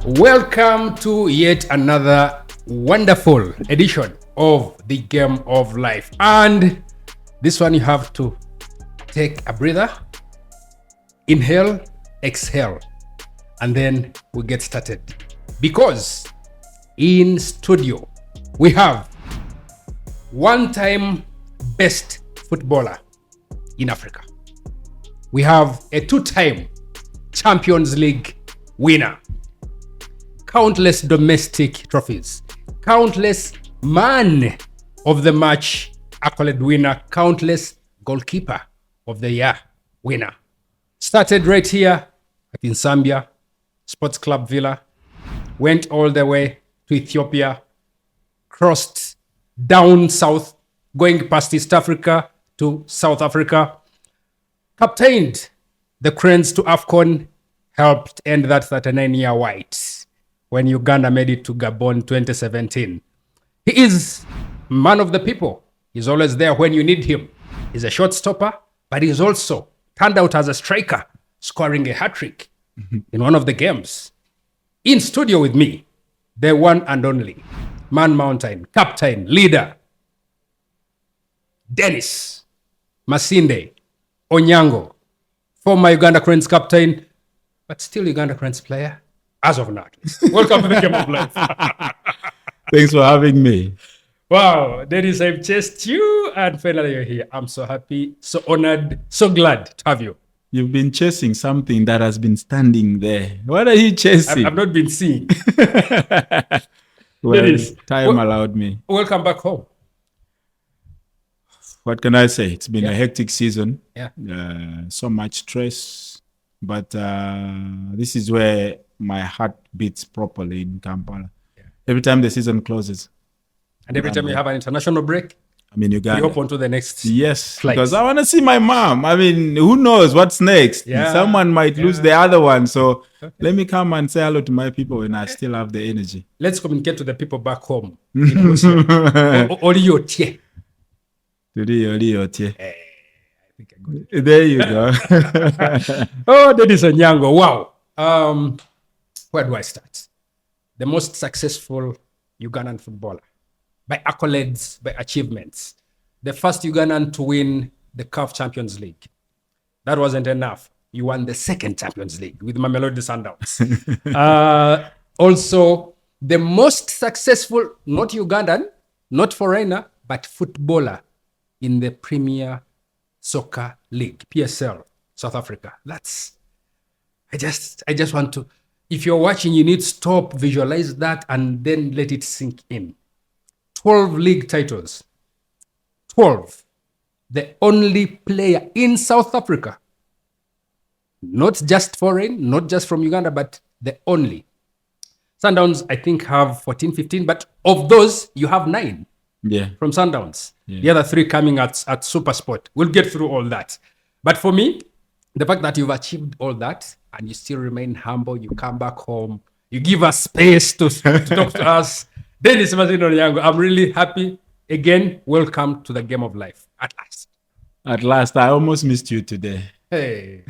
Welcome to yet another wonderful edition of the Game of Life. And this one you have to take a breather, inhale, exhale, and then we get started. Because in studio, we have one-time best footballer in Africa. We have a two-time Champions League winner, countless domestic trophies, countless man of the match accolade winner, countless goalkeeper of the year winner. Started right here in Zambia, Sports Club Villa, went all the way to Ethiopia, crossed down south, going past East Africa to South Africa, captained the Cranes to Afcon, helped end that 39-year wait when Uganda made it to Gabon 2017. He is man of the people. He's always there when you need him. He's a short stopper, but he's also turned out as a striker, scoring a hat-trick in one of the games. In studio with me, the one and only Man Mountain, captain, leader, Denis Onyango, former Uganda Cranes captain, but still Uganda Cranes player, as of now. Welcome to the Game of Life. Thanks for having me. Wow, Denis, I've chased you, and finally you're here. I'm so happy, so honored, so glad to have you. You've been chasing something that has been standing there. What are you chasing? I've not been seeing. Well, Denis, time allowed me. Welcome back home. What can I say? It's been a hectic season. Yeah. So much stress. But this is where my heart beats properly in Kampala. Yeah. Every time the season closes. And every time you have an international break, Uganda. You hop on to the next flight. Because I want to see my mom. Who knows what's next? Yeah. Someone might lose the other one. So let me come and say hello to my people when I still have the energy. Let's communicate to the people back home. Oliotie. I think I got it. There you go. Oh, Denis Onyango. Wow. Where do I start? The most successful Ugandan footballer. By accolades, by achievements. The first Ugandan to win the Caf Champions League. That wasn't enough. You won the second Champions League with Mamelodi Sundowns. Also, the most successful, not Ugandan, not foreigner, but footballer in the Premier Soccer League, PSL, South Africa. I just want to, if you're watching, you need to stop, visualize that, and then let it sink in. 12 league titles. 12. The only player in South Africa. Not just foreign, not just from Uganda, but the only. Sundowns, I think, have 14, 15, but of those, you have 9 from Sundowns. Yeah. The other 3 coming at SuperSport. We'll get through all that. But for me, the fact that you've achieved all that and you still remain humble, you come back home, you give us space to talk to us. Denis Onyango, I'm really happy. Again, welcome to the Game of Life. At last. At last. I almost missed you today. Hey.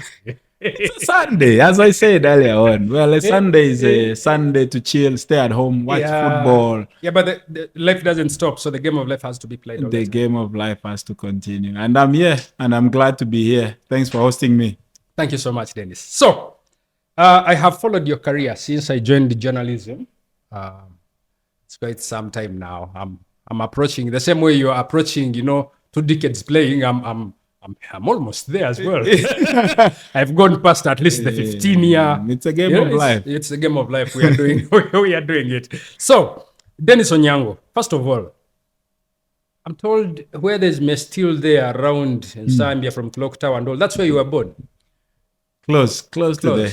It's a Sunday, as I said earlier on. Well, a Sunday is a Sunday to chill, stay at home, watch football. Yeah, but the life doesn't stop, so the Game of Life has to be played. The Game of Life has to continue. And I'm here, and I'm glad to be here. Thanks for hosting me. Thank you so much, Denis. So, I have followed your career since I joined journalism. It's quite some time now. I'm approaching the same way you're approaching, 2 decades playing. I'm almost there as well. I've gone past at least the 15-year. It's a game of life. It's a game of life. We are doing it. So, Denis Onyango, first of all, I'm told where there's still there around in Zambia from Clock Tower and all. That's where you were born. Close to there.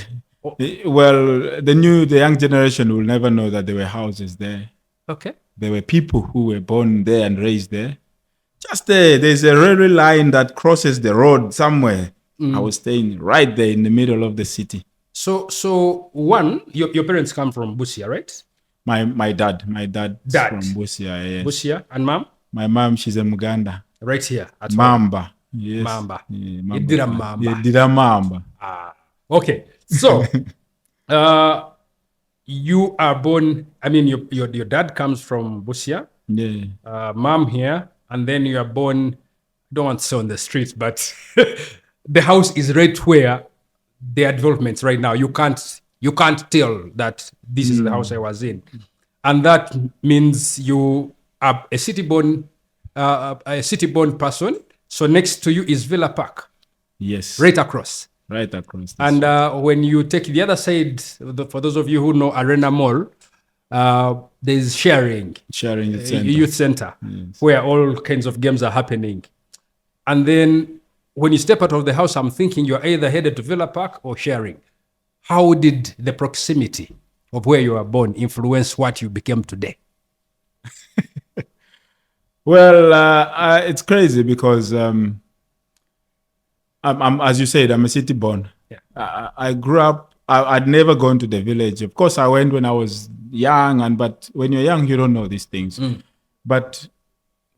Well, the young generation will never know that there were houses there. Okay. There were people who were born there and raised there. Just there, there's a railway line that crosses the road somewhere. I was staying right there in the middle of the city. So one, your parents come from Busia, right? My dad from Busia. Yes. Busia, and mom? My mom, she's a Muganda. Right here at Mamba. Yes. Mamba. Yeah, Mamba. Dira Mamba. Okay. So, you are born, I mean, your dad comes from Busia, Yeah. mom here, and then you are born, don't want to say on the streets, but the house is right where there are developments right now. You can't tell that this is the house I was in. And that means you are a city-born person. So next to you is Villa Park, Yes. right across. Right across. And when you take the other side, for those of you who know Arena Mall, there's sharing youth center, where all kinds of games are happening. And then when you step out of the house, I'm thinking you're either headed to Villa Park or sharing. How did the proximity of where you were born influence what you became today? Well, it's crazy because I'm as you said, I'm a city born. Yeah. I grew up. I'd never gone to the village. Of course, I went when I was young, but when you're young, you don't know these things. But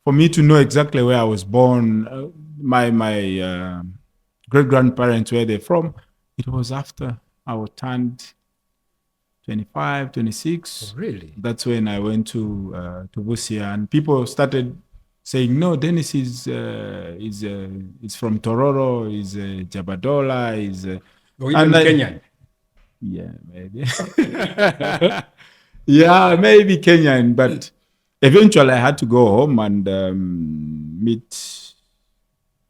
for me to know exactly where I was born, my great grandparents, where they're from, it was after I was turned 25, 26. Oh, really? That's when I went to Busia, and people started saying, "No, Denis is from Tororo, is Jabadola, is or even Kenyan." Yeah, maybe. Yeah, maybe Kenyan, but eventually I had to go home and meet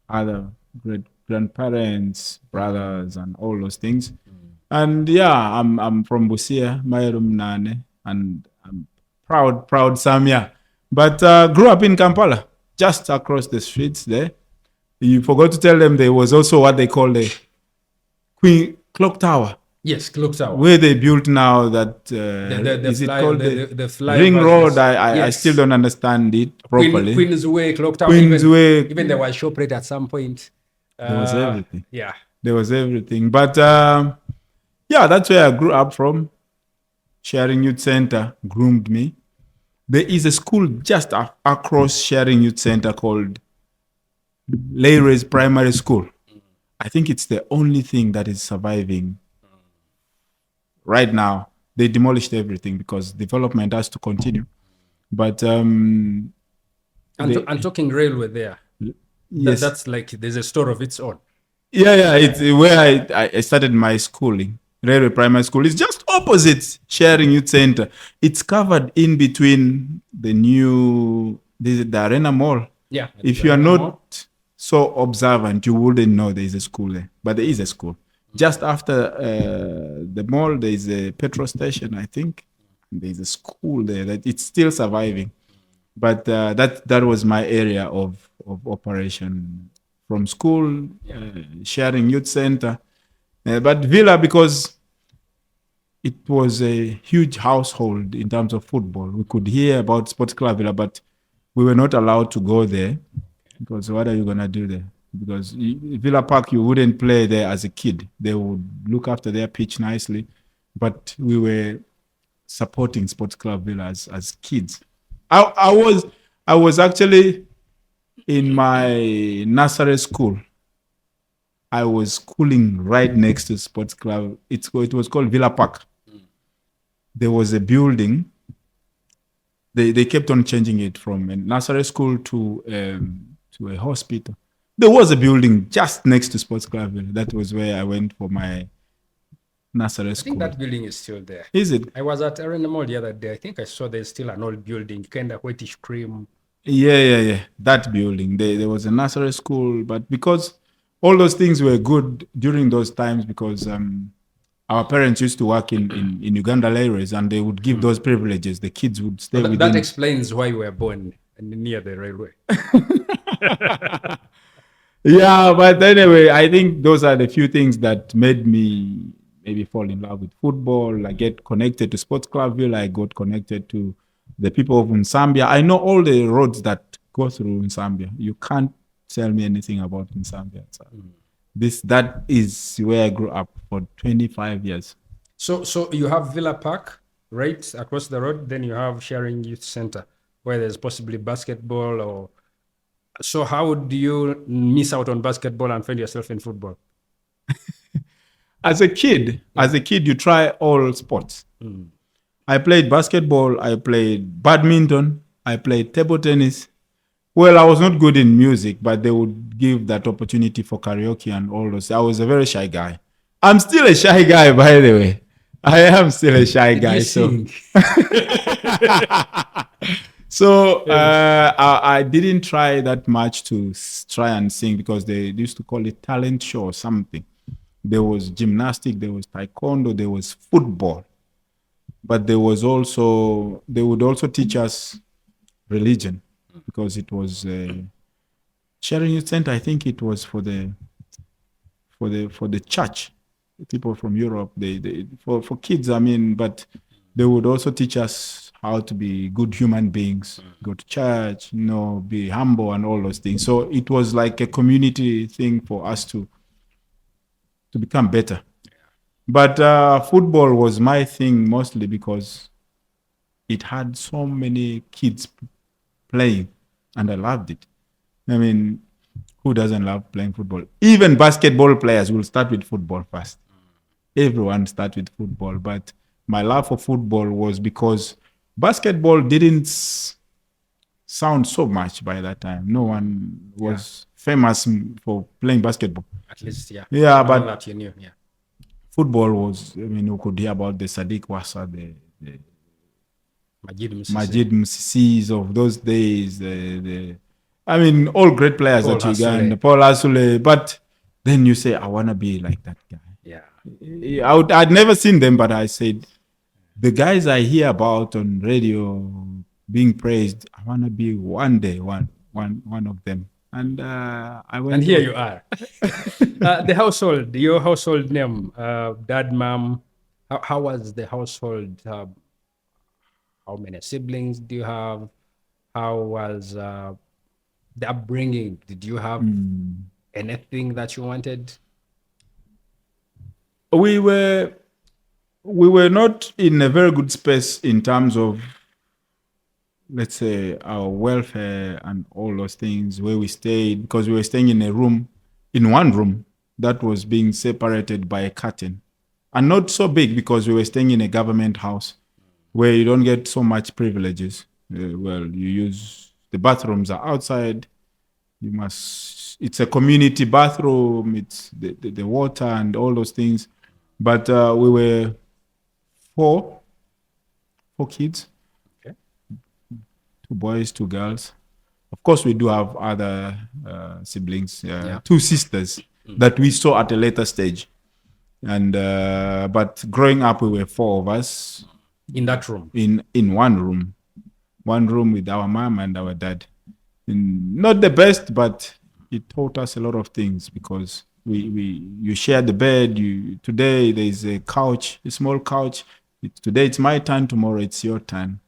other great grandparents, brothers, and all those things. And yeah, I'm from Busia, Mairum Nane, and I'm proud Samia. But grew up in Kampala, just across the streets there. You forgot to tell them there was also what they call the Queen Clock Tower. Yes, Clock Tower. Where they built now that is it called the Ring Road? I still don't understand it properly. Queen's Way, Clock Tower. Even there was ShopRite at some point. There was everything. Yeah. There was everything. But yeah, that's where I grew up from. Sharing Youth Center groomed me. There is a school just across Sharing Youth Center called Leyres Primary School. I think it's the only thing that is surviving right now. They demolished everything because development has to continue. But and talking railway there. Yes. That's like there's a story of its own. Yeah, it's where I started my schooling. Railway Primary School is just opposite Sharing Youth Center. It's covered in between the Arena Mall. Yeah. If you are not so observant, you wouldn't know there is a school there. But there is a school. Just after the mall, there is a petrol station, I think. There is a school there that it's still surviving. But that was my area of operation. From school, Sharing Youth Center. But Villa, because it was a huge household in terms of football. We could hear about Sports Club Villa, but we were not allowed to go there because what are you going to do there? Because Villa Park, you wouldn't play there as a kid. They would look after their pitch nicely. But we were supporting Sports Club Villa as kids. I was actually in my nursery school. I was schooling right next to Sports Club. It was called Villa Park. There was a building. They kept on changing it from a nursery school to a hospital. There was a building just next to Sports Club. That was where I went for my nursery school. I think that building is still there. Is it? I was at Arena Mall the other day. I think I saw there's still an old building, kind of whitish cream. Yeah. That building. There was a nursery school, but because all those things were good during those times because our parents used to work in Uganda areas and they would give those privileges. The kids would stay with That explains why you were born near the railway. Yeah, but anyway, I think those are the few things that made me maybe fall in love with football. I get connected to Sports Clubville. I got connected to the people of Nsambia. I know all the roads that go through Nsambia. You can't tell me anything about Nsambia. So that is where I grew up for 25 years. So you have Villa Park right across the road. Then you have Sharing Youth Center where there's possibly basketball or. So how do you miss out on basketball and find yourself in football? As a kid, you try all sports. I played basketball, I played badminton, I played table tennis. Well, I was not good in music, but they would give that opportunity for karaoke and all those. I was a very shy guy. I'm still a shy guy, by the way. I am still a shy Did guy. you So, sing? I didn't try that much to try and sing because they used to call it talent show or something. There was gymnastic, there was taekwondo, there was football. But they would also teach us religion because it was sharing youth center. I think it was for the church, people from Europe. They for kids. I mean, but they would also teach us how to be good human beings, go to church, be humble and all those things. So it was like a community thing for us to become better. But football was my thing mostly because it had so many kids playing, and I loved it. I mean, who doesn't love playing football? Even basketball players will start with football first. Everyone starts with football. But my love for football was because basketball didn't sound so much by that time. No one was famous for playing basketball. At least, yeah. Yeah, but that you knew, yeah. Football was, I mean, you could hear about the Sadiq Wasa, the Majid Msisi's of those days, I mean, all great players Paul at Uganda, Asule. Paul Asule. But then you say, I want to be like that guy. Yeah. I'd never seen them, but I said, the guys I hear about on radio being praised, I want to be one day one of them. And I went. And here you are. The household, your household name, dad, mom. How was the household? How many siblings do you have? How was the upbringing? Did you have anything that you wanted? We were not in a very good space in terms of, let's say, our welfare and all those things where we stayed, because we were staying in one room that was being separated by a curtain, and not so big because we were staying in a government house where you don't get so much privileges. You use the bathrooms are outside. It's a community bathroom. It's the water and all those things. But we were four kids. 2 boys, 2 girls. Of course, we do have other siblings, 2 sisters that we saw at a later stage. And but growing up, we were 4 of us in that room. In one room with our mom and our dad. Not the best, but it taught us a lot of things because you share the bed. Today there is a couch, a small couch. Today it's my turn. Tomorrow it's your turn.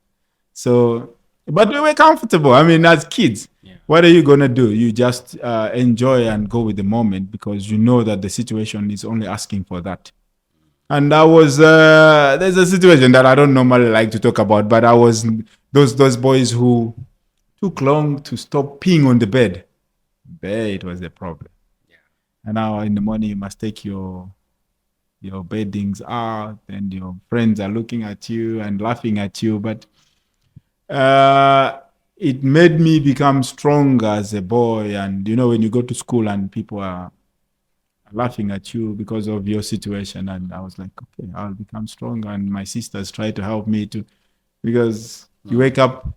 So. But we were comfortable. I mean, as kids, what are you going to do? You just enjoy and go with the moment because you know that the situation is only asking for that. And I was, there's a situation that I don't normally like to talk about, but I was those boys who took long to stop peeing on the bed. There it was the problem. Yeah. And now in the morning, you must take your beddings out and your friends are looking at you and laughing at you. But it made me become strong as a boy. And when you go to school and people are laughing at you because of your situation, and I was like, okay, I'll become strong. And my sisters try to help me too, because you wake up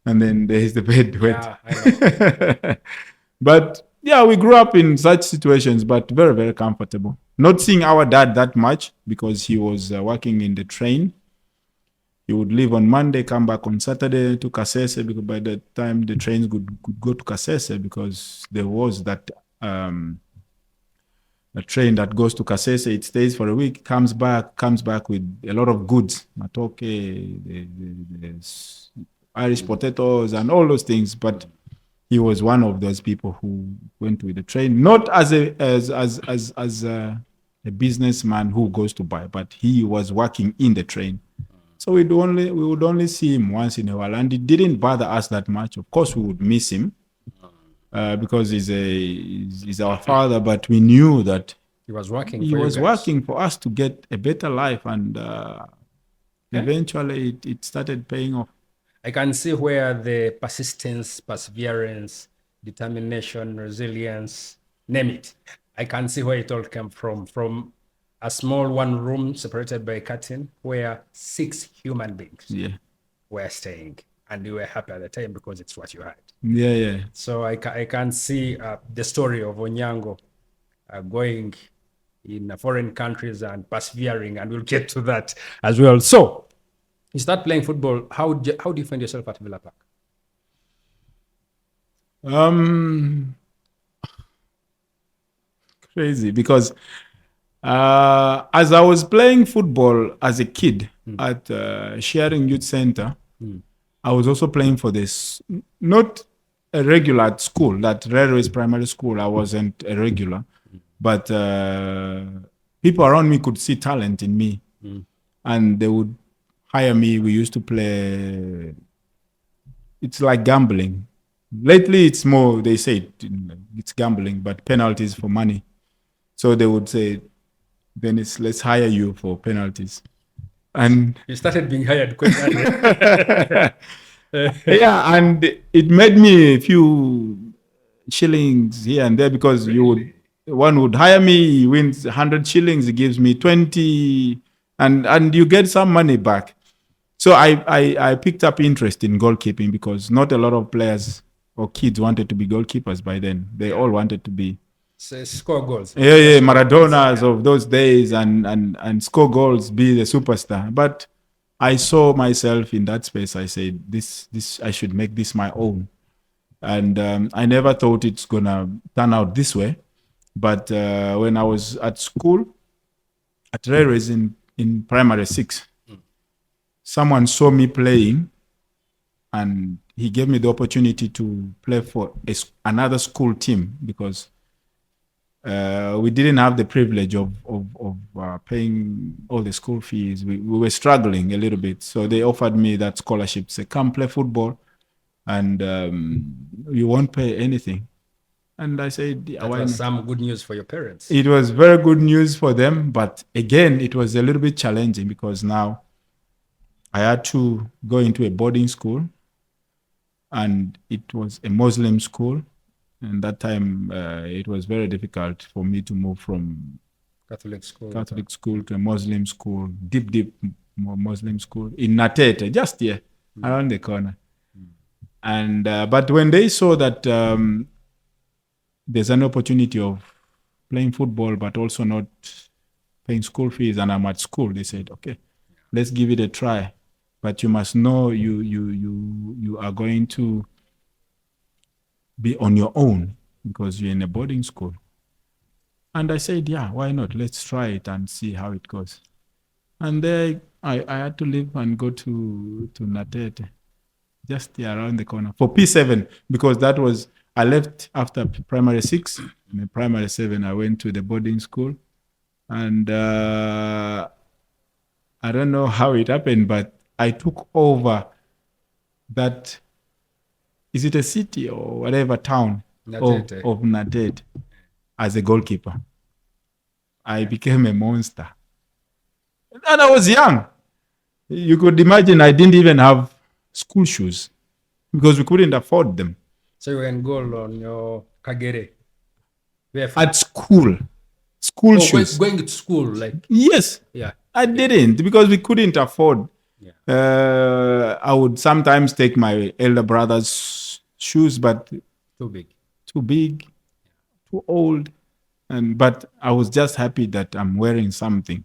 and then there's the bed wet. Yeah, but yeah, we grew up in such situations, but very, very comfortable. Not seeing our dad that much because he was working in the train. He would leave on Monday, come back on Saturday to Kasese, because by the time the trains could go to Kasese, because there was that a train that goes to Kasese, it stays for a week, comes back with a lot of goods, matoke, the Irish potatoes and all those things. But he was one of those people who went with the train, not as a businessman who goes to buy, but he was working in the train. So we would only see him once in a while, and it didn't bother us that much. Of course, we would miss him because he's our father, but we knew that he was working. He was working for us to get a better life, and Eventually, it started paying off. I can see where the persistence, perseverance, determination, resilience, name it. I can see where it all came from a small one room separated by a curtain where 6 human beings were staying, and you were happy at the time because it's what you had. Yeah. So I can see the story of Onyango going in foreign countries and persevering, and we'll get to that as well. So you start playing football. How do you find yourself at Villa Park? Crazy, because as I was playing football as a kid at Sharing Youth Center, I was also playing for this, not a regular at school, that Railways Primary School. I wasn't a regular, but people around me could see talent in me, and they would hire me. We used to play. It's like gambling. Lately, it's more, they say it's gambling, but penalties for money. So they would say, Denis, let's hire you for penalties. And you started being hired quite early. Yeah, and it made me a few shillings here and there, because one would hire me, he wins 100 shillings, he gives me 20, and you get some money back. So I picked up interest in goalkeeping, because not a lot of players or kids wanted to be goalkeepers by then. They all wanted to be score goals. Yeah, Maradonas of those days, and score goals, be the superstar. But I saw myself in that space. I said, this I should make this my own. And I never thought it's gonna turn out this way. But when I was at school, at Railways in primary 6, someone saw me playing, and he gave me the opportunity to play for another school team, because we didn't have the privilege of paying all the school fees. We were struggling a little bit. So they offered me that scholarship. Say, come play football, and you won't pay anything. And I said, that was some good news for your parents. It was very good news for them. But again, it was a little bit challenging, because now I had to go into a boarding school, and it was a Muslim school. And that time, it was very difficult for me to move from Catholic school to a Muslim school, deep Muslim school in Natete, just here, around the corner. And but when they saw that there's an opportunity of playing football, but also not paying school fees, and I'm at school, they said, okay, let's give it a try. But you must know you are going to be on your own, because you're in a boarding school. And I said, yeah, why not? Let's try it and see how it goes. And there I had to leave and go to Natete, just here around the corner, for P7, because that was, I left after primary 6. In primary 7, I went to the boarding school. And I don't know how it happened, but I took over that, is it a city or whatever town of Natete, as a goalkeeper. I became a monster. And I was young. You could imagine I didn't even have school shoes, because we couldn't afford them. So you were in goal on your Kagere? At school. School shoes. Going to school, like? Yes. Yeah. I didn't, because we couldn't afford. Yeah. I would sometimes take my elder brother's shoes, but too big, too old. But I was just happy that I'm wearing something.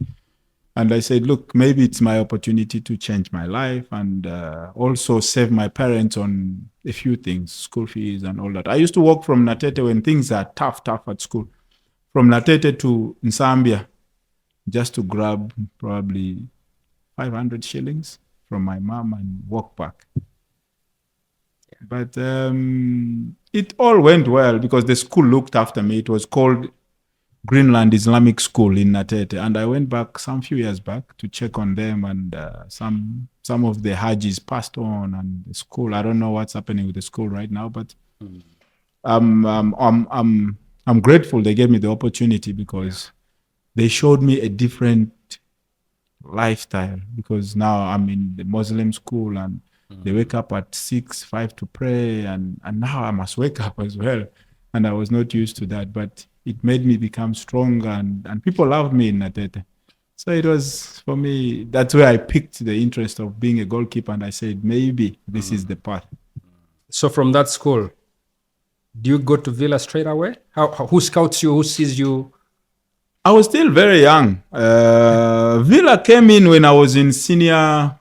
And I said, look, maybe it's my opportunity to change my life, and also save my parents on a few things, school fees and all that. I used to walk from Natete when things are tough at school, from Natete to Nsambia, just to grab probably 500 shillings from my mom and walk back. But it all went well, because the school looked after me. It was called Greenland Islamic School in Natete, and I went back some few years back to check on them, and some of the Hajis passed on, and the school, I don't know what's happening with the school right now, but I'm grateful they gave me the opportunity, because they showed me a different lifestyle, because now I'm in the Muslim school and they wake up at 6, 5 to pray, and now I must wake up as well. And I was not used to that, but it made me become stronger, and people love me in Natete. So it was, for me, that's where I picked the interest of being a goalkeeper, and I said, maybe this is the path. So from that school, do you go to Villa straight away? Who scouts you? Who sees you? I was still very young. Villa came in when I was in senior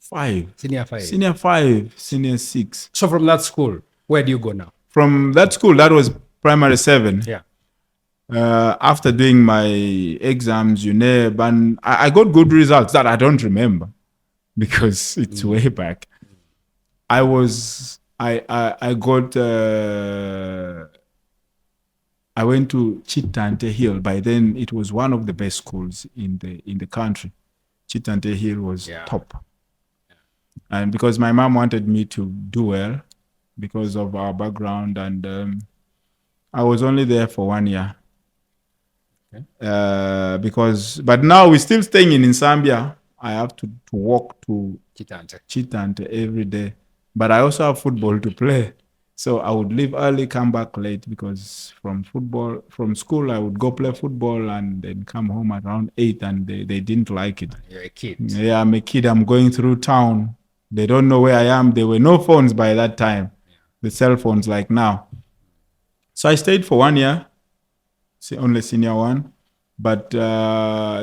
5. Senior 5, senior 6. So from that school, where do you go now? From that school, that was primary 7. Yeah. After doing my exams, UNEB, and I got good results that I don't remember because it's way back. I went to Chitante Hill. By then, it was one of the best schools in the country. Chitante Hill was top. And because my mom wanted me to do well because of our background, and I was only there for 1 year. But now we're still staying in Zambia. I have to walk to Chitante every day. But I also have football to play. So I would leave early, come back late, because from school, I would go play football and then come home around 8, and they didn't like it. You're a kid. Yeah, I'm a kid. I'm going through town. They don't know where I am. There were no phones by that time, the cell phones like now. So I stayed for 1 year, only senior 1. But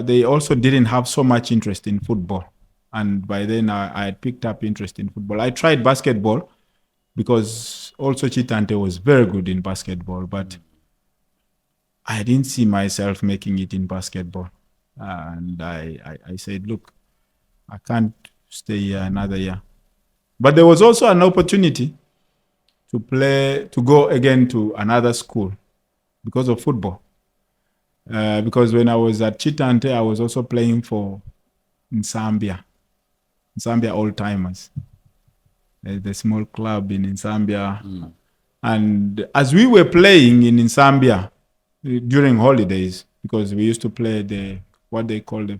they also didn't have so much interest in football. And by then, I had picked up interest in football. I tried basketball because also Chitante was very good in basketball. But I didn't see myself making it in basketball. And I said, look, I can't stay here another year. But there was also an opportunity to go again to another school because of football. Because when I was at Chitante, I was also playing for Zambia Old Timers, the small club in Zambia. And as we were playing in Zambia during holidays, because we used to play what they call the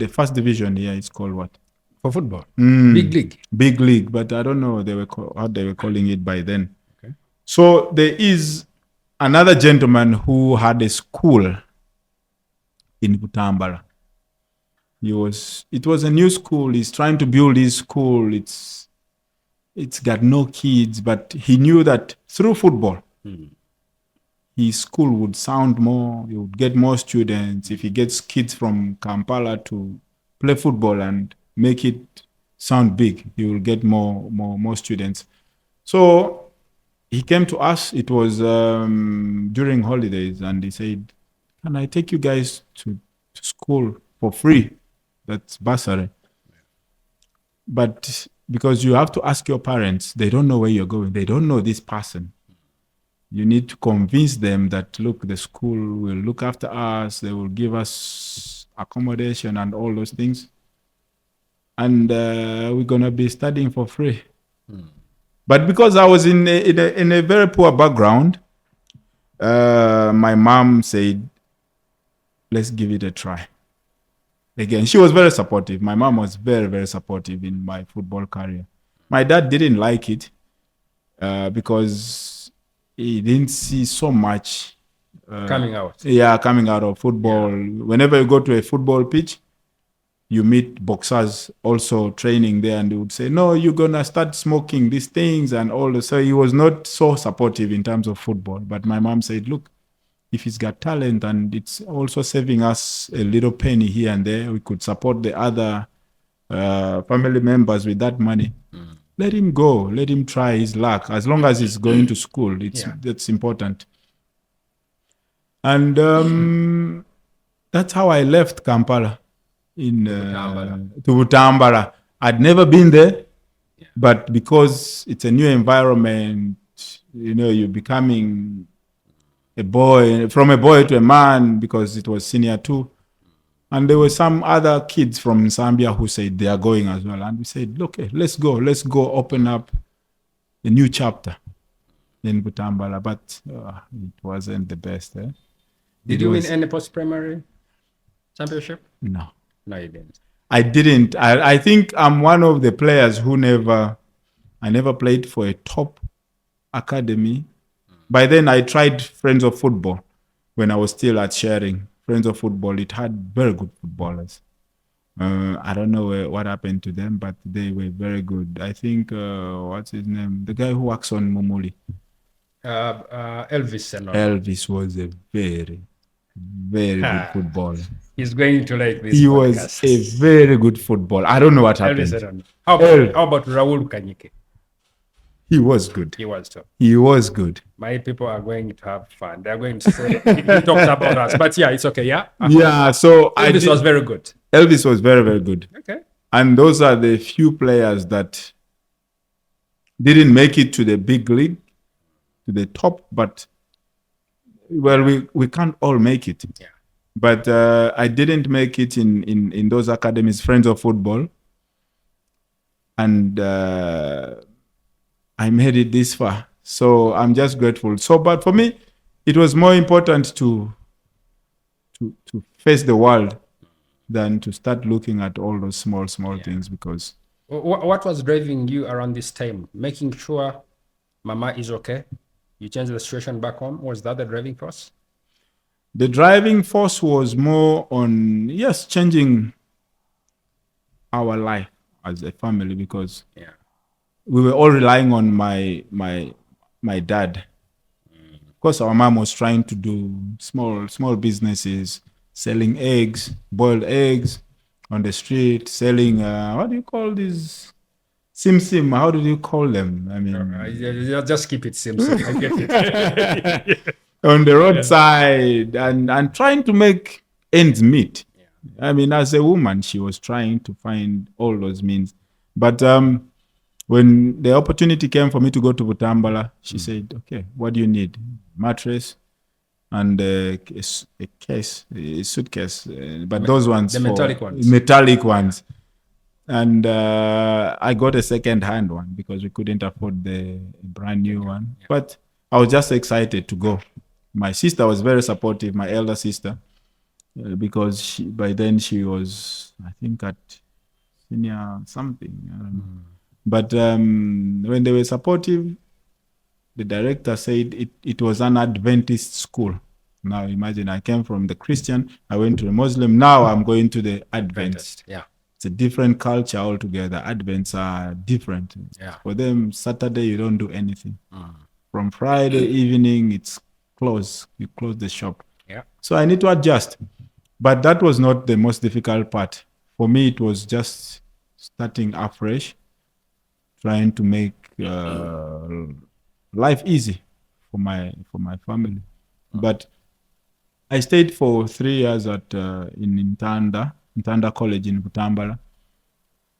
first division here? It's called what? For football? Big league. Big league, but I don't know how they were calling it by then. Okay. So there is another gentleman who had a school in Butambara. It was a new school. He's trying to build his school. It's got no kids, but he knew that through football, his school would sound more. He would get more students if he gets kids from Kampala to play football and make it sound big. He will get more students. So he came to us. It was during holidays, and he said, "Can I take you guys to school for free? That's bursary. But because you have to ask your parents, they don't know where you're going. They don't know this person. You need to convince them that, look, the school will look after us. They will give us accommodation and all those things. And we're going to be studying for free." But because I was in a very poor background, my mom said, "Let's give it a try." Again, she was very supportive. My mom was very, very supportive in my football career. My dad didn't like it because he didn't see so much coming out. Yeah, coming out of football. Yeah. Whenever you go to a football pitch, you meet boxers also training there, and they would say, "No, you're gonna start smoking these things," and all this. So he was not so supportive in terms of football. But my mom said, "Look, if he's got talent and it's also saving us a little penny here and there, we could support the other family members with that money. Let him go. Let him try his luck. As long as he's going to school, that's important." And that's how I left Kampala to Butambara. I'd never been there, but because it's a new environment, you're becoming from a boy to a man, because it was senior 2. And there were some other kids from Zambia who said they are going as well. And we said, "Okay, let's go open up a new chapter in Butambala." But it wasn't the best. Did you win any post-primary? championship? No. No, you didn't. I didn't. I think I'm one of the players who I never played for a top academy. By then, I tried Friends of Football when I was still at Sharing. Friends of Football, it had very good footballers. I don't know what happened to them, but they were very good. I think, what's his name? The guy who works on Mumuli. Elvis and all. Elvis was a very, very good footballer. He's going to like this He podcast. was a very good footballer. I don't know what happened. Elvis and all. How about Raul Kanyike? He was good. He was too. He was good. My people are going to have fun. They're going to say he talks about us. But yeah, it's okay. Yeah. Yeah. So Elvis was very good. Elvis was very, very good. Okay. And those are the few players that didn't make it to the big league, to the top. But well, we can't all make it. Yeah. But I didn't make it in those academies, Friends of Football. And I made it this far. So I'm just grateful. So, but for me, it was more important to face the world than to start looking at all those small things, because... What was driving you around this time? Making sure Mama is okay? You changed the situation back home? Was that the driving force? The driving force was more on, yes, changing our life as a family, because we were all relying on my dad. Of course, our mom was trying to do small businesses, selling eggs, boiled eggs on the street, selling, what do you call these? Sim. How do you call them? I mean... just keep it simple. I get it. On the roadside, and trying to make ends meet. Yeah. I mean, as a woman, she was trying to find all those means. But when the opportunity came for me to go to Butambala, she said, okay, what do you need? Mattress and a suitcase. But those ones, the metallic ones. Metallic ones. And I got a second-hand one because we couldn't afford the brand new one. Yeah. But I was just excited to go. My sister was very supportive, my elder sister, because by then she was, I think, at senior something. I don't know. But when they were supportive, the director said it was an Adventist school. Now imagine, I came from the Christian, I went to the Muslim, now I'm going to the Adventist. Yeah. It's a different culture altogether. Advents are different. Yeah. For them, Saturday, you don't do anything. From Friday evening, it's closed. You close the shop. Yeah. So I need to adjust. But that was not the most difficult part. For me, it was just starting afresh, trying to make life easy for my family. But I stayed for 3 years in Ntanda College in Butambala.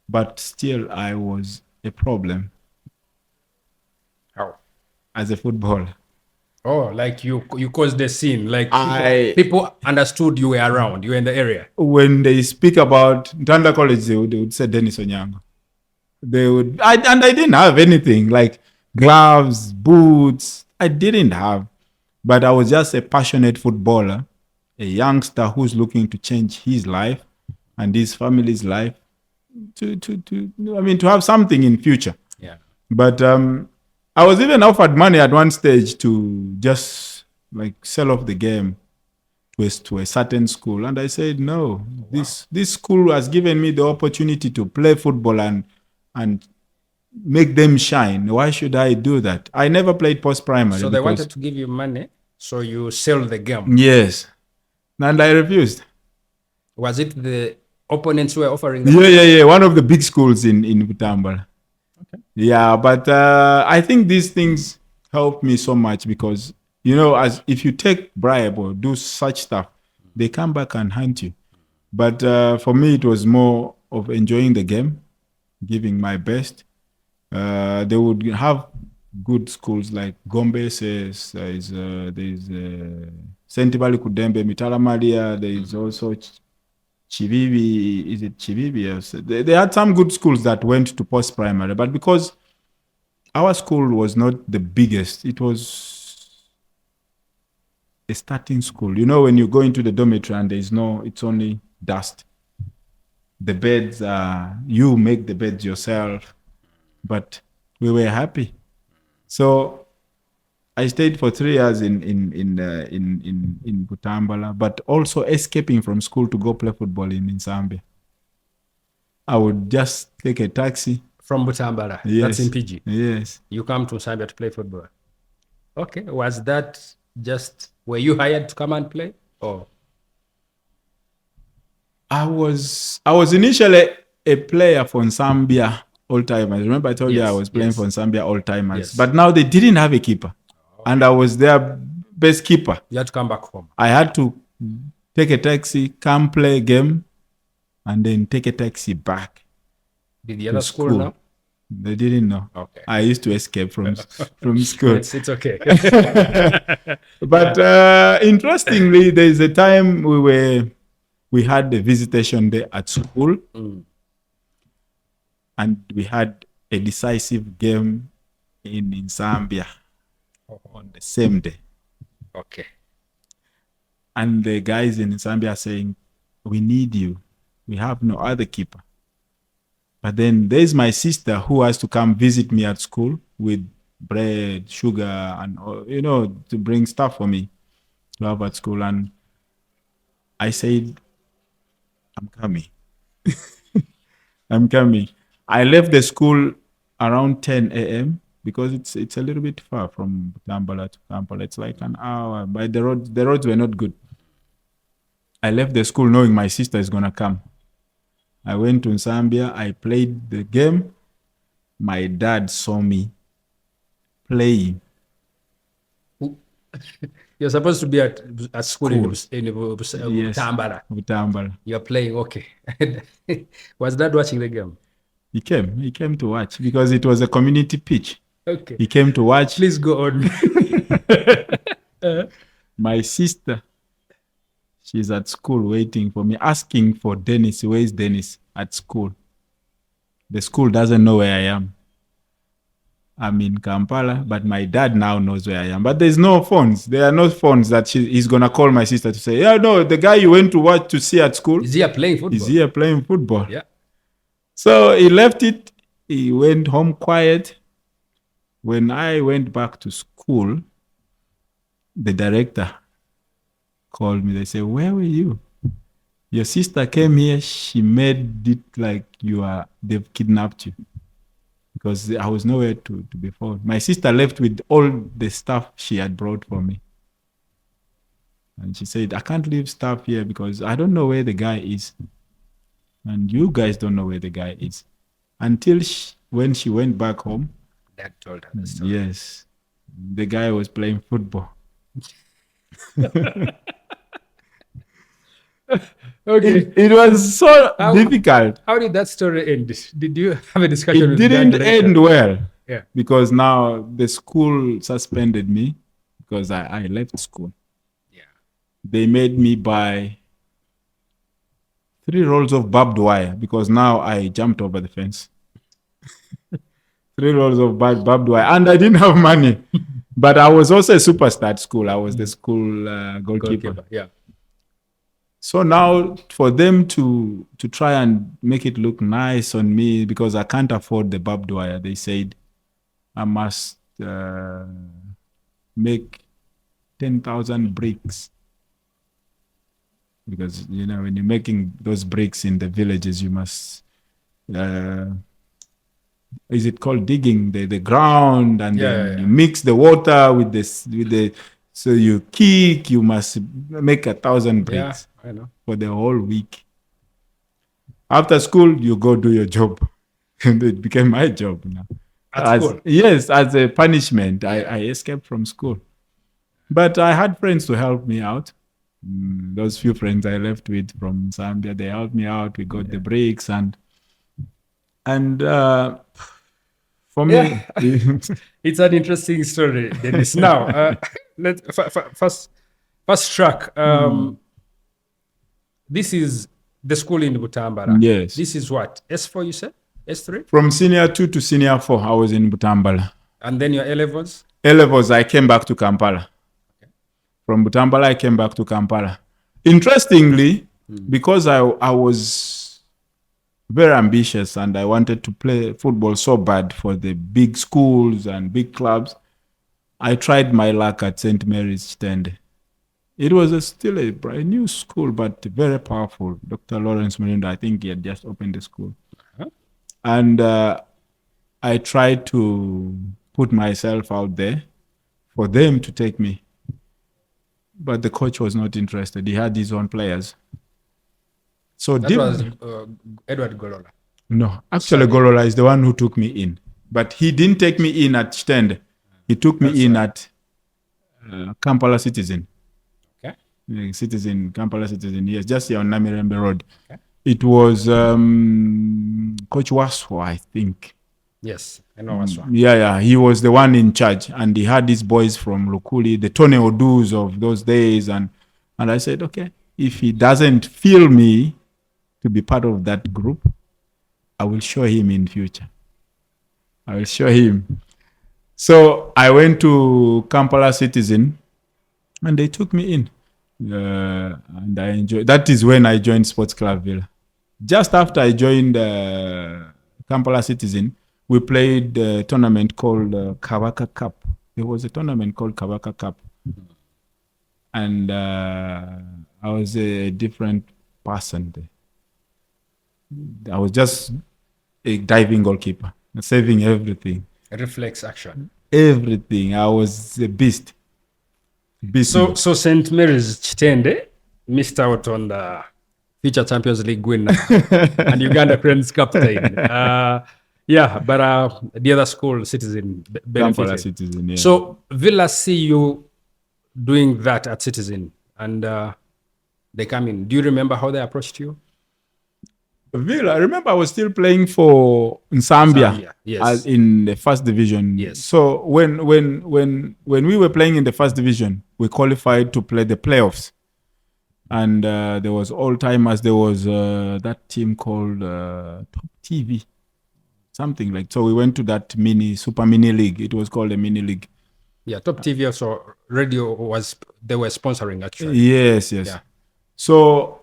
But still, I was a problem. How? As a footballer. Oh, like you caused the scene. Like people understood you were around, you were in the area. When they speak about Ntanda College, they would say Denis Onyango. I didn't have anything like gloves, boots. I didn't have, but I was just a passionate footballer, a youngster who's looking to change his life and his family's life to have something in future. Yeah. But I was even offered money at one stage to just like sell off the game to a certain school, and I said no. Wow. This school has given me the opportunity to play football and make them shine. Why should I do that? I never played post-primary. So they wanted to give you money, so you sell the game. Yes. And I refused. Was it the opponents who were offering them? Yeah. One of the big schools in Butambala. Okay. Yeah, but I think these things help me so much because, as if you take bribe or do such stuff, they come back and hunt you. But for me, it was more of enjoying the game, giving my best. They would have good schools like Gombe says, there's Sentibali Kudembe, Mitala Maria, there is also Chivivi, is it Chivivi? Yes. They had some good schools that went to post-primary, but because our school was not the biggest, it was a starting school. When you go into the dormitory and it's only dust. The beds, you make the beds yourself, but we were happy. So I stayed for 3 years in Butambala, but also escaping from school to go play football in Zambia. I would just take a taxi. From Butambala? Yes. That's in PG? Yes. You come to Zambia to play football? Okay. Was that just, were you hired to come and play? Or? I was initially a player for Zambia All-Timers. Remember I told you I was playing for Zambia All-Timers. Yes. But now they didn't have a keeper. And I was their best keeper. You had to come back home. I had to take a taxi, come play a game, and then take a taxi back. Did the other school know? They didn't know. Okay. I used to escape from school. It's okay. But interestingly, there's a time we had a visitation day at school, and we had a decisive game in Zambia on the same day. Okay. And the guys in Zambia are saying, we need you. We have no other keeper. But then there's my sister who has to come visit me at school with bread, sugar, and, to bring stuff for me to have at school. And I said, I'm coming. I'm coming. I left the school around 10 a.m. because it's a little bit far from Butambala to Kampala. It's like an hour. But the roads were not good. I left the school knowing my sister is going to come. I went to Zambia. I played the game. My dad saw me playing. You're supposed to be at school. In Butambala. Butambala. You're playing, okay. Was Dad watching the game? He came to watch because it was a community pitch. Okay. He came to watch. Please go on. My sister, she's at school waiting for me, asking for Denis. Where is Denis? At school. The school doesn't know where I am. I'm in Kampala, but my dad now knows where I am. But there's no phones. There are no phones that he's going to call my sister to say, yeah, no, the guy you went to watch to see at school. Is he playing football? Is he playing football? Yeah. So he left it. He went home quiet. When I went back to school, the director called me. They said, where were you? Your sister came here. She made it like they've kidnapped you. Because I was nowhere to be found. My sister left with all the stuff she had brought for me. And she said, I can't leave stuff here because I don't know where the guy is. And you guys don't know where the guy is. Until when she went back home. Dad told her the story. Yes. The guy was playing football. Okay. It was so difficult. How did that story end? Did you have a discussion It with didn't end well. Yeah. Because now the school suspended me because I left school. Yeah. They made me buy 3 rolls of barbed wire because now I jumped over the fence. 3 rolls of barbed wire. And I didn't have money. But I was also a superstar at school. I was the school goalkeeper. Yeah. So now for them to try and make it look nice on me because I can't afford the barbed wire, they said I must make 10,000 bricks. Because, when you're making those bricks in the villages, you must, is it called digging the ground and then you mix the water with the, so you kick, you must make 1,000 bricks. Yeah, I know. For the whole week. After school, you go do your job. And it became my job now. At school? Yes, as a punishment, I escaped from school. But I had friends to help me out. Those few friends I left with from Zambia, they helped me out. We got the bricks and for me, it's an interesting story, Denis. Now, let's first track. This is the school in Butambala. Yes. This is what? S4, you said? S3? From senior 2 to senior 4, I was in Butambala. And then your A-levels? A-levels, I came back to Kampala. Okay. From Butambala, I came back to Kampala. Interestingly, because I was very ambitious and I wanted to play football so bad for the big schools and big clubs. I tried my luck at St. Mary's Chitende. It was still a brand new school, but very powerful. Dr. Lawrence Murindo, I think he had just opened the school. And I tried to put myself out there for them to take me. But the coach was not interested. He had his own players. So That was Edward Golola. No, actually Golola is the one who took me in. But he didn't take me in at Stende. He took me in at Kampala Citizen. Okay. Citizen, Kampala Citizen, yes, just here on Namirembe Road. Okay. It was Coach Waswa, I think. Yes, I know Waswa. Yeah, he was the one in charge, and he had these boys from Lukuli, the Tony Odus of those days, and I said, okay, if he doesn't feel me to be part of that group, I will show him in future. I will show him. So I went to Kampala Citizen, and they took me in, and I enjoyed. That is when I joined Sports Club Villa. Just after I joined Kampala Citizen, we played a tournament called Kabaka Cup. There was a tournament called Kabaka Cup. And I was a different person there. I was just a diving goalkeeper, saving everything. A reflex action. Everything. I was a beast. So St. Mary's Chitende missed out on the future Champions League winner and Uganda Cranes captain. But the other school, Citizen, benefited. Citizen, yeah. So Villa see you doing that at Citizen, and they come in. Do you remember how they approached you? Villa, I remember I was still playing for Zambia, yes. In the first division. Yes. So when we were playing in the first division, we qualified to play the playoffs. And there was all-timers. There was that team called Top TV, something like. So we went to that super mini league. It was called a mini league. Yeah, Top TV also radio they were sponsoring actually. Yes. Yeah. So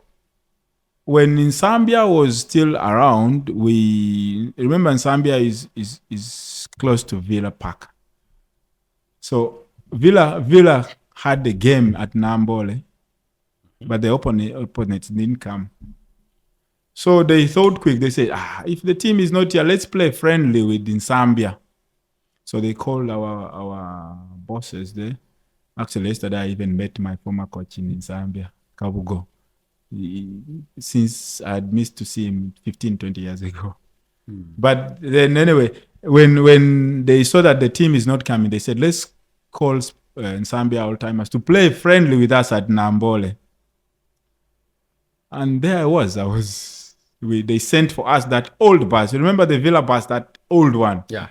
when Zambia was still around, we remember Zambia is close to Villa Park. So Villa had a game at Nambole, but the opponents didn't come. So they thought quick. They said, if the team is not here, let's play friendly with Zambia. So they called our bosses there. Actually, yesterday I even met my former coach in Zambia, Kabugo. Since I had missed to see him 15, 20 years ago. But then anyway, when they saw that the team is not coming, they said, let's call Zambia all-timers to play friendly with us at Nambole. And there I was. They sent for us that old bus. You remember the Villa bus, that old one? Yeah.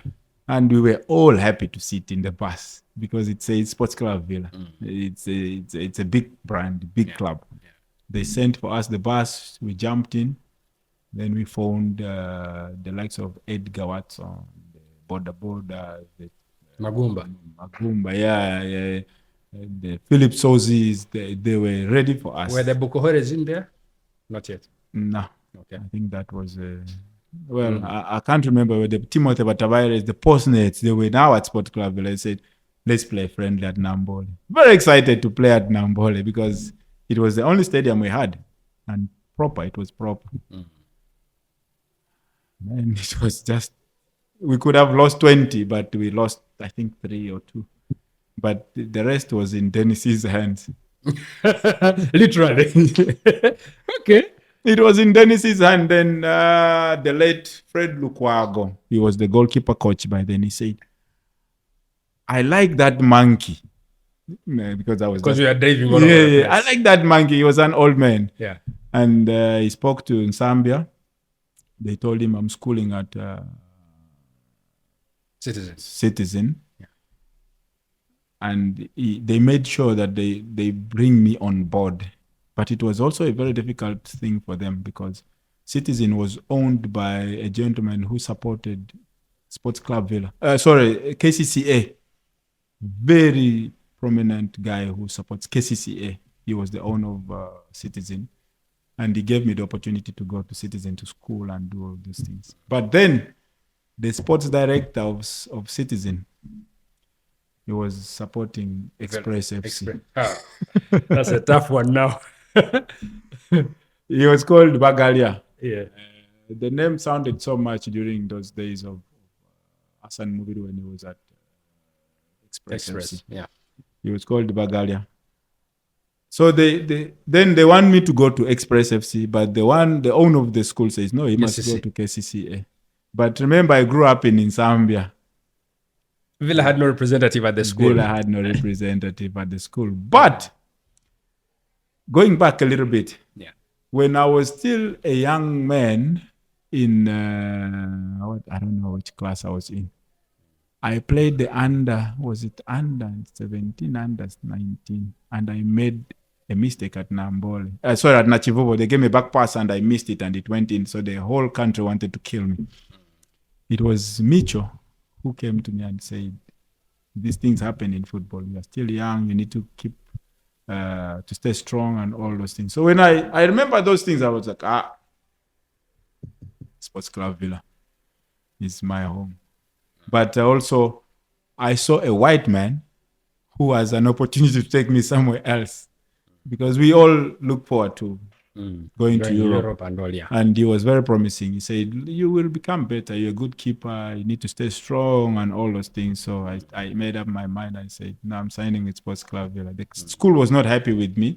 And we were all happy to sit in the bus because it says Sports Club Villa. It's a big brand, big club. Yeah. They sent for us the bus. We jumped in. Then we found the likes of Edgar Watson, the Border, the Magumba, yeah. The Philip Sozis, they were ready for us. Were the Bukohores in there? Not yet. No. Okay. I think that was I can't remember where the Timothy Batavares, the Postnets, they were now at Sport Club. They said, let's play friendly at Nambole. Very excited to play at Nambole because it was the only stadium we had. And it was proper. And it was just, we could have lost 20, but we lost, I think, 3 or 2. But the rest was in Denis's hands. Literally. Okay. It was in Denis's hand. Then the late Fred Lukwago, he was the goalkeeper coach by then. He said, I like that monkey. Because we are diving all over the place. I like that monkey. He was an old man. Yeah. And he spoke to Zambia. They told him, I'm schooling at Citizen. Yeah. And they made sure that they bring me on board. But it was also a very difficult thing for them because Citizen was owned by a gentleman who supported Sports Club Villa. KCCA. Very prominent guy who supports KCCA. He was the owner of Citizen. And he gave me the opportunity to go to Citizen to school and do all these things. But then the sports director of Citizen, he was supporting Express FC. That's a tough one now. He was called Bagalia. Yeah. The name sounded so much during those days of Hassan Mubiru when he was at Express FC. Yeah. He was called Bagalia. So then they want me to go to Express FC, but the owner of the school says no, he must go to KCCA. But remember, I grew up in Zambia. Villa had no representative at the school. Villa had no representative at the school. But going back a little bit, when I was still a young man in I don't know which class I was in, I played the under 17, under 19, and I made a mistake at Nambole. At Nachivobo. They gave me a back pass and I missed it and it went in. So the whole country wanted to kill me. It was Micho who came to me and said, these things happen in football. You are still young. You need to keep, to stay strong and all those things. So when I remember those things, I was like, Sports Club Villa is my home. But also, I saw a white man who has an opportunity to take me somewhere else, because we all look forward to going to Europe and all. And he was very promising. He said, you will become better. You're a good keeper. You need to stay strong and all those things. So I made up my mind. I said, no, I'm signing with Sports Club Villa. The school was not happy with me.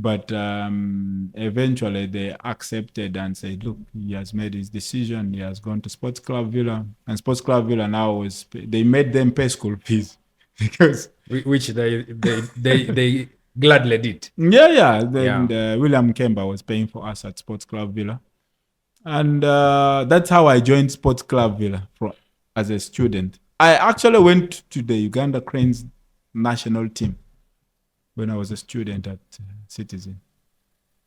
But eventually they accepted and said, look, he has made his decision. He has gone to Sports Club Villa. And Sports Club Villa now they made them pay school fees. Because which they gladly did. William Kemba was paying for us at Sports Club Villa. And that's how I joined Sports Club Villa as a student. I actually went to the Uganda Cranes national team when I was a student at Citizen.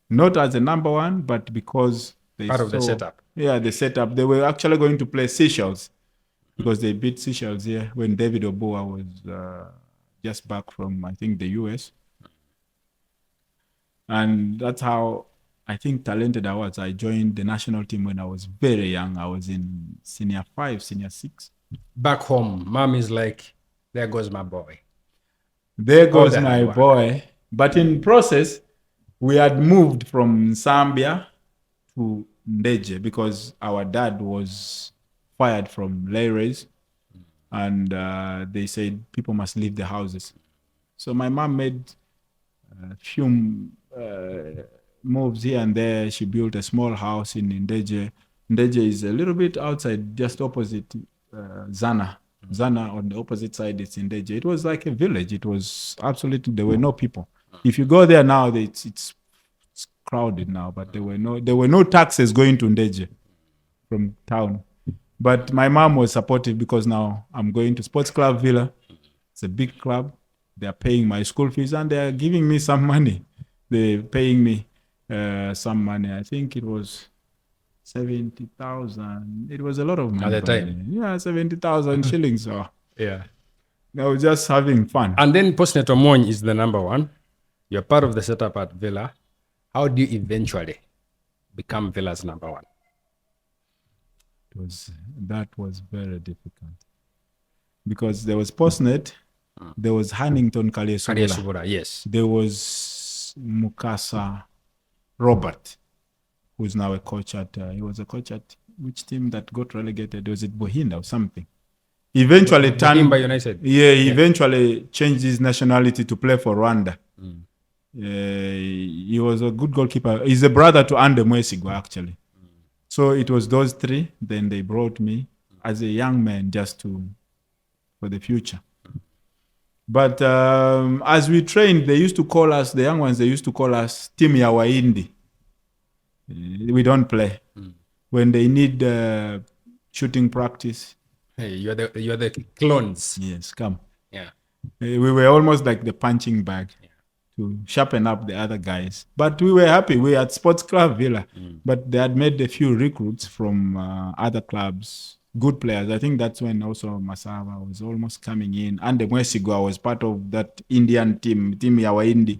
Not as a number one, but because the setup. Yeah, the setup. They were actually going to play Seychelles because they beat Seychelles here when David Obua was just back from, I think, the US. And that's how I think talented I was. I joined the national team when I was very young. I was in senior 5, senior 6. Back home, mom is like, there goes my boy. There goes my boy. But in process, we had moved from Zambia to Ndeje because our dad was fired from Leyres. And they said people must leave the houses. So my mom made a few moves here and there. She built a small house in Ndeje. Ndeje is a little bit outside, just opposite Zana. Zana on the opposite side is Ndeje. It was like a village. It was absolutely, there were no people. If you go there now, it's crowded now, but there were no taxis going to Ndeje from town. But my mom was supportive because now I'm going to Sports Club Villa. It's a big club. They're paying my school fees and they're giving me some money. They're paying me some money. I think it was 70,000. It was a lot of money. At the time? Yeah, 70,000 shillings. So yeah. I was just having fun. And then Postnatal Moñ is the number one. You're part of the setup at Villa. How do you eventually become Villa's number one? That was very difficult. Because there was Postnet, there was Hannington Kaliesubula. Yes. There was Mukasa Robert, who's now a coach at, he was a coach at which team that got relegated? Was it Bohinda or something? Eventually turned by United. Yeah, he eventually changed his nationality to play for Rwanda. He was a good goalkeeper. He's a brother to Andrew Mwanguhya, actually. So it was those three. Then they brought me as a young man just for the future. But as we trained, they used to call us, the young ones, they used to call us Team ya Waindi. We don't play. When they need shooting practice. Hey, you're the clones. Yes, come. Yeah. We were almost like the punching bag to sharpen up the other guys. But we were happy. We had Sports Club Villa. But they had made a few recruits from other clubs, good players. I think that's when also Masava was almost coming in. And Mwanguhya was part of that Indian team ya Waindi.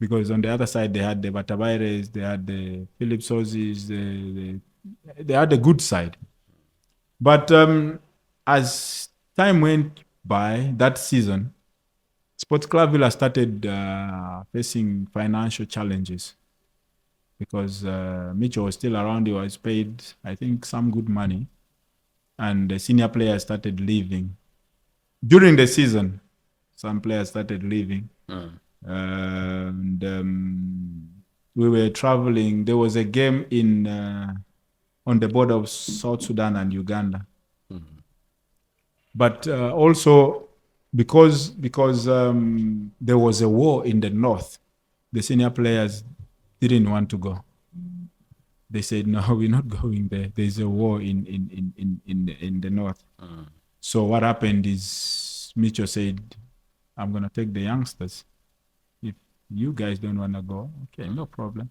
because on the other side they had the Batabaires, they had the Philip Sozis, they had the good side. But as time went by that season, Sports Club Villa started facing financial challenges because Micho was still around. He was paid, I think, some good money, and the senior players started leaving. During the season, some players started leaving. And we were traveling. There was a game in on the border of South Sudan and Uganda. But also because there was a war in the north, the senior players didn't want to go. They said, "No, we're not going there. There's a war in the north." So what happened is Micho said, "I'm gonna take the youngsters. If you guys don't wanna go, okay, no problem.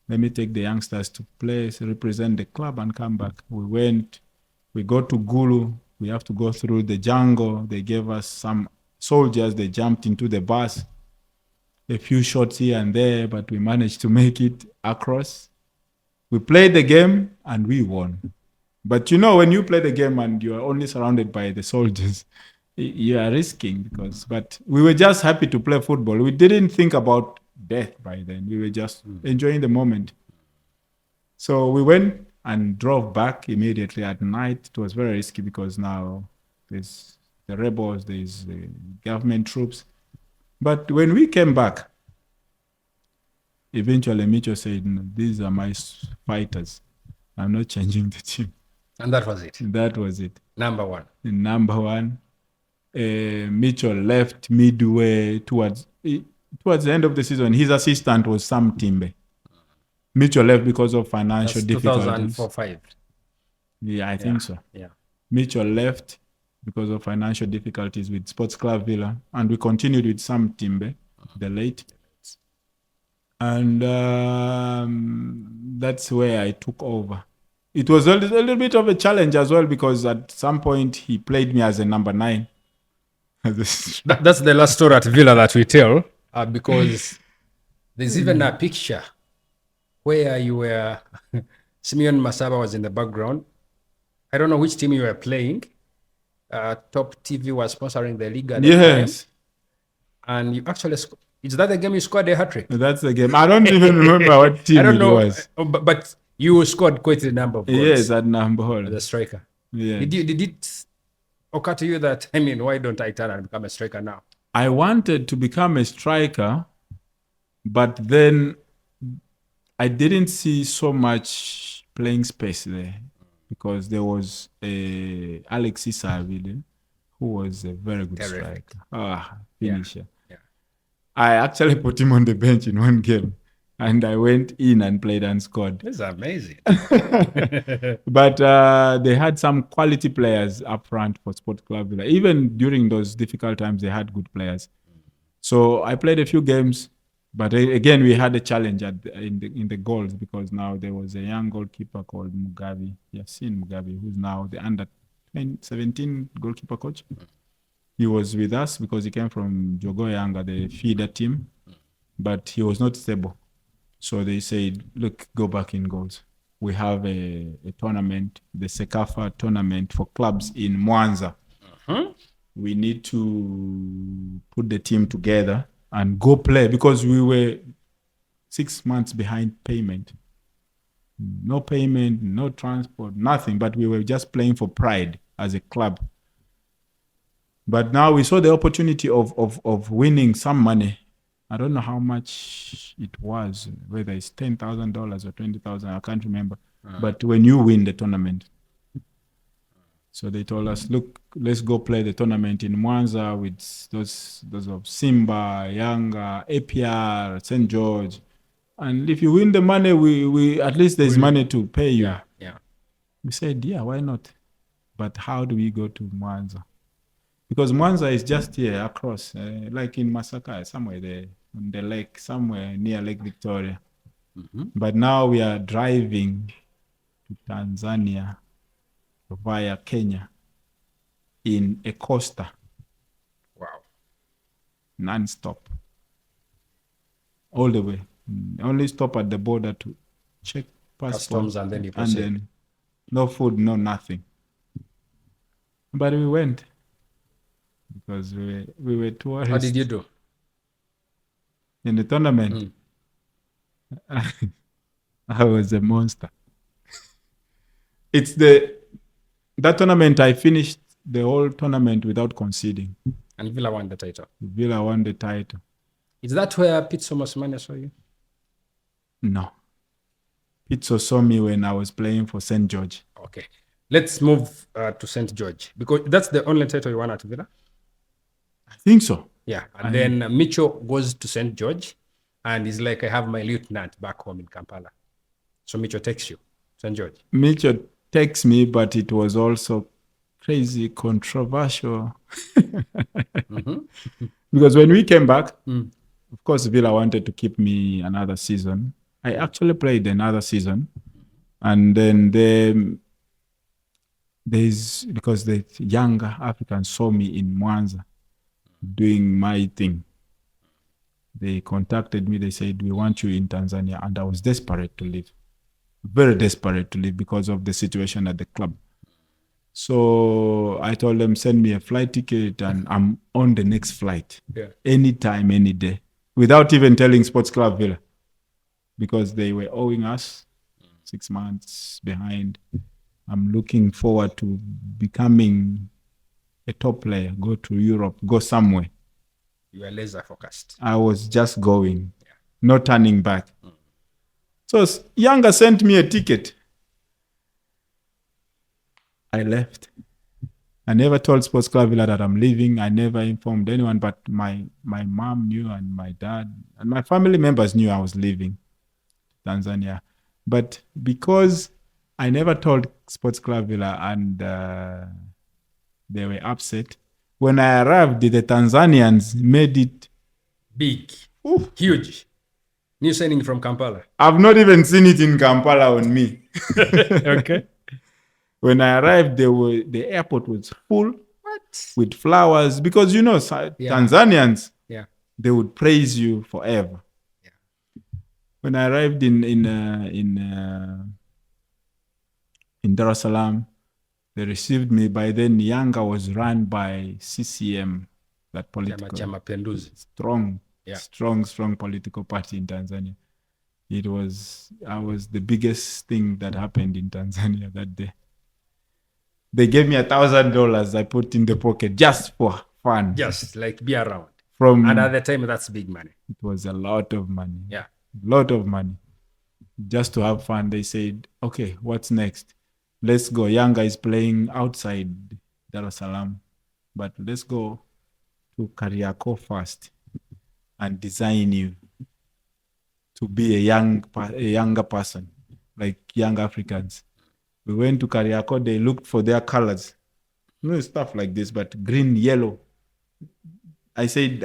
Let me take the youngsters to play, represent the club, and come back." We went. We go to Gulu. We have to go through the jungle. They gave us some soldiers. They jumped into the bus. A few shots here and there, but we managed to make it across. We played the game and we won. But you know, when you play the game and you are only surrounded by the soldiers, you are risking but we were just happy to play football. We didn't think about death by then. We were just enjoying the moment. So we went and drove back immediately at night. It was very risky because now there's the rebels, there's the government troops. But when we came back, eventually Micho said, "No, these are my fighters. I'm not changing the team." And that was it. That was it. Number one. Micho left midway towards the end of the season. His assistant was Sam Timbe. Micho left because of financial difficulties. 2004-05. Yeah, I think so. Yeah. Micho left because of financial difficulties with Sports Club Villa, and we continued with Sam Timbe, the late. And that's where I took over. It was a little bit of a challenge as well because at some point he played me as a number 9. That's the last story at Villa that we tell because there's even a picture where you were, Simeon Masaba was in the background. I don't know which team you were playing. Top TV was sponsoring the league at the time. And you actually, is that the game you scored a hat-trick? That's the game. I don't even remember what team it was. But you scored quite a number of goals. Yes, at number. The striker. Yeah. Did it occur to you that, why don't I turn and become a striker now? I wanted to become a striker, but then I didn't see so much playing space there because there was Alexis Saville, who was a very good striker. Finisher. Yeah. I actually put him on the bench in one game, and I went in and played and scored. That's amazing. But they had some quality players up front for Sport Club Villa. Even during those difficult times, they had good players. So I played a few games, but again, we had a challenge in the goals because now there was a young goalkeeper called Yasin Mugabe, who's now the under-17 goalkeeper coach. He was with us because he came from Yanga, the feeder team, but he was not stable. So they said, "Look, go back in goals. We have a tournament, the Sekafa tournament for clubs in Mwanza. We need to put the team together and go play," because we were 6 months behind payment. No payment, no transport, nothing, but we were just playing for pride as a club. But now we saw the opportunity of winning some money. I don't know how much it was, whether it's $10,000 or $20,000, I can't remember. But when you win the tournament. So they told us, "Look, let's go play the tournament in Mwanza with those of Simba, Yanga, APR, St. George. And if you win the money, we at least there's money to pay you." Yeah. We said, "Yeah, why not? But how do we go to Mwanza?" Because Mwanza is just here across, like in Masaka, somewhere there, on the lake, somewhere near Lake Victoria. But now we are driving to Tanzania via Kenya in a coaster. Wow. Non-stop. all the way. Only stop at the border to check passport. Customs, and then you And proceed. then no food, no nothing. But we went because we were tourists. How did you do? In the tournament? I was a monster. That tournament, I finished the whole tournament without conceding. And Villa won the title. Villa won the title. Is that where Pitso Mosimane saw you? No. Pitso saw me when I was playing for St. George. Okay. Let's move to St. George, because that's the only title you won at Villa. I think so. Yeah. And then Micho goes to St. George and he's like, I have my lieutenant back home in Kampala. So Micho takes you, St. George. Micho takes me, but it was also crazy controversial. Because when we came back, of course, Villa wanted to keep me another season. I actually played another season. And then because the Yanga Africans saw me in Mwanza doing my thing. They contacted me. They said, we want you in Tanzania. And I was desperate to leave. Very desperate to leave because of the situation at the club. So I told them, send me a flight ticket and I'm on the next flight. Yeah. Anytime, any day. Without even telling Sports Club Villa. Because they were owing us 6 months behind. I'm looking forward to becoming a top player, go to Europe, go somewhere. You were laser focused. I was just going, not turning back. So Yanga sent me a ticket. I left. I never told Sports Club Villa that I'm leaving. I never informed anyone, but my mom knew and my dad and my family members knew I was leaving Tanzania. But because I never told Sports Club Villa and they were upset, when I arrived, the Tanzanians made it big, oof, huge. New signing from Kampala. I've not even seen it in Kampala on me. Okay. When I arrived, the airport was full with flowers because Tanzanians, they would praise you forever. Yeah. When I arrived in Dar es Salaam, they received me. By then, Yanga was run by CCM, that political Chama Penduzi. strong political party in Tanzania. I was the biggest thing that happened in Tanzania that day. They gave me $1,000 I put in the pocket just for fun. Just like be around. And at the time, that's big money. It was a lot of money. Yeah. A lot of money. Just to have fun. They said, okay, what's next? Let's go. Yanga is playing outside Dar es Salaam. But let's go to Kariakoo first and design you to be a younger person, like young Africans. We went to Kariakoo, they looked for their colors. Stuff like this, but green, yellow. I said,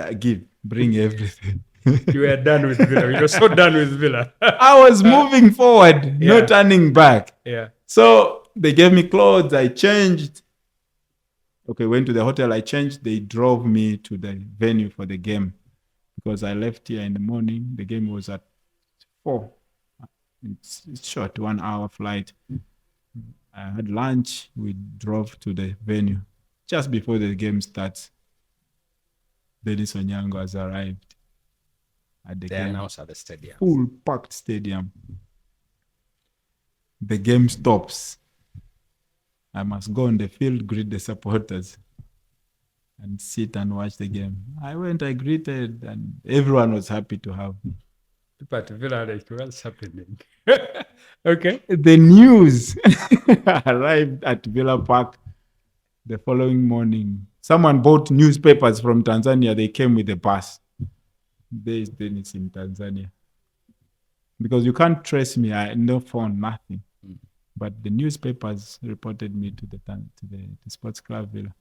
bring everything. You were done with Villa. You were so done with Villa. I was moving forward, not turning back. Yeah. So they gave me clothes, I changed. Okay, went to the hotel, I changed. They drove me to the venue for the game because I left here in the morning. The game was at 4. It's short, 1 hour flight. I had lunch. We drove to the venue. Just before the game starts, Denis Onyango has arrived at the game. Announced at the stadium. Full packed stadium. The game stops. I must go on the field, greet the supporters, and sit and watch the game. I went, I greeted, and everyone was happy to have me. But Villa, like, what's happening? Okay. The news arrived at Villa Park the following morning. Someone bought newspapers from Tanzania. They came with a bus. There is Denis in Tanzania. Because you can't trace me. I no phone, nothing. But the newspapers reported me to the Sports Club Villa.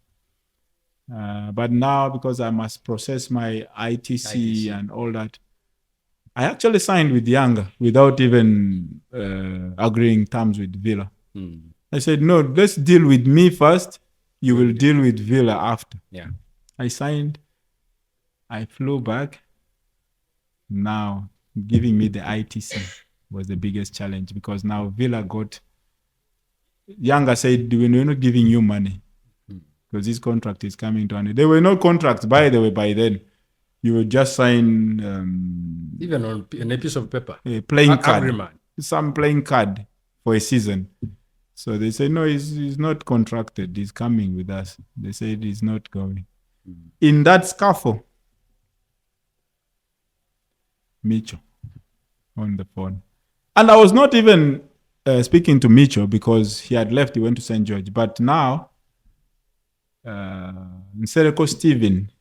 But now, because I must process my ITC and all that, I actually signed with Yanga without even agreeing terms with Villa. I said, no, let's deal with me first. You will deal with Villa after. Yeah. I signed. I flew back. Now, giving me the ITC was the biggest challenge because now Villa got... Yanga said, we're not giving you money because this contract is coming to an end. There were no contracts, by the way, by then. You would just sign... even on a piece of paper. a playing card. Agreement. Some playing card for a season. So they say, no, he's not contracted. He's coming with us. They said he's not going. In that scuffle, Micho on the phone. And I was not even speaking to Micho because he had left. He went to St. George. But now, Nsereko Stephen,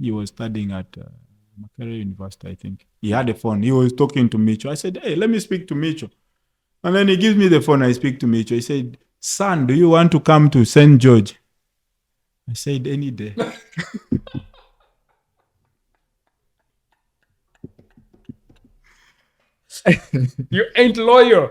he was studying at Makerere University, I think. He had a phone. He was talking to Micho. I said, hey, let me speak to Micho. And then he gives me the phone. I speak to Micho. He said, son, do you want to come to St. George? I said, any day. You ain't loyal.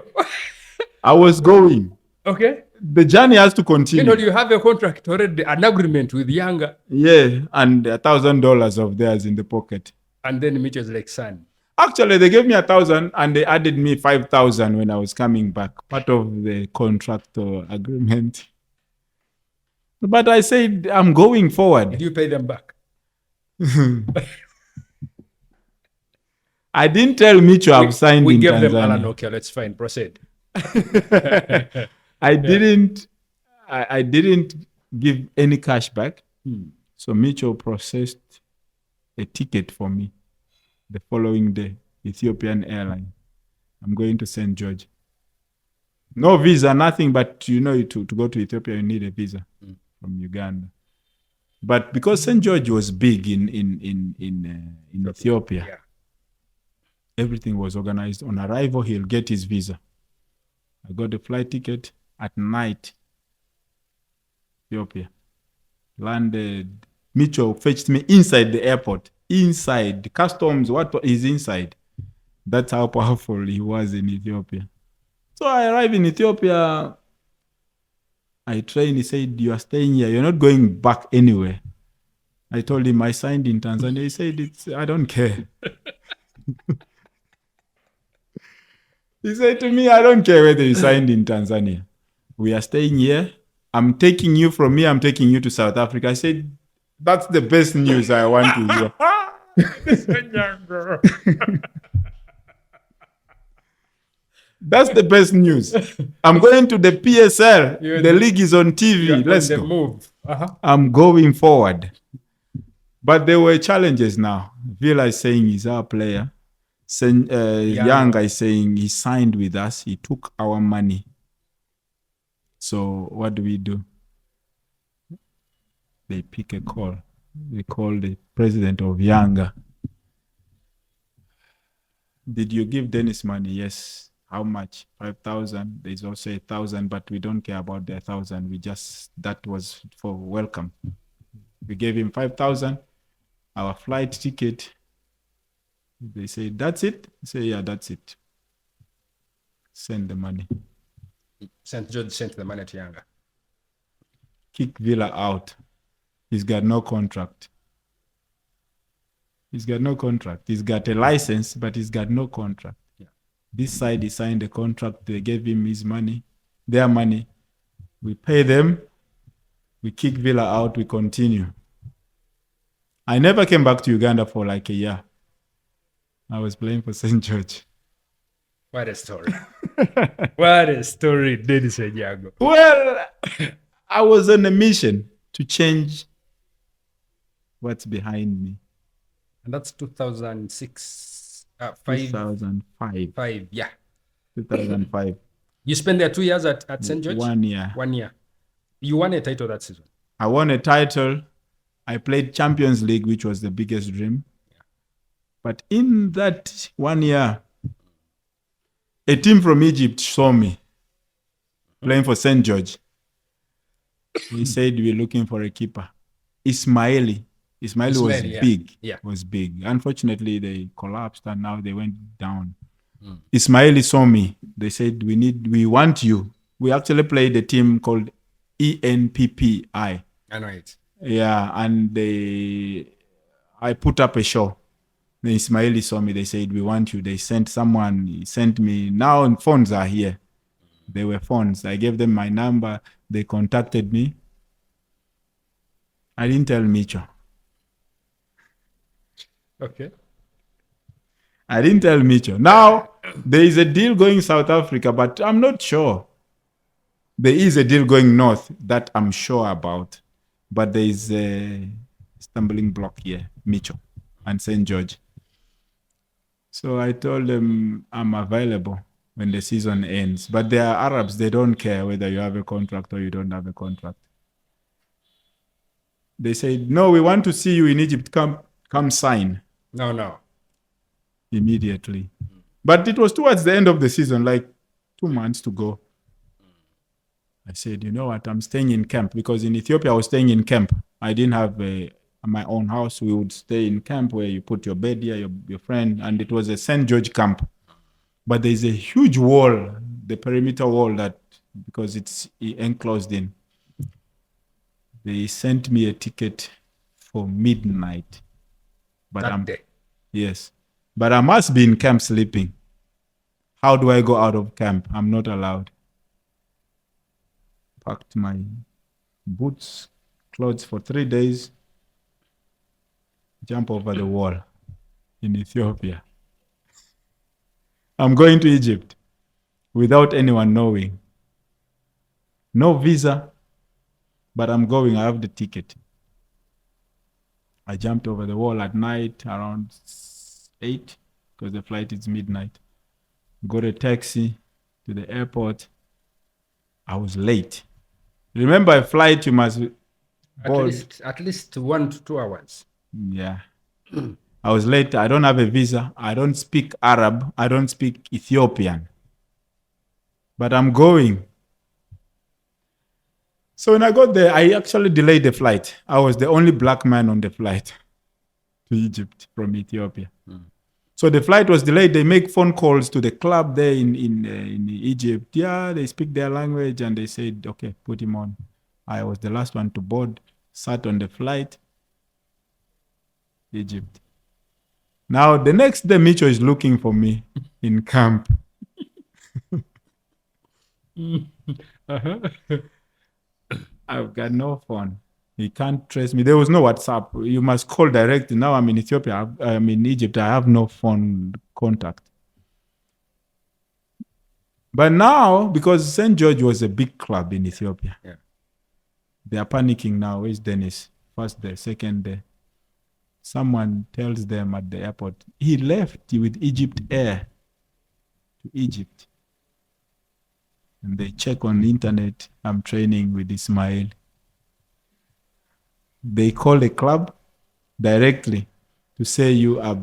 I was going. Okay. The journey has to continue. You have a contract already, an agreement with Yanga. Yeah, and $1,000 of theirs in the pocket. And then Micho's like, son. Actually, they gave me 1,000 and they added me 5,000 when I was coming back. Part of the contract agreement. But I said, I'm going forward. Did you pay them back? I didn't tell Micho I've signed in Tanzania. We gave them Allan Okello. Let's fine. Proceed. I didn't give any cash back. So Micho processed a ticket for me the following day, Ethiopian Airline. I'm going to St. George. No visa, nothing, but to go to Ethiopia, you need a visa from Uganda. But because St. George was big in Ethiopia, Yeah. everything was organized. On arrival, he'll get his visa. I got the flight ticket at night. Ethiopia. Landed. Micho fetched me inside the airport. Inside. The customs, what is inside? That's how powerful he was in Ethiopia. So I arrived in Ethiopia. I trained. He said, you are staying here. You're not going back anywhere. I told him I signed in Tanzania. He said, I don't care. He said to me, I don't care whether you signed in Tanzania. We are staying here. I'm taking you from here. I'm taking you to South Africa. I said, that's the best news I want to hear. That's the best news. I'm going to the PSL. The league is on TV. Let's go. Move. I'm going forward. But there were challenges now. Villa is saying he's our player. Yanga is saying he signed with us. He took our money. So what do? They pick a call. They call the president of Yanga. Did you give Denis money? Yes. How much? 5,000. There's also 1,000, but we don't care about the 1,000. That was for welcome. We gave him 5,000. Our flight ticket. They say, that's it? I say, yeah, that's it. Send the money. St. George sent the money to Yanga. Kick Villa out. He's got no contract. He's got a license, but he's got no contract. Yeah. This side, he signed a contract. They gave him his money, their money. We pay them. We kick Villa out. We continue. I never came back to Uganda for like a year. I was playing for St. George. What a story. What a story, Denis Onyango. Well, I was on a mission to change what's behind me. And that's 2006, 2005. Yeah. 2005. You spent there 2 years at St. George? 1 year. 1 year. You won a title that season. I won a title. I played Champions League, which was the biggest dream. But in that 1 year, a team from Egypt saw me playing for St. George. He said, we're looking for a keeper. Ismaily was big. Yeah. Was big. Unfortunately, they collapsed and now they went down. Ismaily saw me. They said, we want you. We actually played a team called ENPPI. I know it. Yeah, and I put up a show. The Ismaily saw me. They said, we want you. They sent someone. He sent me. Now phones are here. They were phones. I gave them my number. They contacted me. I didn't tell Micho. Okay. I didn't tell Micho. Now, there is a deal going South Africa, but I'm not sure. There is a deal going north that I'm sure about. But there is a stumbling block here, Micho and St. George. So I told them I'm available when the season ends. But they are Arabs. They don't care whether you have a contract or you don't have a contract. They said, no, we want to see you in Egypt. Come sign. No. Immediately. But it was towards the end of the season, like 2 months to go. I said, you know what? I'm staying in camp because in Ethiopia, I was staying in camp. I didn't have my own house. We would stay in camp where you put your bed here, your friend, and it was a St. George camp. But there's a huge wall, the perimeter wall, that because it's enclosed in. They sent me a ticket for midnight. But That day. Yes. But I must be in camp sleeping. How do I go out of camp? I'm not allowed. Packed my boots, clothes for 3 days. Jump over the wall in Ethiopia. I'm going to Egypt without anyone knowing. No visa, but I'm going. I have the ticket. I jumped over the wall at night around 8 because the flight is midnight. Got a taxi to the airport. I was late. Remember, a flight you must board. At least 1 to 2 hours. Yeah. I was late. I don't have a visa. I don't speak Arab. I don't speak Ethiopian. But I'm going. So when I got there, I actually delayed the flight. I was the only black man on the flight to Egypt from Ethiopia. So the flight was delayed. They make phone calls to the club there in Egypt. Yeah, they speak their language, and they said, okay, put him on. I was the last one to board, sat on the flight, Egypt. Now, the next day, Micho is looking for me in camp. I've got no phone. He can't trace me. There was no WhatsApp. You must call directly. Now I'm in Ethiopia. I'm in Egypt. I have no phone contact. But now, because St. George was a big club in Ethiopia, they are panicking now. Where's Denis? First day, second day. Someone tells them at the airport, he left with Egypt Air to Egypt. And they check on the internet. I'm training with Ismaily. They call the club directly to say you are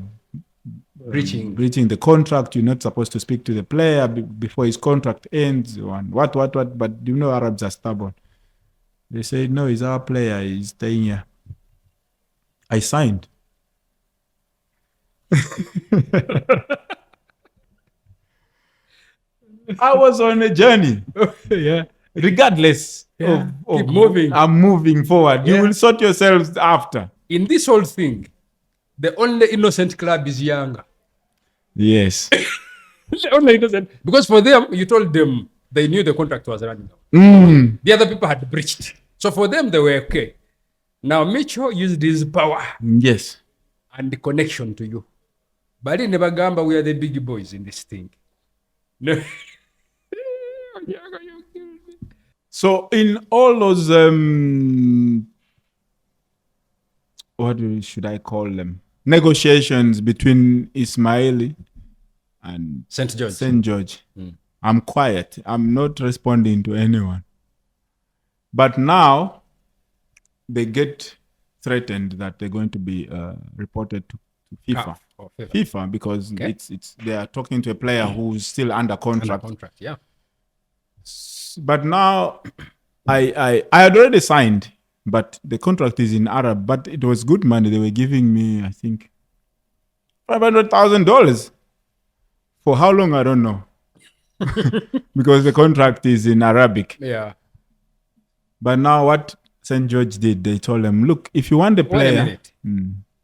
breaching the contract. You're not supposed to speak to the player before his contract ends. And what. But you know, Arabs are stubborn. They say, no, he's our player. He's staying here. I signed. I was on a journey. Regardless of keep moving. I'm moving forward. You will sort yourselves after. In this whole thing, the only innocent club is Yanga. Yes. The only innocent. Because for them, you told them they knew the contract was running out. The other people had breached. So for them, they were okay. Now, Micho used his power. Yes. And the connection to you. But in Nebagamba, we are the big boys in this thing. No. So in all those, what should I call them? Negotiations between Ismaily and St. George. I'm quiet. I'm not responding to anyone. But now they get threatened that they're going to be reported to FIFA. FIFA, because it's they are talking to a player who's still under contract. But now I had already signed, but the contract is in Arab. But it was good money. They were giving me, I think, $500,000 for how long I don't know, because the contract is in Arabic. Yeah. But now what St. George did, they told them, look, if you want the player,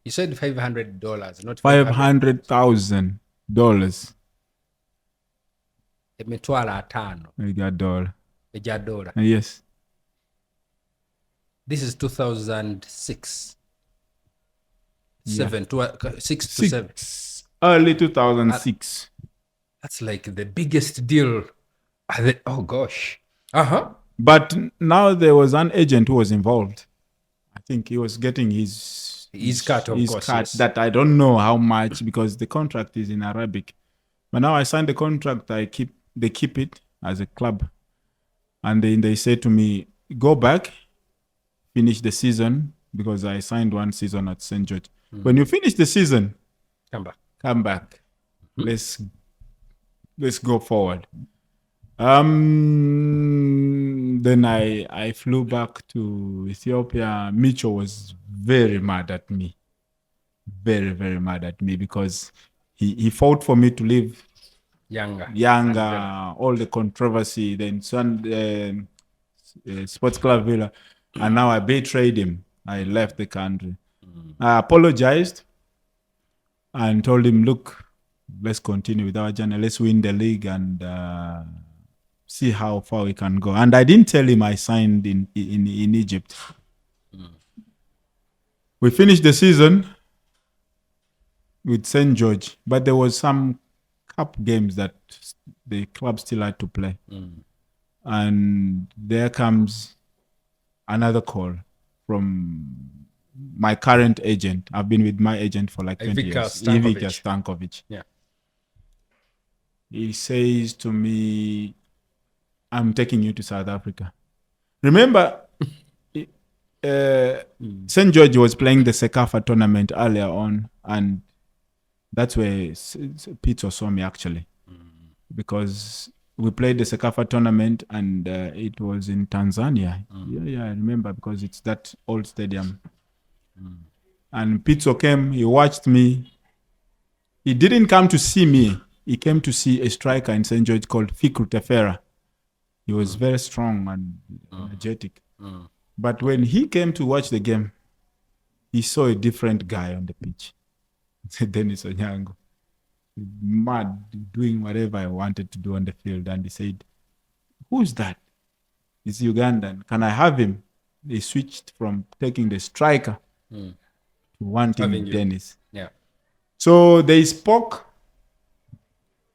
You said $500, not $500,000. emitwalo ataano I got dollar. egya dollar. Yes. This is 2006. Yeah. 6 to 7. Early 2006. That's like the biggest deal. Oh gosh. But now there was an agent who was involved. I think he was getting his cut, of course, cut. yes. That I don't know how much because the contract is in Arabic. But now I signed the contract. They keep it as a club, and then they say to me, "Go back, finish the season," because I signed one season at St. George. When you finish the season, come back. Let's go forward. Then I flew back to Ethiopia. Micho was very mad at me. Very, very mad at me because he fought for me to leave Yanga, all the controversy, then Sports Club Villa. And now I betrayed him. I left the country. I apologized and told him, look, let's continue with our journey. Let's win the league and see how far we can go. And I didn't tell him I signed in Egypt. We finished the season with St. George, but there was some cup games that the club still had to play. And there comes another call from my current agent. I've been with my agent for like 20 years. Ivica Stankovic. Yeah. He says to me, I'm taking you to South Africa. Remember, St. George was playing the Sekafa tournament earlier on, and that's where Pitso saw me actually. Because we played the Sekafa tournament and it was in Tanzania. Yeah, I remember because it's that old stadium. And Pitso came, he watched me. He didn't come to see me. He came to see a striker in St. George called Fikru Tefera. He was very strong and energetic. But when he came to watch the game, he saw a different guy on the pitch. Denis Onyango. Mad, doing whatever I wanted to do on the field. And he said, who's that? It's Ugandan. Can I have him? They switched from taking the striker to wanting Denis. Yeah. So they spoke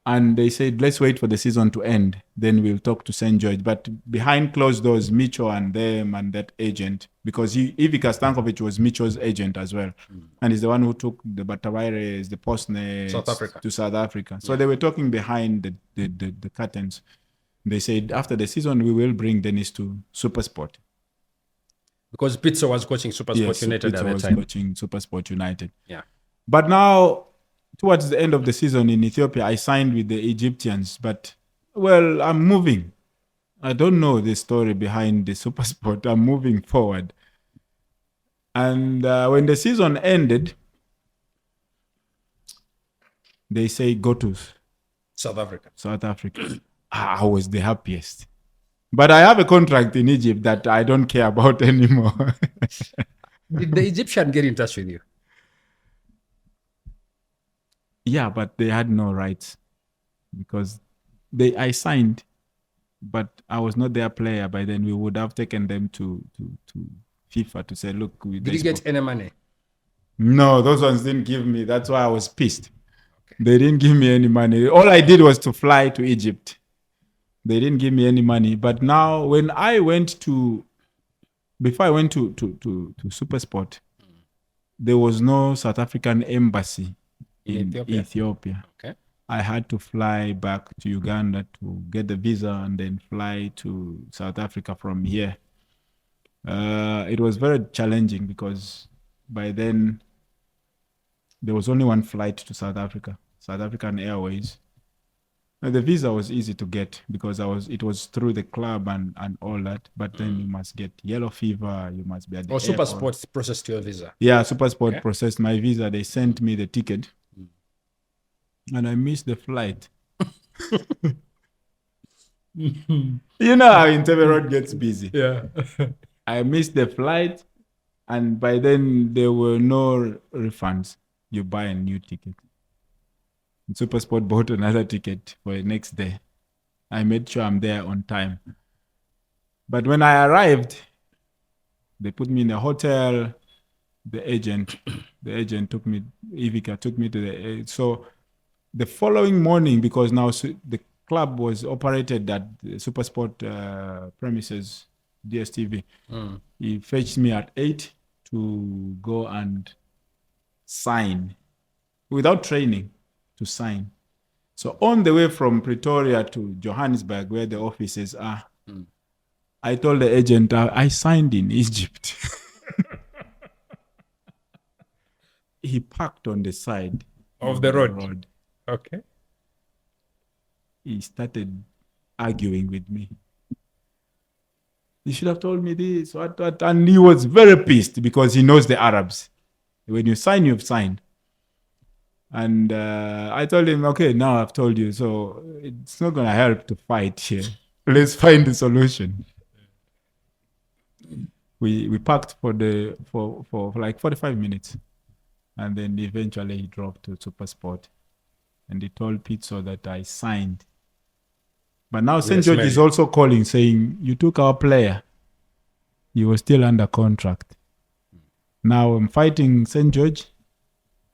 and they said, let's wait for the season to end. Then we'll talk to St. George. But behind closed doors, Micho and them and that agent, because Ivica Stankovic was Micho's agent as well. And he's the one who took the Batawaires, the Postnes to South Africa. So they were talking behind the curtains. They said, after the season, we will bring Denis to SuperSport. Because Pitso was coaching SuperSport United Pitso at that was time. coaching SuperSport United. Yeah. But now, towards the end of the season in Ethiopia, I signed with the Egyptians. But, well, I'm moving. I don't know the story behind the SuperSport. I'm moving forward. And when the season ended, they say, go to South Africa. I was the happiest. But I have a contract in Egypt that I don't care about anymore. Did the Egyptian get in touch with you? Yeah, but they had no rights because I signed, but I was not their player. By then, we would have taken them to FIFA to say, look. Did you get any money? No, those ones didn't give me. That's why I was pissed. Okay. They didn't give me any money. All I did was to fly to Egypt. They didn't give me any money. But now, when I went before I went to SuperSport, there was no South African embassy in Ethiopia. Okay. I had to fly back to Uganda to get the visa and then fly to South Africa from here. It was very challenging because by then there was only one flight to South Africa, South African Airways. And the visa was easy to get because it was through the club and all that. But then you must get yellow fever. You must be at the airport. SuperSport processed your visa. Yeah, SuperSport processed my visa. They sent me the ticket. And I missed the flight. You know how Entebbe Road gets busy. Yeah. I missed the flight. And by then, there were no refunds. You buy a new ticket. And SuperSport bought another ticket for the next day. I made sure I'm there on time. But when I arrived, they put me in a hotel. The agent took me, Ivica took me to the, so the following morning, because now the club was operated at the SuperSport premises, DSTV, he fetched me at 8 to go and sign without training, to sign. So on the way from Pretoria to Johannesburg, where the offices are, I told the agent, I signed in Egypt. He parked on the side Of the road. Okay. He started arguing with me. You should have told me this, what. And he was very pissed because he knows the Arabs. When you sign, you've signed. And I told him, okay, now I've told you, so it's not going to help to fight here. Let's find the solution. We parked for like 45 minutes. And then eventually he drove to SuperSport. And he told Pitso that I signed. But now St. George is also calling, saying, you took our player. He was still under contract. Now I'm fighting St. George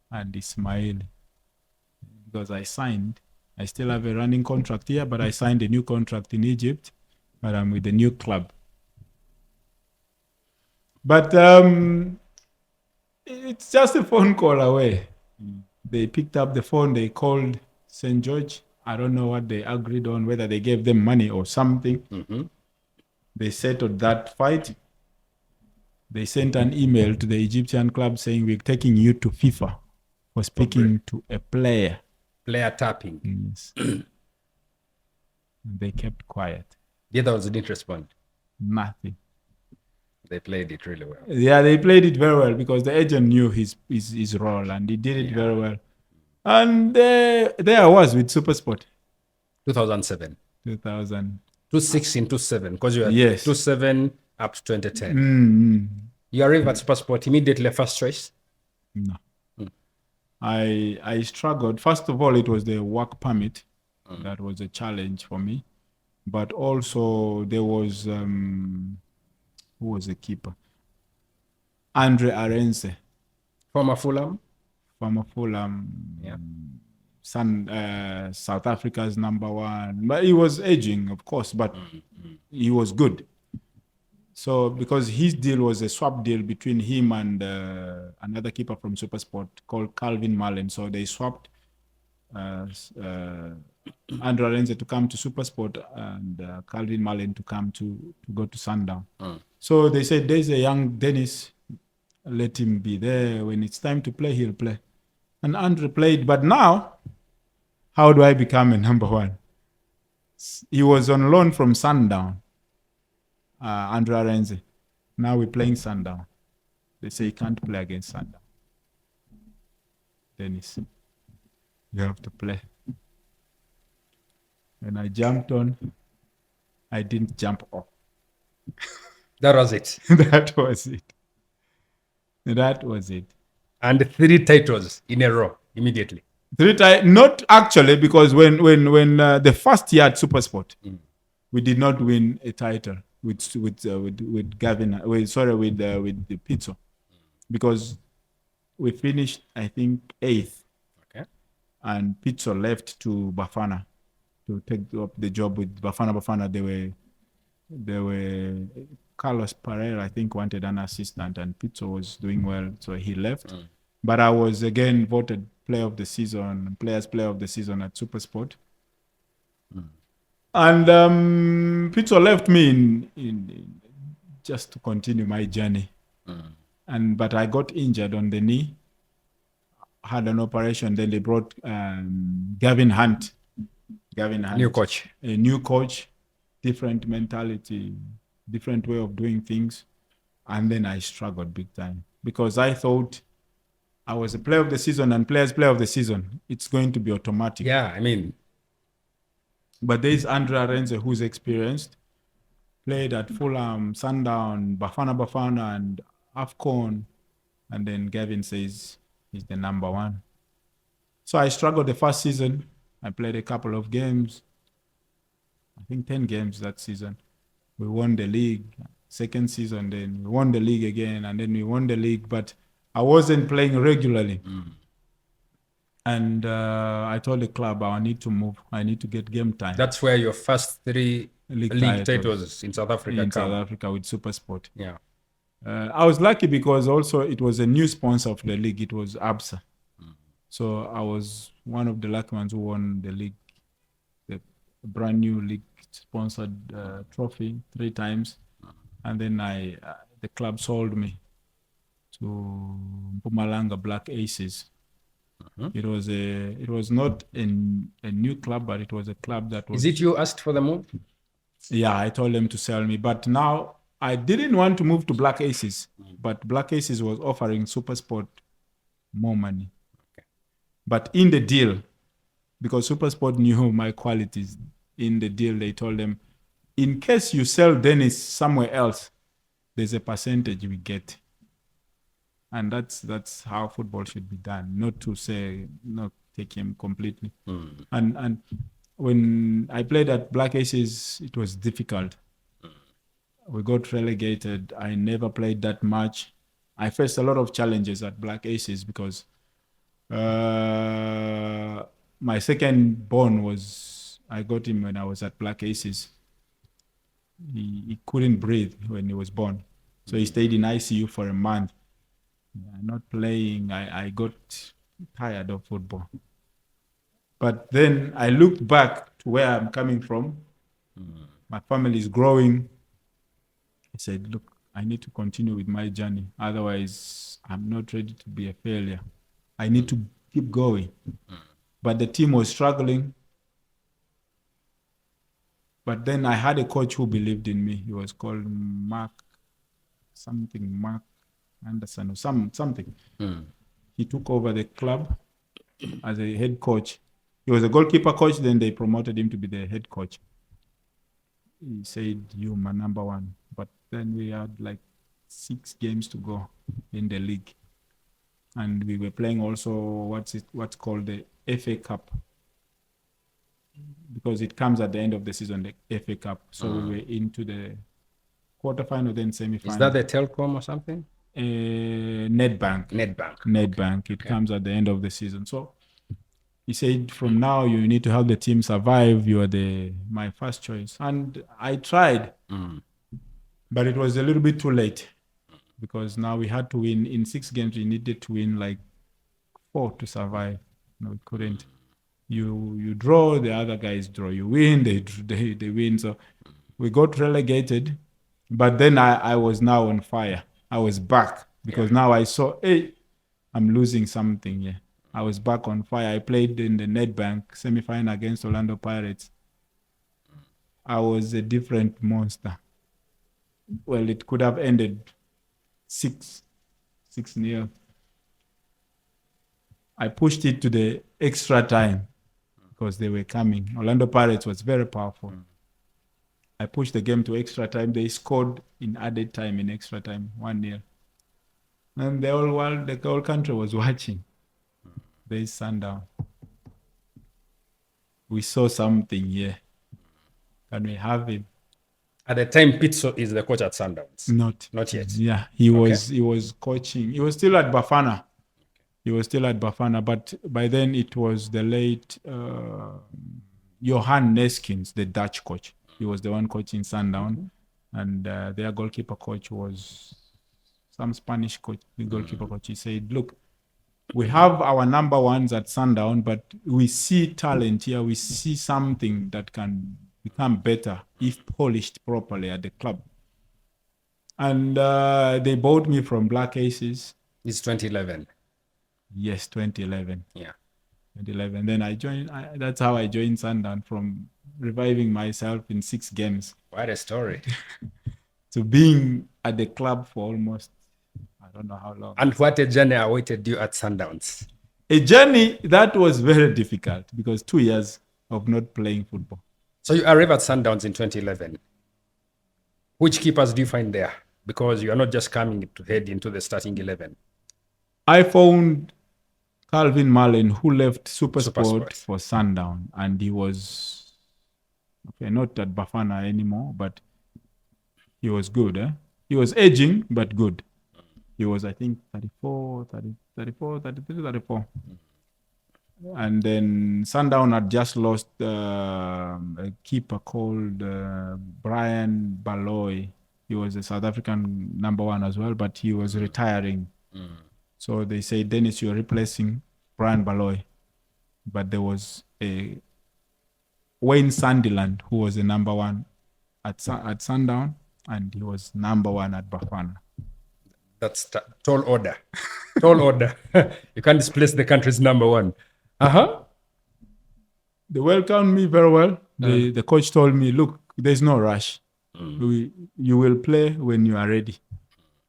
and Ismaily. Because I signed. I still have a running contract here, but I signed a new contract in Egypt. But I'm with a new club. But it's just a phone call away. They picked up the phone, they called St. George. I don't know what they agreed on, whether they gave them money or something. They settled that fight. They sent an email to the Egyptian club saying, we're taking you to FIFA for speaking to a player. Player tapping. Yes. They kept quiet. The other ones didn't respond. Nothing. They played it really well. Yeah, they played it very well because the agent knew his role and he did it very well. And there I was with SuperSport. 2007. 2000. 2016, 2007. Because you were 2007 up to 2010. You arrived at SuperSport immediately, first choice? No. I struggled. First of all, it was the work permit. That was a challenge for me. But also there was... who was the keeper? Andre Arense. Former Fulham. Yeah. South Africa's number one. But he was aging, of course, but he was good. So because his deal was a swap deal between him and another keeper from SuperSport called Calvin Mullen. So they swapped Andrew Arense to come to SuperSport and Calvin Mullen to come to go to Sundown. So they said, there's a young Denis, let him be there. When it's time to play, he'll play. And Andrew played. But now, how do I become a number one? He was on loan from Sundown, Andrew Arense. Now we're playing Sundown. They say he can't play against Sundown. Denis, you have to play. When I jumped on, I didn't jump off. That was it. That was it. And 3 titles in a row immediately. 3 titles, not actually, because when the first year at SuperSport, we did not win a title with Gavin. With the Pitso, because we finished, I think, 8th. Okay. And Pitso left to Bafana to take up the job with Bafana. They were Carlos Pereira, I think, wanted an assistant, and Pitso was doing well, so he left. But I was again voted Players Player of the Season at SuperSport. And Pitso left me in just to continue my journey. But I got injured on the knee, had an operation. Then they brought Gavin Hunt. New coach. A new coach, different mentality, different way of doing things. And then I struggled big time because I thought I was a player of the season and Players Player of the Season. It's going to be automatic. Yeah, I mean. But there's Andrew Arense, who's experienced, played at Fulham, Sundown, Bafana, and Afcon, and then Gavin says he's the number one. So I struggled the first season. I played a couple of games. I think 10 games that season. We won the league. Second season, then we won the league again, and then we won the league. But I wasn't playing regularly. And I told the club I need to move. I need to get game time. That's where your first 3 league titles in South Africa South Africa with SuperSport. Yeah. I was lucky because also it was a new sponsor of the league. It was ABSA. So I was one of the lucky ones who won the league, the brand new league sponsored trophy 3 times. And then the club sold me to Mpumalanga Black Aces. It was not a new club, but it was a club that was. Is it you asked for the move? Yeah, I told them to sell me, but now I didn't want to move to Black Aces, but Black Aces was offering SuperSport more money. Okay. But in the deal, because SuperSport knew my qualities, in the deal they told them, in case you sell Denis somewhere else, there's a percentage we get. And that's how football should be done. Not to say not take him completely. And when I played at Black Aces, it was difficult. We got relegated. I never played that much. I faced a lot of challenges at Black Aces because my second born I got him when I was at Black Aces. He couldn't breathe when he was born. So he stayed in ICU for a month. Not playing, I got tired of football. But then I looked back to where I'm coming from. My family is growing. I said, look, I need to continue with my journey. Otherwise, I'm not ready to be a failure. I need to keep going. But the team was struggling. But then I had a coach who believed in me. He was called Mark Anderson or something. He took over the club as a head coach. He was a goalkeeper coach, then they promoted him to be the head coach. He said, "You my number one." But then we had like 6 games to go in the league. And we were playing also what's called the FA Cup. Because it comes at the end of the season, the FA Cup. So we were into the quarterfinal, then semi-final. Is that the Telcom or something? Nedbank. Okay. It comes at the end of the season. So he said, from now you need to help the team survive. You are my first choice. And I tried, but it was a little bit too late because now we had to win. In 6 games, we needed to win like 4 to survive. No, we couldn't. You draw, the other guys draw. You win, they win. So we got relegated. But then I was now on fire. I was back because now I saw, hey, I'm losing something. Yeah, I was back on fire. I played in the Nedbank semi-final against Orlando Pirates. I was a different monster. Well, it could have ended 6-0. I pushed it to the extra time because they were coming. Orlando Pirates was very powerful. I pushed the game to extra time. They scored in added time, in extra time, 1-0. And the whole country was watching. There's Sundowns. We saw something here. Can we have him? At the time, Pitso is the coach at Sundowns. Not yet. Yeah, he was coaching. He was still at Bafana. But by then it was the late Johan Neskins, the Dutch coach. He was the one coaching Sundown, and their goalkeeper coach was some Spanish coach, the goalkeeper coach. He said, look, we have our number ones at Sundown, but we see talent here. We see something that can become better if polished properly at the club. And they bought me from Black Aces. It's 2011. Yes, 2011. Yeah. 2011. Then I joined. That's how I joined Sundown, from reviving myself in 6 games. What a story. To being at the club for almost, I don't know how long. And what a journey awaited you at Sundowns. A journey that was very difficult because 2 years of not playing football. So you arrive at Sundowns in 2011. Which keepers do you find there? Because you are not just coming to head into the starting 11. I found Calvin Mullen, who left SuperSport SuperSport. for Sundown, and he was not at Bafana anymore, but he was good. He was aging, but good. He was, I think, 34. And then Sundown had just lost a keeper called Brian Baloy. He was a South African number 1 as well, but he was retiring. So they say, Dennis, you're replacing Brian Baloy. But there was a Wayne Sunderland, who was the number 1 at Sundown, and he was number 1 at Bafana. That's tall order. Tall order. You can't displace the country's number 1. They welcomed me very well. The coach told me, look, there's no rush. You will play when you are ready.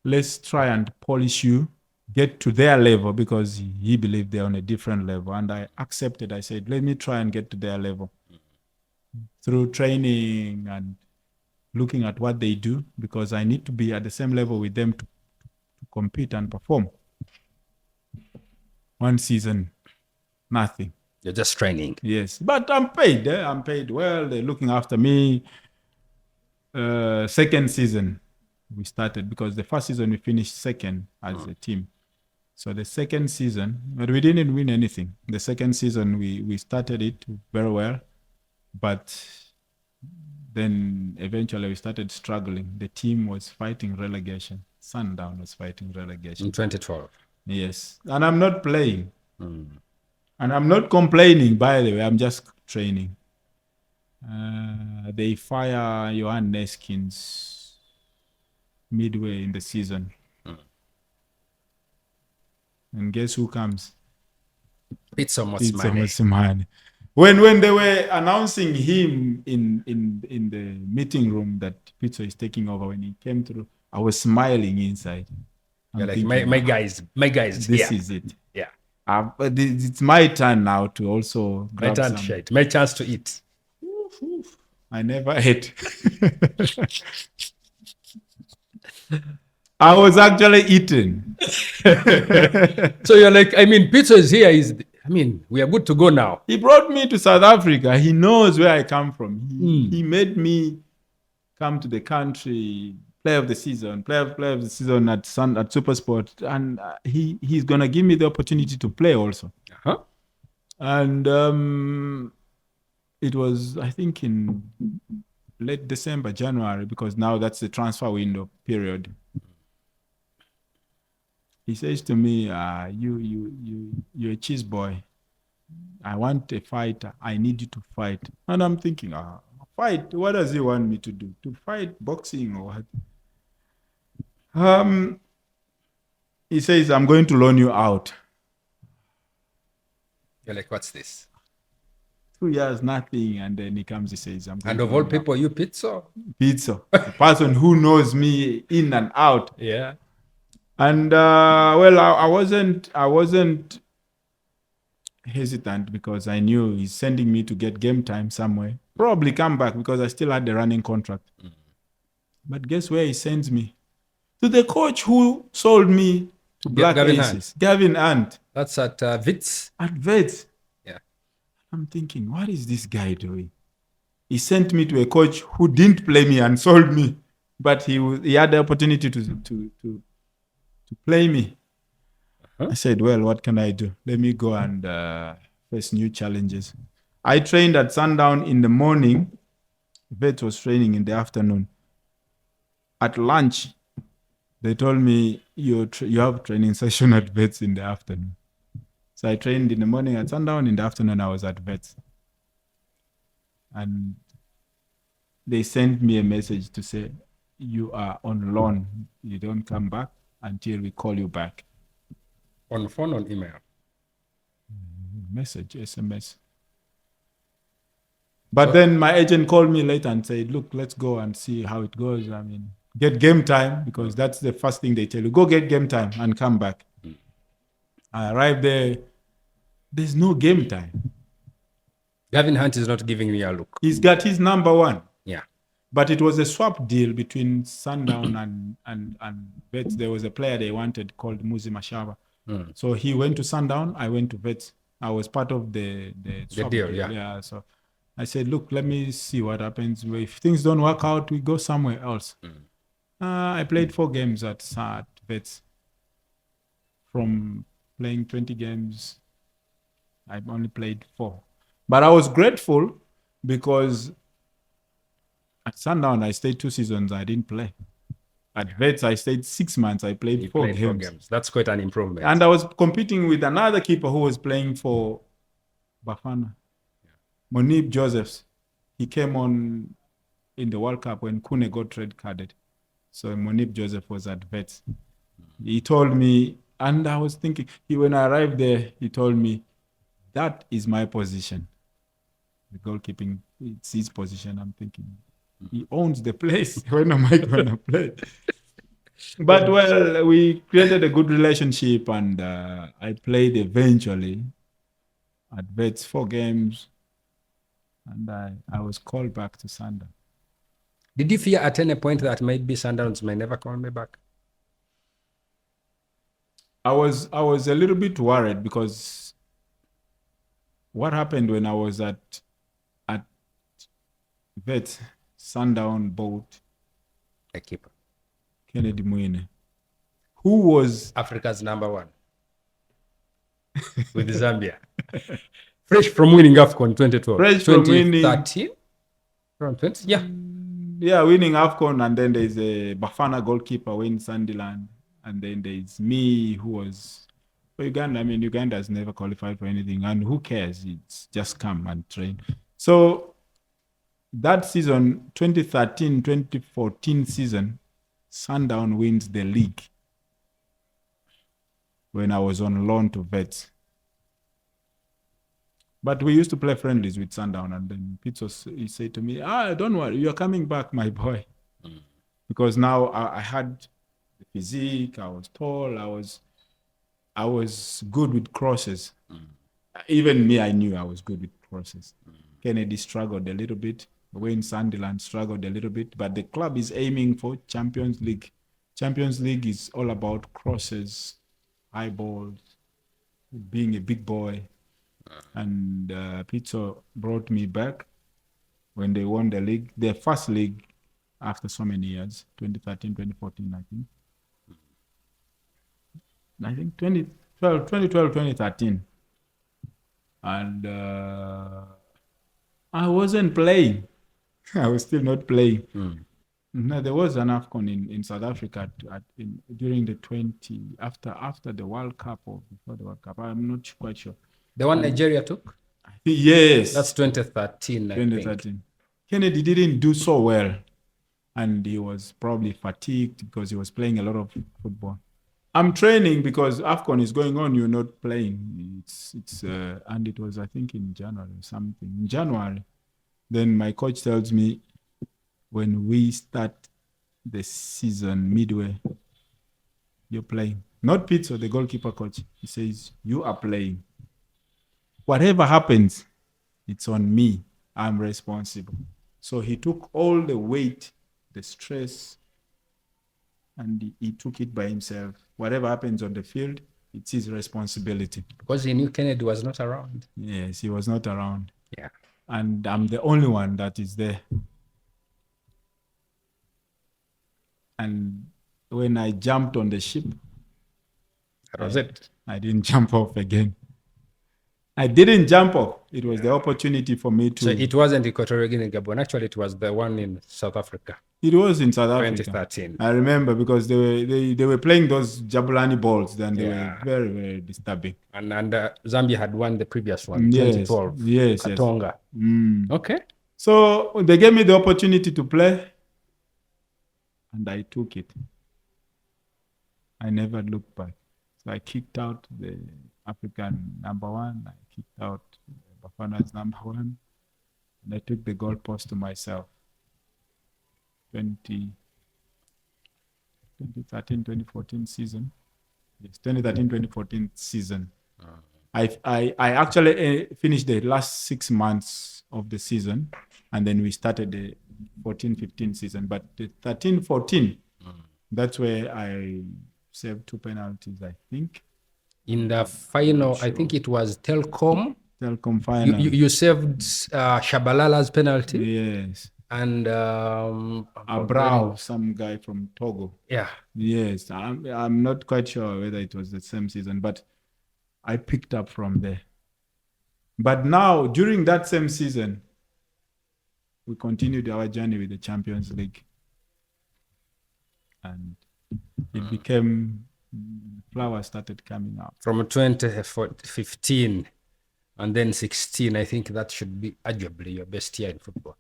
Let's try and polish you, get to their level, because he believed they're on a different level. And I accepted. I said, let me try and get to their level through training and looking at what they do, because I need to be at the same level with them to compete and perform. 1 season, nothing. You're just training. Yes, but I'm paid. I'm paid well. They're looking after me. Second season, we started, because the first season we finished second as a team. So the second season, but we didn't win anything. The second season, we started it very well, but then eventually we started struggling. The team was fighting relegation. Sundown was fighting relegation. In 2012. Yes, and I'm not playing. And I'm not complaining, by the way. I'm just training. They fire Johan Neskins midway in the season. And guess who comes? Pitso Mosimane. When they were announcing him in the meeting room that Pitso is taking over, when he came through, I was smiling inside. You're like, my guys, this is it. Yeah. But it's my turn now to also grab some. My chance to eat. I never ate. I was actually eating. So you're like, Pitso is here. We are good to go now. He brought me to South Africa. He knows where I come from. He made me come to the country, player of the season at SuperSport, and he's gonna give me the opportunity to play also. And it was, I think, in late December, January, because now that's the transfer window period. He says to me, you're a cheese boy. I want a fighter. I need you to fight. And I'm thinking, fight? What does he want me to do? To fight boxing or what? He says, I'm going to loan you out. You're like, what's this? 2 years, nothing. And then he comes, he says, I'm going and of all people, you Pitso? Pitso, the person who knows me in and out. Yeah. And I wasn't hesitant, because I knew he's sending me to get game time somewhere. Probably come back, because I still had the running contract. But guess where he sends me? To the coach who sold me to Black Aces, Gavin Ant. That's at Wits. At Wits. Yeah. I'm thinking, what is this guy doing? He sent me to a coach who didn't play me and sold me, but he had the opportunity to play me. I said, well, what can I do? Let me go and face new challenges. I trained at Sundown in the morning. Vet was training in the afternoon. At lunch, they told me, you have training session at Vets in the afternoon. So I trained in the morning at Sundown. In the afternoon, I was at Vets. And they sent me a message to say, you are on loan. You don't come back until we call you back. On phone, on email? Message, SMS. But then my agent called me later and said, look, let's go and see how it goes. Get game time, because that's the first thing they tell you. Go get game time and come back. I arrived there. There's no game time. Gavin Hunt is not giving me a look. He's got his number 1. Yeah. But it was a swap deal between Sundown and Vets. There was a player they wanted called Mosimane. So he went to Sundown, I went to Vets. I was part of the swap deal, yeah. So I said, look, let me see what happens. If things don't work out, we go somewhere else. I played 4 games at Vets. From playing 20 games, I've only played 4. But I was grateful because at Sundown, I stayed 2 seasons. I didn't play. At Vets, I stayed 6 months. I played 4 games. That's quite an improvement. And I was competing with another keeper who was playing for Bafana. Monib Josephs. He came on in the World Cup when Kune got red carded. So Monib Joseph was at Vets. He told me, and I was thinking, when I arrived there, he told me, that is my position. The goalkeeping, it's his position. I'm thinking, he owns the place. When am I going to play? But well, we created a good relationship, and I played eventually at Vets 4 games, and I was called back to Sundowns. Did you fear at any point that maybe Sundowns may never call me back? I was a little bit worried because what happened when I was at Vets, Sundown bought A keeper. Kennedy Mwine, who was Africa's #1 with Zambia. Fresh from winning AFCON 2012. Fresh from winning 2013? From 20? Yeah. Yeah, winning AFCON, and then there's a Bafana goalkeeper, Wayne Sandiland, and then there's me, who was for Uganda. I mean, Uganda has never qualified for anything, and who cares? It's just come and train. So that season, 2013-2014 season, Sundown wins the league when I was on loan to Vets. But we used to play friendlies with Sundown, and then Pitso, he said to me, don't worry, you're coming back, my boy. Because now I had the physique, I was tall, I was good with crosses. Even me, I knew I was good with crosses. Kennedy struggled a little bit. Wayne Sandiland struggled a little bit, but the club is aiming for Champions League. Champions League is all about crosses, high balls, being a big boy. And Pitso brought me back when they won the league, their first league after so many years, 2013, 2014, I think. I think 2012, 2013. And I wasn't playing. I was still not playing. No, there was an AFCON in South Africa during the after the World Cup or before the World Cup. I'm not quite sure. The one Nigeria took? Yes. That's 2013, I 2013. think. Kennedy didn't do so well. And he was probably fatigued because he was playing a lot of football. I'm training because AFCON is going on, you're not playing. And it was, I think, in January or something. In January, then my coach tells me, when we start the season midway, you're playing. Not Pitso, the goalkeeper coach. He says, you are playing. Whatever happens, it's on me. I'm responsible. So he took all the weight, the stress, and he took it by himself. Whatever happens on the field, it's his responsibility. Because he knew Kennedy was not around. Yes, he was not around. Yeah. And I'm the only one that is there. And when I jumped on the ship, That was it. I didn't jump off again. I didn't jump off. It was the opportunity for me to... So it wasn't Equatorial Guinea, Gabon. Actually, it was the one in South Africa. It was in South Africa. 2013. I remember because they were playing those Jabulani balls. Then they were very, very disturbing. And Zambia had won the previous one, Yes, 2012. yes, Katonga. yes. Okay. So they gave me the opportunity to play, and I took it. I never looked back. So I kicked out the African #1. I kicked out Bafana's #1. And I took the goalpost to myself. 2013-2014 season. Yes, 2013-2014 season. I actually finished the last 6 months of the season, and then we started 14-15 season. But the 13-14, that's where I saved 2 penalties, I think. In the final, I think it was Telkom Final. You saved Shabalala's penalty. Yes. And Abrao, some guy from Togo. Yeah. Yes. I'm not quite sure whether it was the same season, but I picked up from there. But now, during that same season, we continued our journey with the Champions League. And it became, flowers started coming out. From 2015 and then 16, I think that should be arguably your best year in football.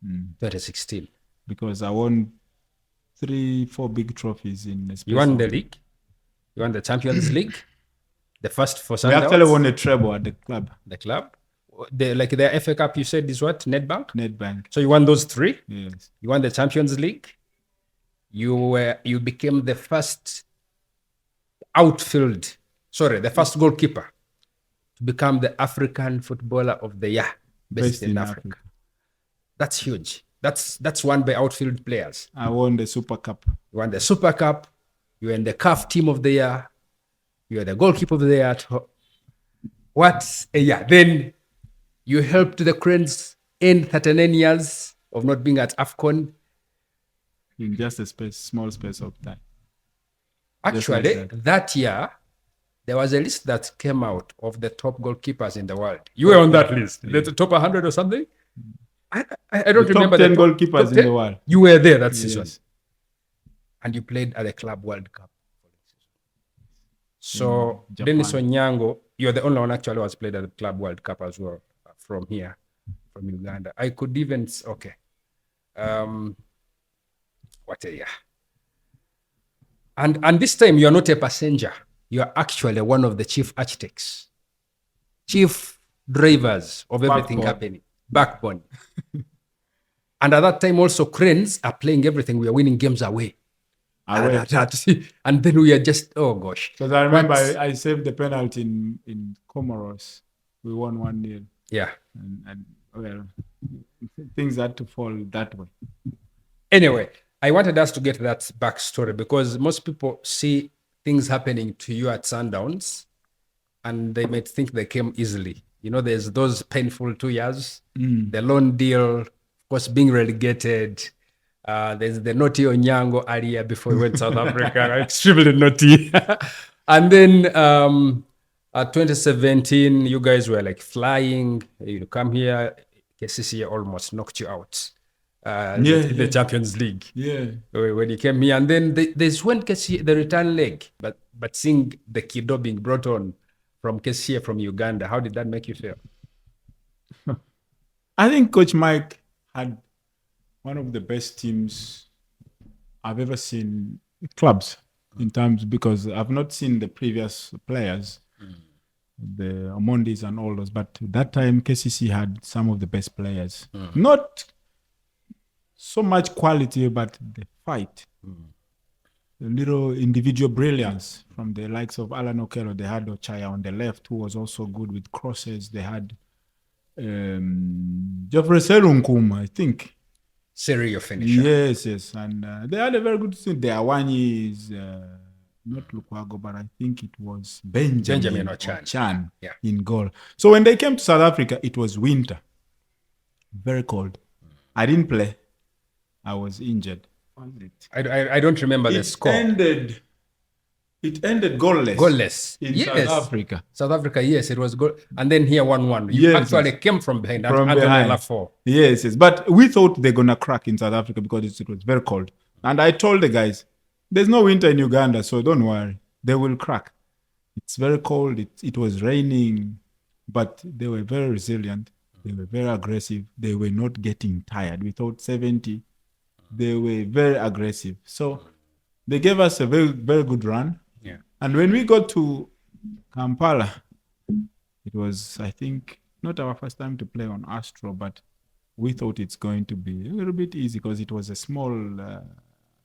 2016. Because I won 3-4 big trophies in the space. You won the league? You won the Champions League? The first for Sundowns? We actually won a treble at the club. The club? The FA Cup you said is what? Netbank? Netbank. So you won those 3? Yes. You won the Champions League. You became the first the first goalkeeper to become the African footballer of the year based in Africa. That's huge. That's won by outfield players. I won the Super Cup. You won the Super Cup. You were in the Caf Team of the Year. You are the goalkeeper of the year. What a year. Then you helped the Cranes end 39 years of not being at Afcon. In just a small space of time. Actually, that year, there was a list that came out of the top goalkeepers in the world. You were on that list. Yeah. The top 100 or something? I don't remember. The top 10 goalkeepers in the world. You were there that season. And you played at the Club World Cup. So, Denis Onyango, you're the only one actually who has played at the Club World Cup as well from here, from Uganda. I could even, okay. What a year. And this time you're not a passenger. You're actually one of the chief architects, chief drivers of everything happening. Backbone. And at that time also Cranes are playing everything. We are winning games away. And then we are just, oh gosh. Because I remember I saved the penalty in Comoros. We won 1-0. Yeah. And well, things had to fall that way. Anyway, I wanted us to get that backstory because most people see things happening to you at Sundowns and they might think they came easily. You know, there's those painful 2 years, the loan deal, of course, being relegated. There's the naughty Onyango area before we went to South Africa, extremely naughty. And then 2017, you guys were like flying. You come here, KCC almost knocked you out. The Champions League. Yeah. When you came here. And then there's when KCC, the return leg, but seeing the Kido being brought on from KCC from Uganda, how did that make you feel? I think Coach Mike had one of the best teams I've ever seen clubs in terms, because I've not seen the previous players, the Omondis and all those, but that time KCC had some of the best players. Not so much quality, but the fight. The little individual brilliance from the likes of Allan Okello. They had Ochaya on the left, who was also good with crosses. They had Geoffrey Serunkum, I think. Serial finisher. Yes. And they had a very good team. The Awani is not Lukwago, but I think it was Benjamin Ochan in goal. So when they came to South Africa, it was winter. Very cold. I didn't play. I was injured. I don't remember the score. It ended goalless. Goalless. In South Africa. South Africa, yes, it was goal. And then here 1-1. You actually came from behind. Yes. But we thought they're going to crack in South Africa because it was very cold. And I told the guys, there's no winter in Uganda, so don't worry. They will crack. It's very cold. It was raining, but they were very resilient. They were very aggressive. They were not getting tired. We thought 70. They were very aggressive. So they gave us a very, very good run. Yeah. And when we got to Kampala, it was, I think, not our first time to play on Astro, but we thought it's going to be a little bit easy because it was a small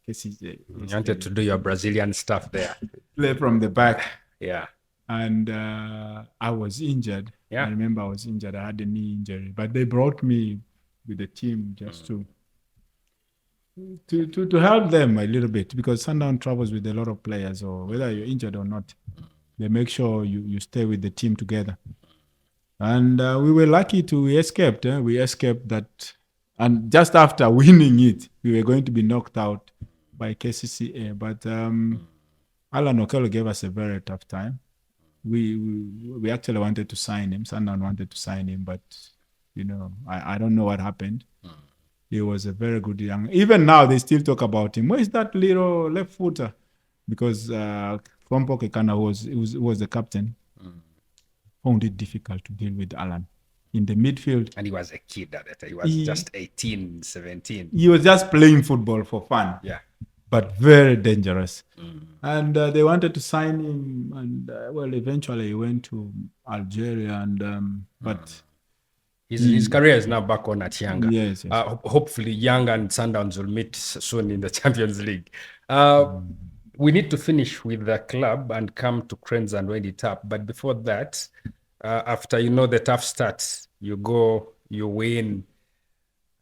KCC. You wanted to do your Brazilian stuff there. Play from the back. Yeah. And I was injured. Yeah. I remember I was injured. I had a knee injury. But they brought me with the team just to to help them a little bit, because Sundown travels with a lot of players, or whether you're injured or not, they make sure you stay with the team together. And we were lucky we escaped. We escaped that. And just after winning it, we were going to be knocked out by KCCA. But Allan Okello gave us a very tough time. We actually wanted to sign him. Sundown wanted to sign him, but I don't know what happened. He was a very good young. Even now, they still talk about him. Where is that little left footer? Because Kwampo Kekana was the captain. Found it difficult to deal with Allan in the midfield. And he was a kid at that time. He was just 18, 17. He was just playing football for fun. Yeah. But very dangerous. And they wanted to sign him. And, eventually he went to Algeria. And but his career is now back on at Yanga. Yes. Hopefully, Yanga and Sundowns will meet soon in the Champions League. We need to finish with the club and come to Cranes and wind it up. But before that, after the tough start, you win.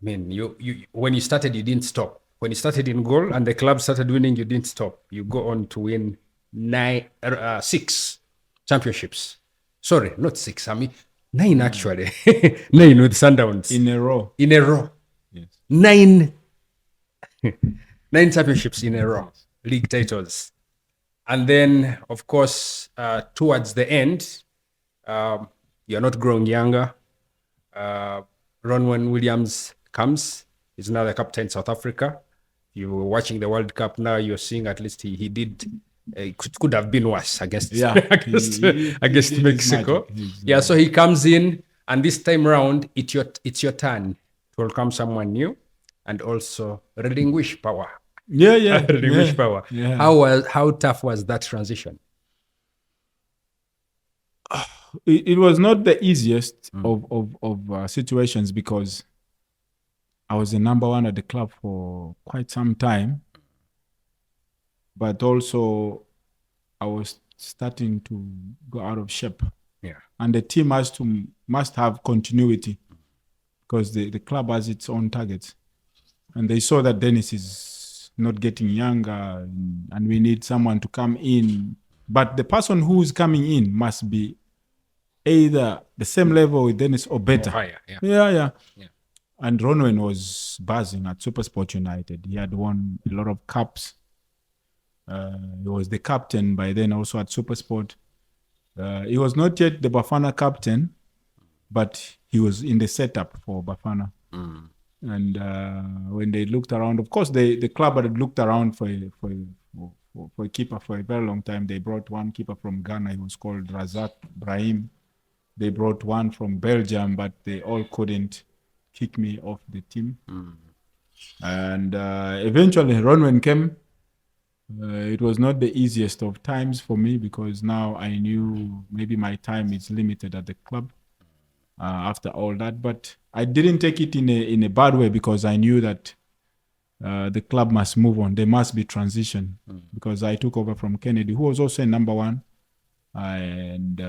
I mean, you when you started, you didn't stop. When you started in goal and the club started winning, you didn't stop. You go on to win 6 championships. Sorry, not 6. I mean 9 actually. 9 with Sundowns in a row. Yes. 9 championships in a row. League titles. And then, of course, towards the end, you're not growing younger. Ronwen Williams comes. He's now the captain in South Africa. You were watching the World Cup now, you're seeing at least he did. It could have been worse against Mexico. So he comes in, and this time round, it's your turn to welcome someone new and also relinquish power. Relinquish power. Yeah. How tough was that transition? It was not the easiest of situations, because I was the number one at the club for quite some time, but also I was starting to go out of shape. Yeah, and the team must have continuity, because the club has its own targets, and they saw that Denis is not getting younger, and we need someone to come in. But the person who's coming in must be either the same level with Denis or better. Higher, yeah. And Ronwen was buzzing at SuperSport United. He had won a lot of cups. He was the captain by then also at SuperSport. He was not yet the Bafana captain, but he was in the setup for Bafana. And when they looked around, of course, the club had looked around for a keeper for a very long time. They brought one keeper from Ghana. He was called Razak Brahim. They brought one from Belgium, but they all couldn't kick me off the team. And eventually, Ronwen came. It was not the easiest of times for me, because now I knew maybe my time is limited at the club. After all that, but I didn't take it in a bad way, because I knew that the club must move on. There must be transition, because I took over from Kennedy, who was also a number one, and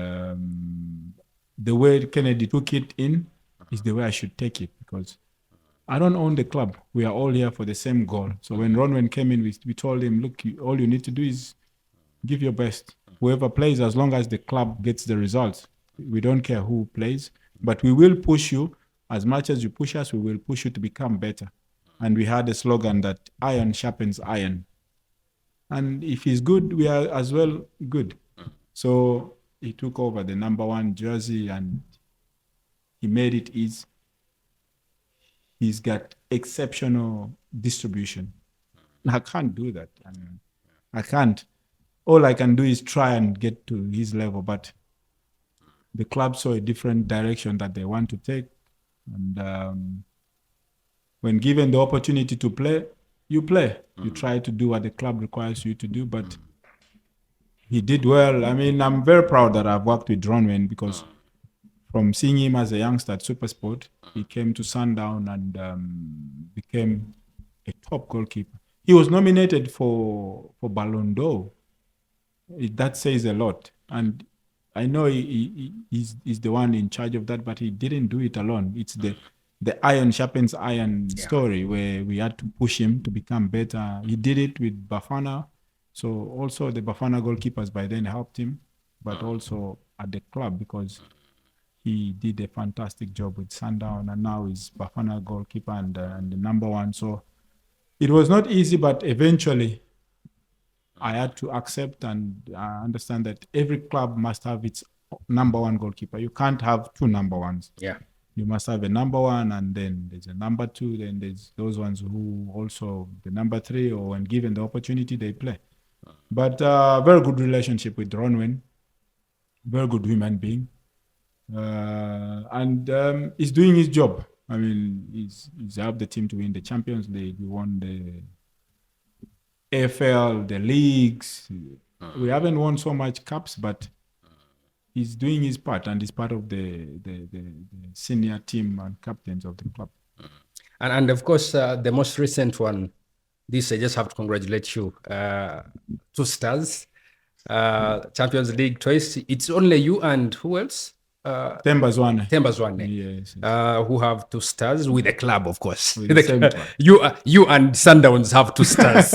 the way Kennedy took it in is the way I should take it, because I don't own the club. We are all here for the same goal. So when Ronwen came in, we told him, look, all you need to do is give your best. Whoever plays, as long as the club gets the results, we don't care who plays. But we will push you. As much as you push us, we will push you to become better. And we had a slogan that iron sharpens iron. And if he's good, we are as well good. So he took over the number one jersey, and he made it easy. He's got exceptional distribution. I can't do that. I can't. All I can do is try and get to his level, but the club saw a different direction that they want to take. And when given the opportunity to play, you play. You try to do what the club requires you to do, but he did well. I mean, I'm very proud that I've worked with Ronwen, because from seeing him as a youngster at SuperSport, he came to Sundown and became a top goalkeeper. He was nominated for Ballon d'Or. That says a lot. And I know he's the one in charge of that, but he didn't do it alone. It's the iron sharpens iron story, where we had to push him to become better. He did it with Bafana. So also the Bafana goalkeepers by then helped him, but also at the club, because he did a fantastic job with Sundown, and now he's Bafana goalkeeper and the number one. So it was not easy, but eventually I had to accept and understand that every club must have its number one goalkeeper. You can't have two number ones. Yeah. You must have a number one, and then there's a number two, then there's those ones who also the number three, or when given the opportunity, they play. But very good relationship with Ronwen, very good human being. And he's doing his job. I mean, he's helped the team to win the Champions League. We won the AFL, the leagues. We haven't won so much cups, but he's doing his part, and he's part of the senior team and captains of the club. And of course, the most recent one, this I just have to congratulate you. 2 stars, Champions League twice. It's only you and who else? Themba Zwane. Yes. Who have 2 stars with the club, of course. With the same You and Sundowns have 2 stars.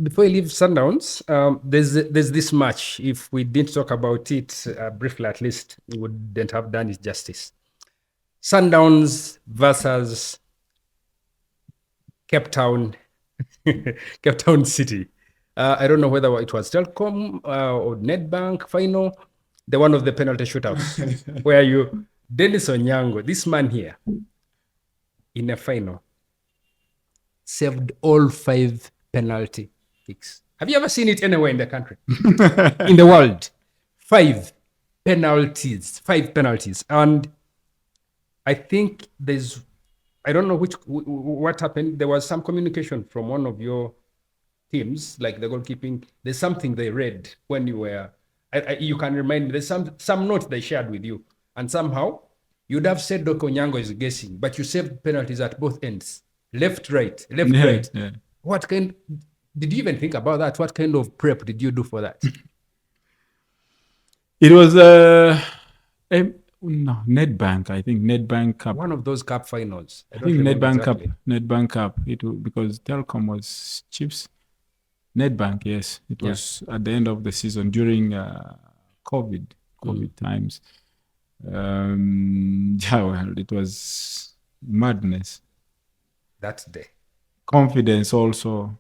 Before you leave Sundowns, there's this match. If we didn't talk about it briefly, at least, we wouldn't have done it justice. Sundowns versus Cape Town, Cape Town City. I don't know whether it was Telkom or Nedbank final. The one of the penalty shootouts, where Denis Onyango, this man here, in a final, saved all 5 penalty kicks. Have you ever seen it anywhere in the country? In the world? 5 penalties. And I think I don't know what happened. There was some communication from one of your teams, like the goalkeeping. There's something they read when you were, you can remind me, there's some note they shared with you. And somehow, you'd have said Dr. Onyango is guessing, but you saved penalties at both ends. Left, right. Yeah. What kind, did you even think about that? What kind of prep did you do for that? It was Nedbank. I think Nedbank Cup. One of those cup finals. I think Nedbank Cup. Because Telkom was Chiefs. Nedbank, yes. It was at the end of the season during COVID times. It was madness. That day. Confidence also,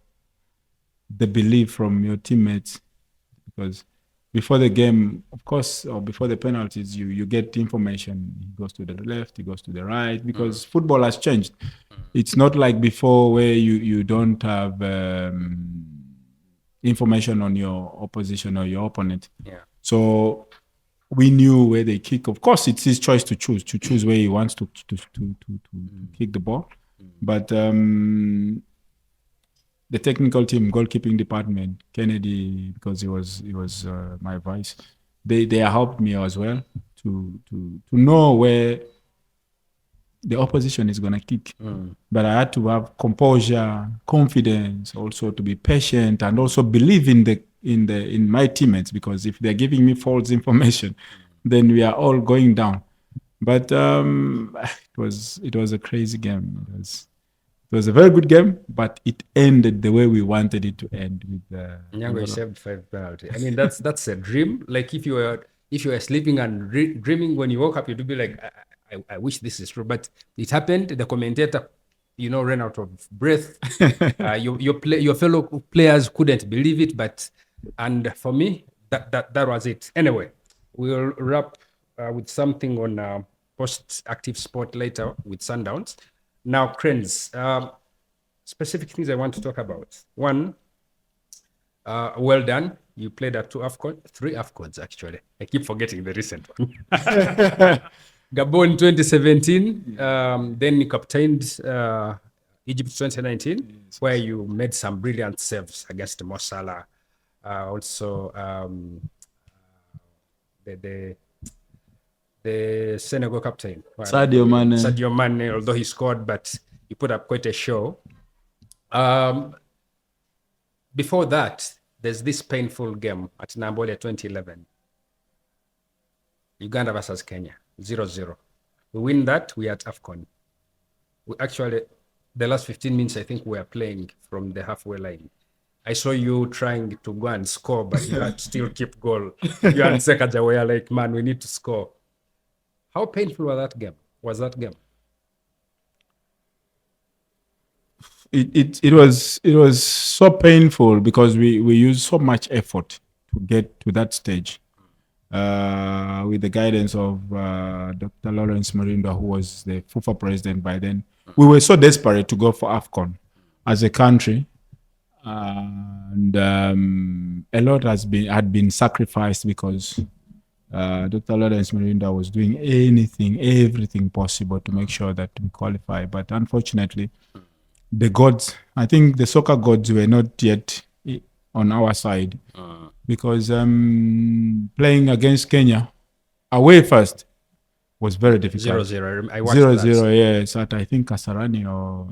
the belief from your teammates, because before the game, of course, or before the penalties, you get information. He goes to the left, he goes to the right, because football has changed. It's not like before where you don't have information on your opposition or your opponent. Yeah. So we knew where they kick. Of course, it's his choice to choose where he wants to kick the ball. But the technical team, goalkeeping department, Kennedy, because he was my vice, they helped me as well to know where the opposition is gonna kick. But I had to have composure, confidence, also to be patient, and also believe in my teammates, because if they're giving me false information, then we are all going down. But it was a crazy game. It was a very good game, but it ended the way we wanted it to end. With Onyango saved 5 penalties. I mean, that's a dream. Like if you were sleeping and dreaming, when you woke up, you'd be like, I wish this is true. But it happened. The commentator, ran out of breath. Your fellow players couldn't believe it, and for me, that was it. Anyway, we'll wrap with something on post-active sport later with Sundowns. Now, Cranes, specific things I want to talk about. One, well done. You played at 3 Afcons, actually. I keep forgetting the recent one. Gabon 2017, then you captained Egypt 2019, where you made some brilliant saves against Mo Salah. Also, the Senegal captain, Sadio Mane, although he scored, but he put up quite a show. Before that, there's this painful game at Nambolia 2011. Uganda versus Kenya, 0-0. We win that, we are at AFCON. We actually, the last 15 minutes, I think we are playing from the halfway line. I saw you trying to go and score, but you had to still keep goal. You and Sekaja were like, man, we need to score. How painful was that game? It was so painful because we used so much effort to get to that stage. With the guidance of Dr. Lawrence Marinda, who was the FIFA president by then. We were so desperate to go for AFCON as a country. And a lot had been sacrificed because Dr. Lawrence Marinda was doing everything possible to make sure that we qualify. But unfortunately, the gods, I think the soccer gods were not yet on our side because playing against Kenya away first was very difficult. 0-0. I watched 0-0, yes, at I think Kasarani or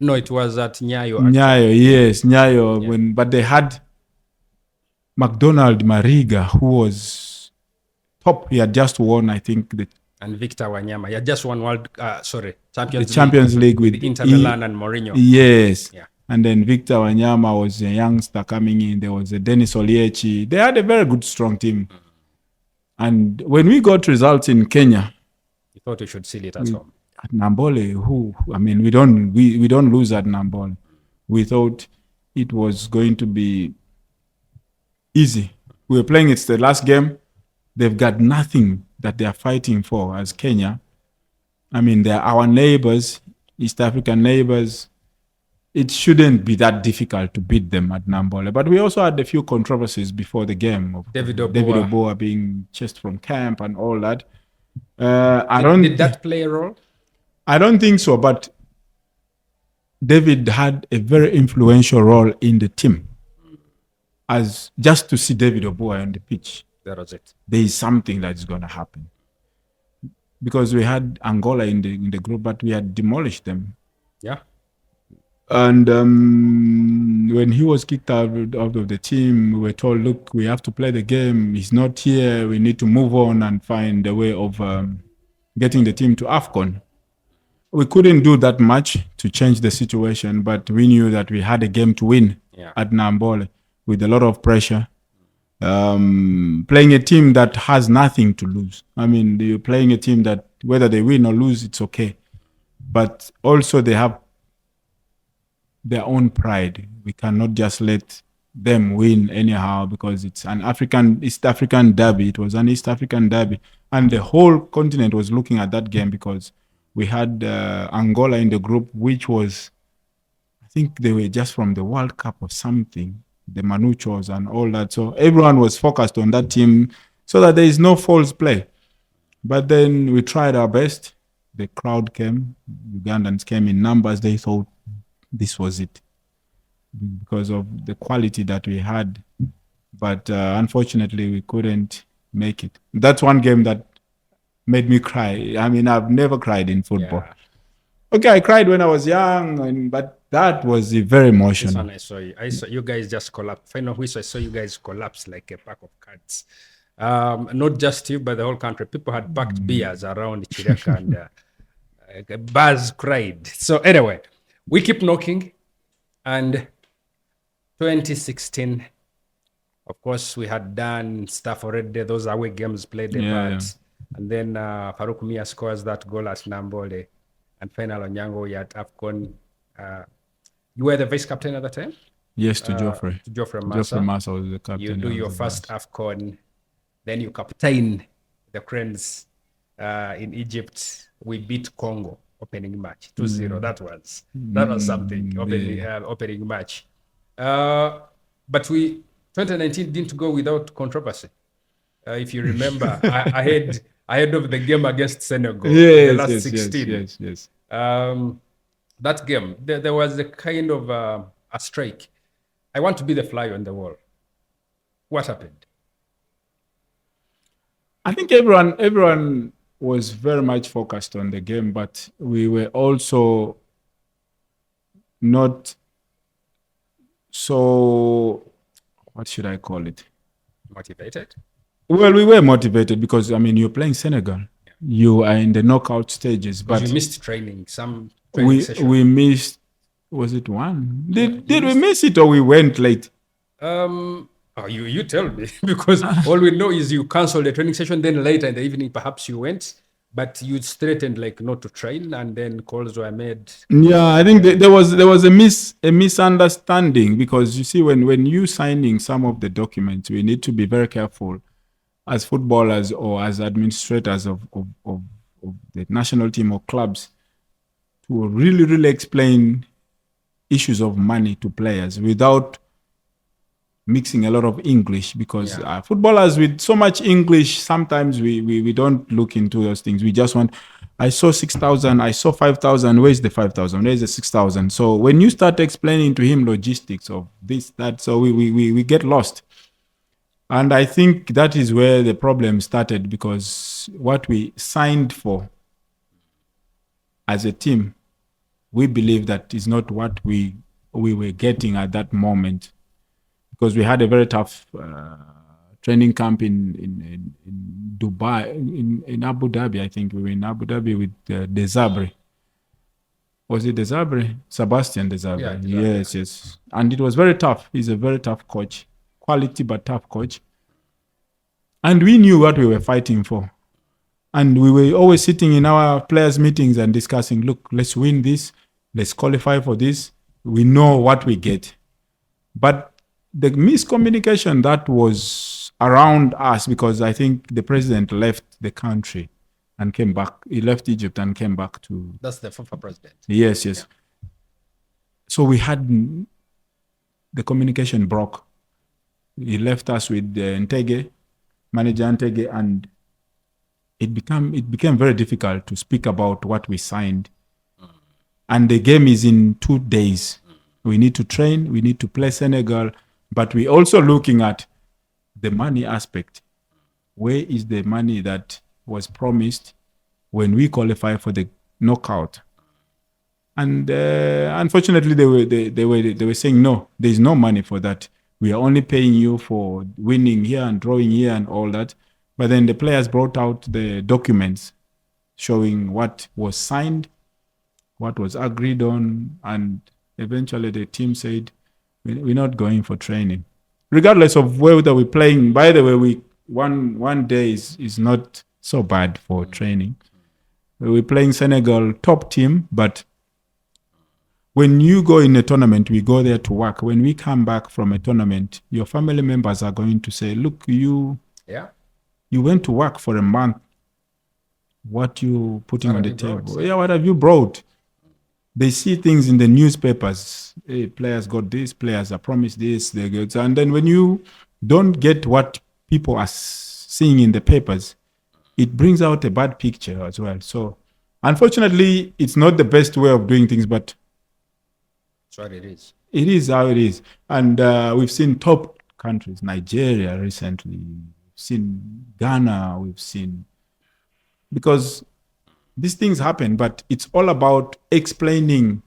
no, it was at Nyayo. Nyayo, yes, Nyayo. Yeah. But they had McDonald Mariga, who was top. He had just won, I think, and Victor Wanyama. He had just won Champions League with Inter Milan and Mourinho. Yes. Yeah. And then Victor Wanyama was a youngster coming in. There was a Denis Onyango. They had a very good, strong team. And when we got results in Kenya, you thought we should seal it at home. At Nambole, we don't lose at Nambole. We thought it was going to be easy. We were playing, it's the last game. They've got nothing that they are fighting for as Kenya. They're our neighbors, East African neighbors. It shouldn't be that difficult to beat them at Nambole. But we also had a few controversies before the game of David Obua being chased from camp and all that. Did that play a role? I don't think so, but David had a very influential role in the team. As just to see David Obua on the pitch, that was it. There is something that's going to happen. Because we had Angola in the group, but we had demolished them. Yeah. And when he was kicked out of the team, we were told, look, we have to play the game. He's not here. We need to move on and find a way of getting the team to AFCON. We couldn't do that much to change the situation, but we knew that we had a game to win at Nambole with a lot of pressure. Playing a team that has nothing to lose. You're playing a team that whether they win or lose, it's okay. But also they have their own pride. We cannot just let them win anyhow because it's an East African derby. It was an East African derby. And the whole continent was looking at that game because we had Angola in the group, which was, I think they were just from the World Cup or something, the Manuchos and all that. So everyone was focused on that team so that there is no false play. But then we tried our best. The crowd came. Ugandans came in numbers. They thought this was it because of the quality that we had. But unfortunately, we couldn't make it. That's one game that made me cry. I've never cried in football. Yeah. Okay, I cried when I was young, but that was very emotional. This one I saw you guys just collapse. Final whistle, I saw you guys collapse like a pack of cards. Not just you, but the whole country. People had packed beers around Chireka and bars cried. So anyway, we keep knocking. And 2016, of course, we had done stuff already. Those away games played a part. And then Farouk Mia scores that goal at Nambole. And final Onyango at AFCON. You were the vice captain at the time? Yes, to Geoffrey. Geoffrey Massa was the captain. You do your first AFCON. Then you captain the Cranes in Egypt. We beat Congo opening match 2-0. That was something. Opening match. But 2019 didn't go without controversy. If you remember, ahead of the game against Senegal, the last 16. Yes. That game, there was a kind of a strike. I want to be the fly on the wall. What happened? I think everyone was very much focused on the game, but we were also not so, what should I call it? Motivated? Well, we were motivated because, you're playing Senegal. you are in the knockout stages. But But you missed training, some training session. we missed. Was it one? Did we missed- miss it or we went late? You tell me because all we know is you canceled the training session. Then later in the evening, perhaps you went, but you threatened like not to train, and then calls were made. Yeah, I think there was a misunderstanding, because you see, when you signing some of the documents, we need to be very careful as footballers or as administrators of the national team or clubs to really explain issues of money to players without mixing a lot of English, because footballers with so much English, sometimes we don't look into those things. We just want, I saw 6,000, I saw 5,000, where's the 5,000, where's the 6,000? So when you start explaining to him logistics of this, that, so we get lost. And I think that is where the problem started, because what we signed for as a team, we believe that is not what we were getting at that moment, because we had a very tough training camp in Dubai, in Abu Dhabi. I think we were in Abu Dhabi with Desabre. Was it Desabre? Sebastian Desabre. Yeah, yes. And it was very tough. He's a very tough coach. Quality but tough coach. And we knew what we were fighting for. And we were always sitting in our players' meetings and discussing, look, let's win this. Let's qualify for this. We know what we get. But the miscommunication that was around us, because I think the president left the country and came back. He left Egypt and came back to... That's the FIFA president. Yes. Yeah. So we had... The communication broke. He left us with Ntege, manager Ntege, and it became very difficult to speak about what we signed. And the game is in 2 days. We need to train, we need to play Senegal, but we're also looking at the money aspect. Where is the money that was promised when we qualify for the knockout? And unfortunately, they were saying, no, there's no money for that. We are only paying you for winning here and drawing here and all that. But then the players brought out the documents showing what was signed, what was agreed on, and eventually the team said, we're not going for training. Regardless of whether we're playing, by the way, one day is not so bad for training. We're playing Senegal, top team, but when you go in a tournament, we go there to work. When we come back from a tournament, your family members are going to say, look, you went to work for a month. What you putting on the table? Yeah, what have you brought? They see things in the newspapers. Hey, players got this, players are promised this, they get, and then when you don't get what people are seeing in the papers, it brings out a bad picture as well. So unfortunately, it's not the best way of doing things, but that's what it is. It is how it is. And we've seen top countries, Nigeria recently, we've seen Ghana, we've seen, because these things happen, but it's all about explaining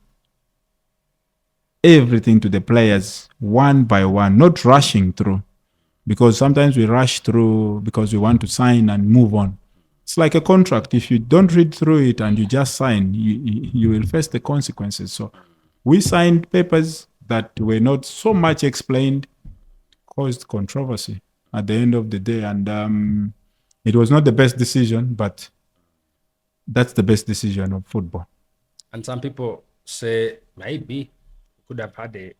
everything to the players one by one, not rushing through, because sometimes we rush through because we want to sign and move on. It's like a contract. If you don't read through it and you just sign, you will face the consequences. So we signed papers that were not so much explained, caused controversy at the end of the day. And it was not the best decision, but that's the best decision of football. And some people say maybe we could have had a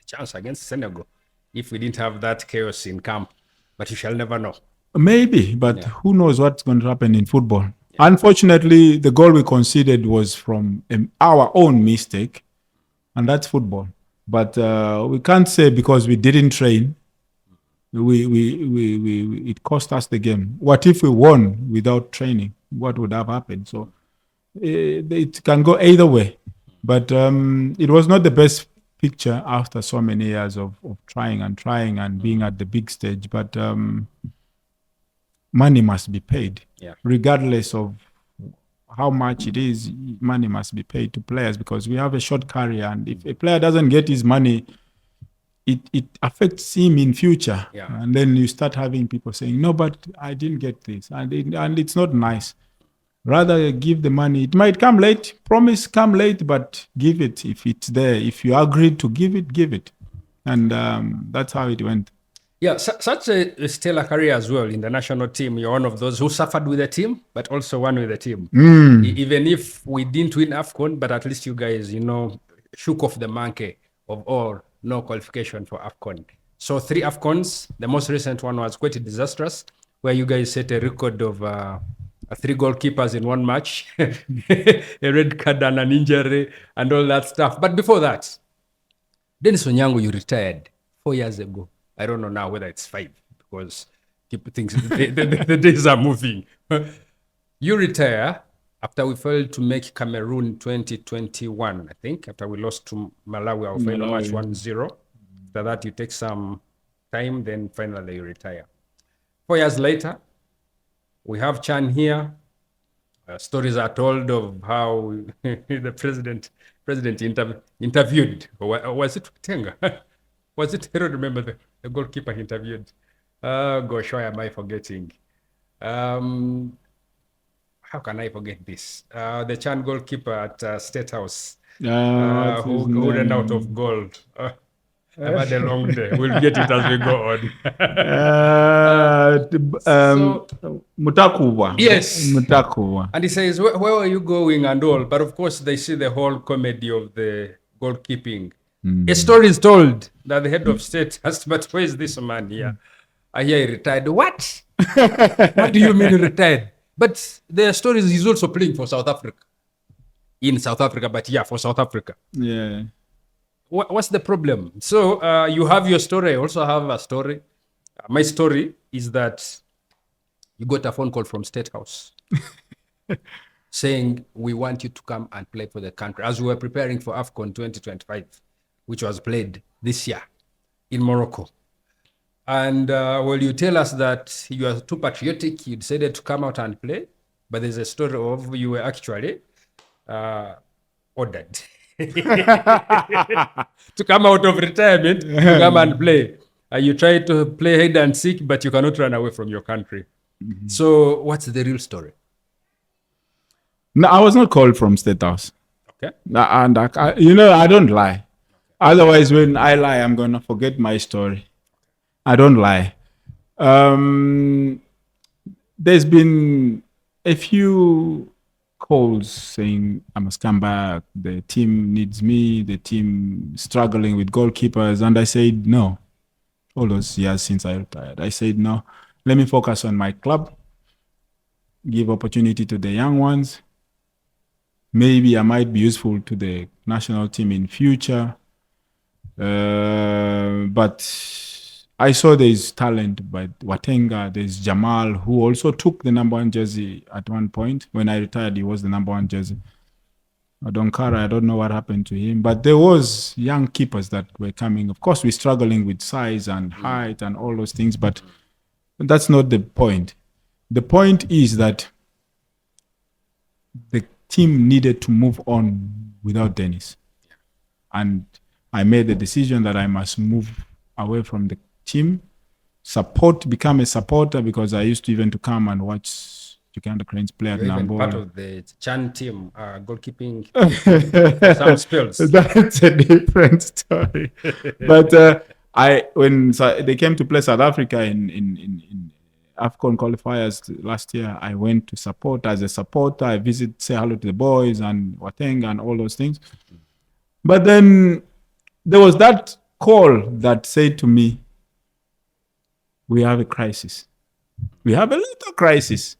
chance against Senegal if we didn't have that chaos in camp, but you shall never know. Maybe, but who knows what's going to happen in football. Yeah. Unfortunately, the goal we conceded was from our own mistake, and that's football. But we can't say because we didn't train, it cost us the game. What if we won without training? What would have happened? So it can go either way. But it was not the best picture after so many years of trying and being at the big stage. But money must be paid. Yeah. Regardless of how much it is, money must be paid to players because we have a short career. And if a player doesn't get his money it affects him in future. Yeah. And then you start having people saying, no, but I didn't get this. And it's not nice. Rather give the money. It might come late. Promise come late, but give it if it's there. If you agreed to give it, give it. And that's how it went. Yeah, such a stellar career as well in the national team. You're one of those who suffered with the team, but also won with the team. Even if we didn't win AFCON, but at least you guys, shook off the monkey of all no qualification for AFCON. So 3 AFCONs. The most recent one was quite disastrous, where you guys set a record of 3 goalkeepers in one match, a red card and an injury and all that stuff. But before that, Denis Onyango, you retired 4 years ago. I don't know now whether it's 5 because the days are moving. You retire after we failed to make Cameroon 2021, I think, after we lost to Malawi, our final match 1-0. After that, you take some time, then finally you retire. 4 years later, we have Chan here. Stories are told of how the president interviewed. Or was it Tenga? Was it? I don't remember the goalkeeper he interviewed. Gosh, why am I forgetting? How can I forget this? The Chan goalkeeper at State House, who ran out of gold. I've had a long day. We'll get it as we go on. Mutakuwa. Yes. Mutakuwa. And he says, where are you going and all? But of course, they see the whole comedy of the goalkeeping. A story is told that the head of state asked, but where is this man here? I hear he retired. What? What do you mean he retired? But the story is he's also playing for South Africa. In South Africa, but yeah, for South Africa. Yeah. What's the problem? So you have your story. I also have a story. My story is that you got a phone call from State House saying, we want you to come and play for the country as we were preparing for AFCON 2025, which was played this year in Morocco. And well, you tell us that you are too patriotic, you decided to come out and play, but there's a story of you were actually ordered to come out of retirement, to come and play. You try to play hide and seek, but you cannot run away from your country. So what's the real story? No, I was not called from State House. Okay. And I don't lie. Otherwise, when I lie, I'm going to forget my story. I don't lie. There's been a few calls saying I must come back. The team needs me. The team struggling with goalkeepers. And I said no. All those years since I retired, I said no. Let me focus on my club. Give opportunity to the young ones. Maybe I might be useful to the national team in future. But I saw there's talent by Watenga. There's Jamal, who also took the number 1 jersey at one point. When I retired, he was the number 1 jersey. Donkara, I don't know what happened to him. But there was young keepers that were coming. Of course, we're struggling with size and height and all those things, but that's not the point. The point is that the team needed to move on without Denis. And I made the decision that I must move away from the team, become a supporter, because I used to even to come and watch Uganda Cranes play at You're even Nambola. part of the Chan team, goalkeeping for some spells. That's a different story. But when they came to play South Africa in AFCON qualifiers last year, I went to support as a supporter. I visit, say hello to the boys and Watenga and all those things. But then there was that call that said to me, we have a crisis. We have a little crisis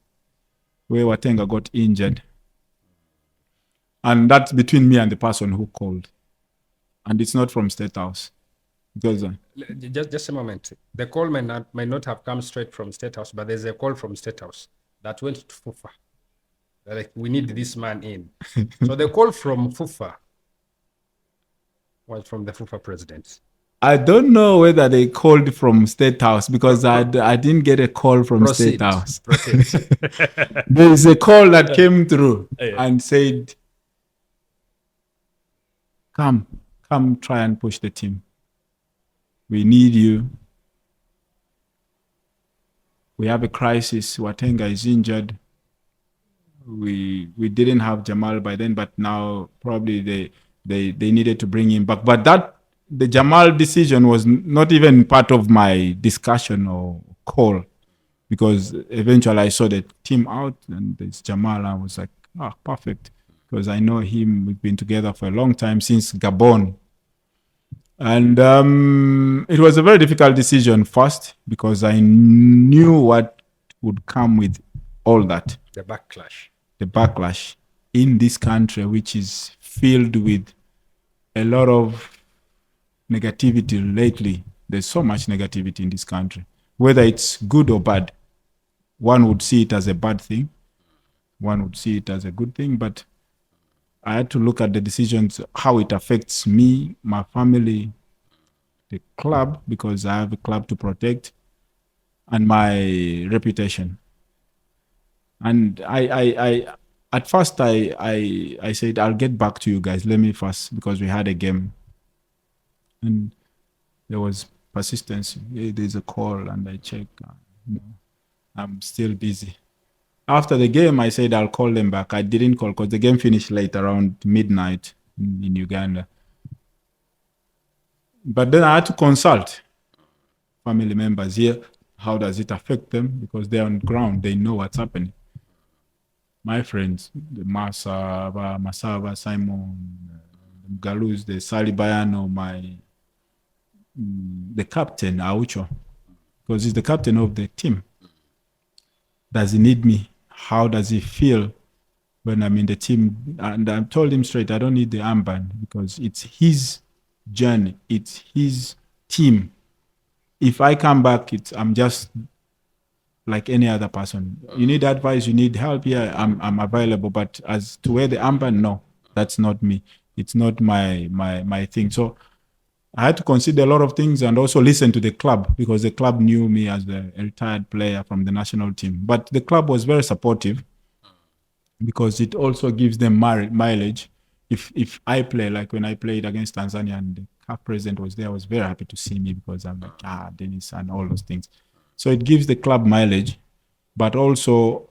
where Watenga got injured. And that's between me and the person who called. And it's not from State House. Because just a moment. The call may not have come straight from State House, but there's a call from State House that went to FUFA. They're like, we need this man in. So the call from FUFA was from the FUFA president. I don't know whether they called from State House, because I didn't get a call from State House. There's a call that came through and said, come try and push the team. We need you. We have a crisis. Watenga is injured. We didn't have Jamal by then, but now probably they needed to bring him back. But the Jamal decision was not even part of my discussion or call, because eventually I saw the team out and it's Jamal. I was like, perfect, because I know him. We've been together for a long time, since Gabon. And it was a very difficult decision first, because I knew what would come with all that. The backlash in this country, which is filled with a lot of negativity lately. There's so much negativity in this country, whether it's good or bad. One would see it as a bad thing, one would see it as a good thing, but I had to look at the decisions, how it affects me, my family, the club, because I have a club to protect, and my reputation. And I at first I said, I'll get back to you guys. Let me first, because we had a game, and there was persistence. There's a call, and I check. I'm still busy. After the game, I said I'll call them back. I didn't call because the game finished late, around midnight in Uganda. But then I had to consult family members here. How does it affect them? Because they're on the ground. They know what's happening. My friends, the Masava, Simon, Galuz, the Salibayano, the captain, Aucho, because he's the captain of the team. Does he need me? How does he feel when I'm in the team? And I told him straight, I don't need the armband, because it's his journey. It's his team. If I come back, I'm just like any other person. You need advice, you need help, yeah, I'm available. But as to wear the armband, no, that's not me. It's not my thing. So I had to consider a lot of things, and also listen to the club, because the club knew me as a retired player from the national team. But the club was very supportive, because it also gives them mileage. If I play, like when I played against Tanzania and the CAF president was there, I was very happy to see me, because I'm like, Denis and all those things. So it gives the club mileage, but also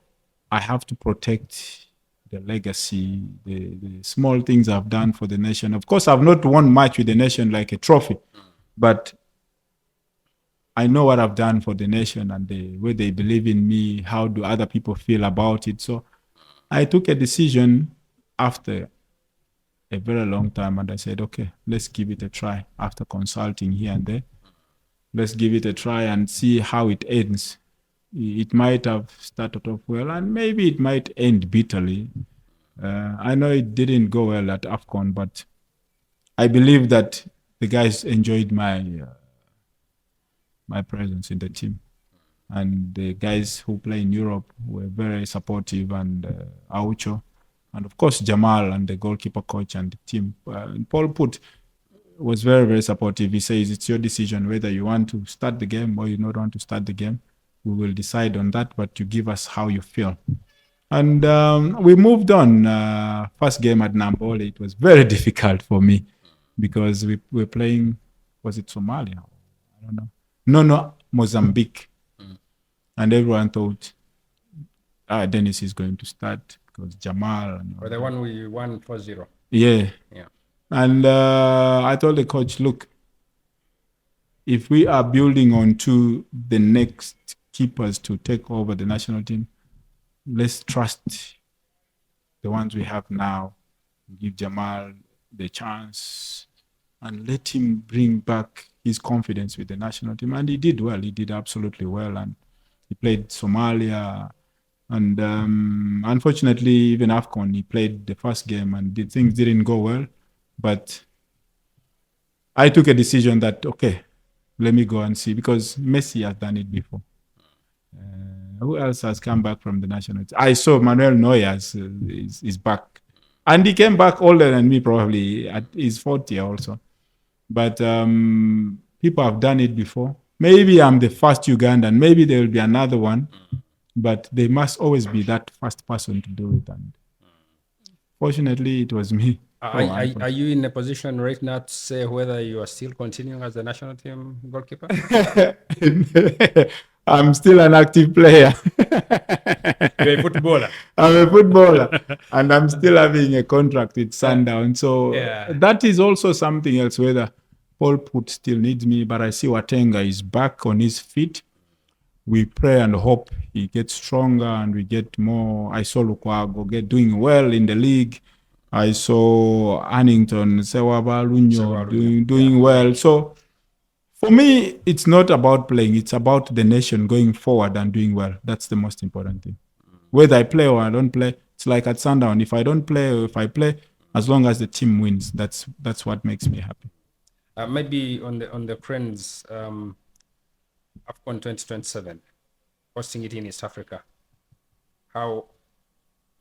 I have to protect the legacy, the small things I've done for the nation. Of course, I've not won much with the nation like a trophy, but I know what I've done for the nation, and the way they believe in me. How do other people feel about it? So I took a decision after a very long time, and I said, okay, let's give it a try. After consulting here and there, let's give it a try and see how it ends. It might have started off well, and maybe it might end bitterly. I know it didn't go well at AFCON, but I believe that the guys enjoyed my presence in the team. And the guys who play in Europe were very supportive, and Aucho, and of course Jamal and the goalkeeper coach and the team. Paul Put was very, very supportive. He says, it's your decision whether you want to start the game or you don't want to start the game. We will decide on that, but you give us how you feel. And we moved on. First game at Nambole, it was very difficult for me, because we were playing, was it Somalia? I don't know. No, Mozambique. And everyone thought, Denis is going to start, because Jamal. Or the one we won 4-0. Yeah. And I told the coach, look, if we are building on to the next keepers to take over the national team, let's trust the ones we have now. Give Jamal the chance and let him bring back his confidence with the national team. And he did well. He did absolutely well. And he played Somalia. And unfortunately, even AFCON, he played the first game and things didn't go well. But I took a decision that, okay, let me go and see, because Messi has done it before. Who else has come back from the national team? I saw Manuel Neuer is back. And he came back older than me, probably at his 40 also. But people have done it before. Maybe I'm the first Ugandan. Maybe there will be another one. But they must always be that first person to do it. And fortunately, it was me. Are you in a position right now to say whether you are still continuing as the national team goalkeeper? I'm still an active player. You're a footballer. I'm a footballer, and I'm still having a contract with Sundowns. So that is also something else. Whether Paul Put still needs me, but I see Watenga is back on his feet. We pray and hope he gets stronger and we get more. I saw Lukwago doing well in the league. I saw Annington, Sewaba Lunyo doing well. So for me, it's not about playing. It's about the nation going forward and doing well. That's the most important thing. Whether I play or I don't play, it's like at Sundown. If I don't play or if I play, as long as the team wins, that's what makes me happy. Maybe on the Cranes, AFCON 2027, hosting it in East Africa. How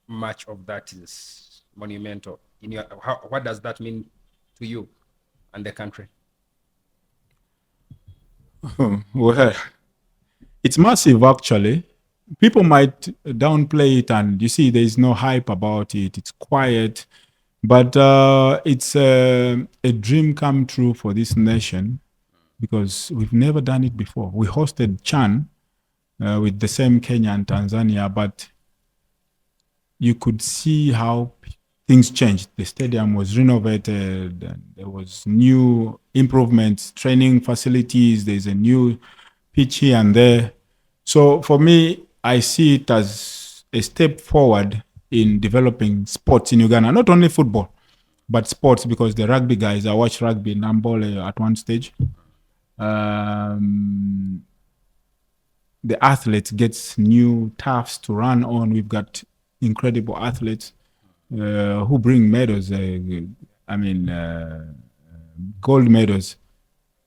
much of that is monumental? What does that mean to you and the country? Well, it's massive actually. People might downplay it, and you see, there is no hype about it. It's quiet, but it's a dream come true for this nation because we've never done it before. We hosted Chan with the same Kenya and Tanzania, but you could see how things changed. The stadium was renovated, and there was new improvements, training facilities. There's a new pitch here and there. So for me, I see it as a step forward in developing sports in Uganda, not only football, but sports, because the rugby guys, I watched rugby in Ambole at one stage. The athletes get new turfs to run on. We've got incredible athletes who bring medals. Gold medals.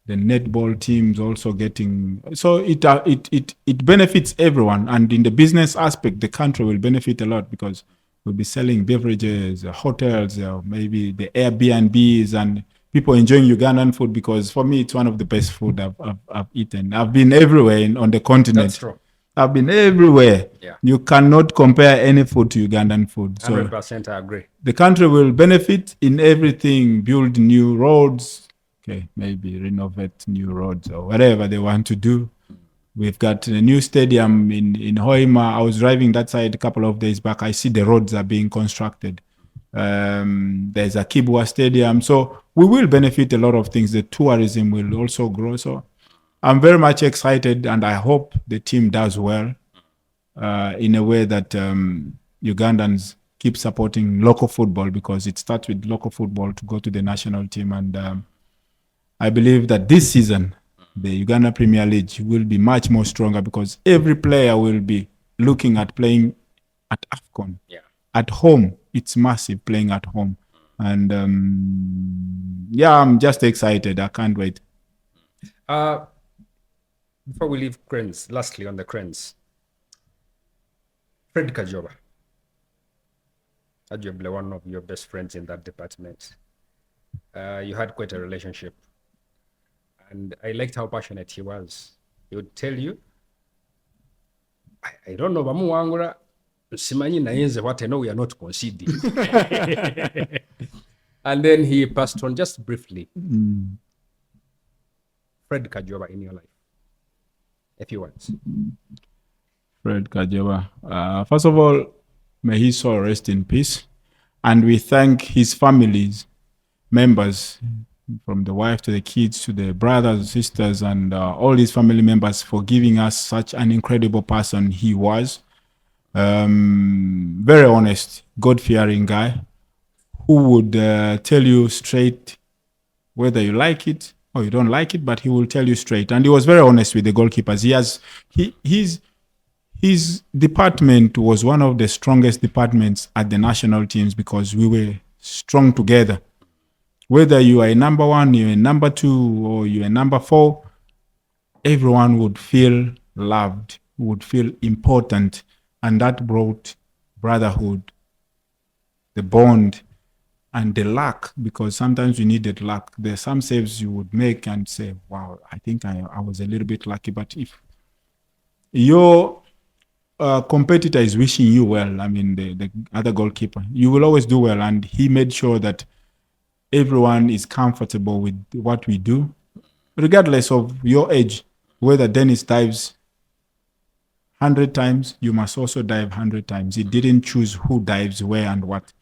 The netball teams also getting, so it benefits everyone, and in the business aspect, the country will benefit a lot because we'll be selling beverages, hotels, maybe the Airbnbs, and people enjoying Ugandan food. Because for me, it's one of the best food I've eaten. I've been everywhere on the continent. That's true. I've been everywhere. Yeah. You cannot compare any food to Ugandan food. So 100%, I agree. The country will benefit in everything. Build new roads. Okay, maybe renovate new roads or whatever they want to do. We've got a new stadium in Hoima. I was driving that side a couple of days back. I see the roads are being constructed. There's a Kibwa stadium. So we will benefit a lot of things. The tourism will also grow. So I'm very much excited, and I hope the team does well in a way that Ugandans keep supporting local football, because it starts with local football to go to the national team. And I believe that this season, the Uganda Premier League will be much more stronger, because every player will be looking at playing at AFCON. Yeah. At home, it's massive playing at home. And I'm just excited. I can't wait. Before we leave Cranes, lastly on the Cranes, Fred Kajoba, arguably one of your best friends in that department. You had quite a relationship. And I liked how passionate he was. He would tell you, I don't know, Bamuwangura, Simanyi Nayenze, what I know we are not conceding. And then he passed on just briefly. Fred Kajoba in your life. A few words. Fred Kajoba. First of all, may his soul rest in peace. And we thank his family's members, from the wife to the kids to the brothers, sisters, and all his family members, for giving us such an incredible person he was. Very honest, God-fearing guy who would tell you straight whether you like it or you don't like it, but he will tell you straight. And he was very honest with the goalkeepers. His department was one of the strongest departments at the national teams, because we were strong together. Whether you are a number one, you're a number two, or you're a number four, everyone would feel loved, would feel important. And that brought brotherhood, the bond, and the luck, because sometimes you needed luck. There's some saves you would make and say, wow, I think I was a little bit lucky. But if your competitor is wishing you well, I mean, the other goalkeeper, you will always do well. And he made sure that everyone is comfortable with what we do, regardless of your age. Whether Dennis dives 100 times, you must also dive 100 times. He didn't choose who dives where and what.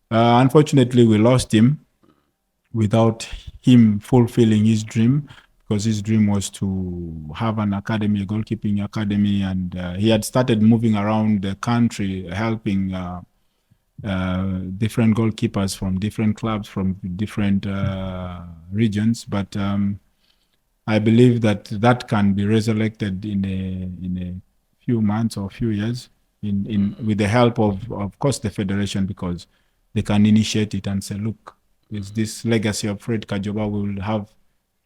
Unfortunately, we lost him without him fulfilling his dream, because his dream was to have an academy, a goalkeeping academy, and he had started moving around the country helping different goalkeepers from different clubs, from different regions. But I believe that can be resurrected in a few months or few years, with the help of course, the federation, because they can initiate it and say, look, there's this legacy of Fred Kajoba. We will have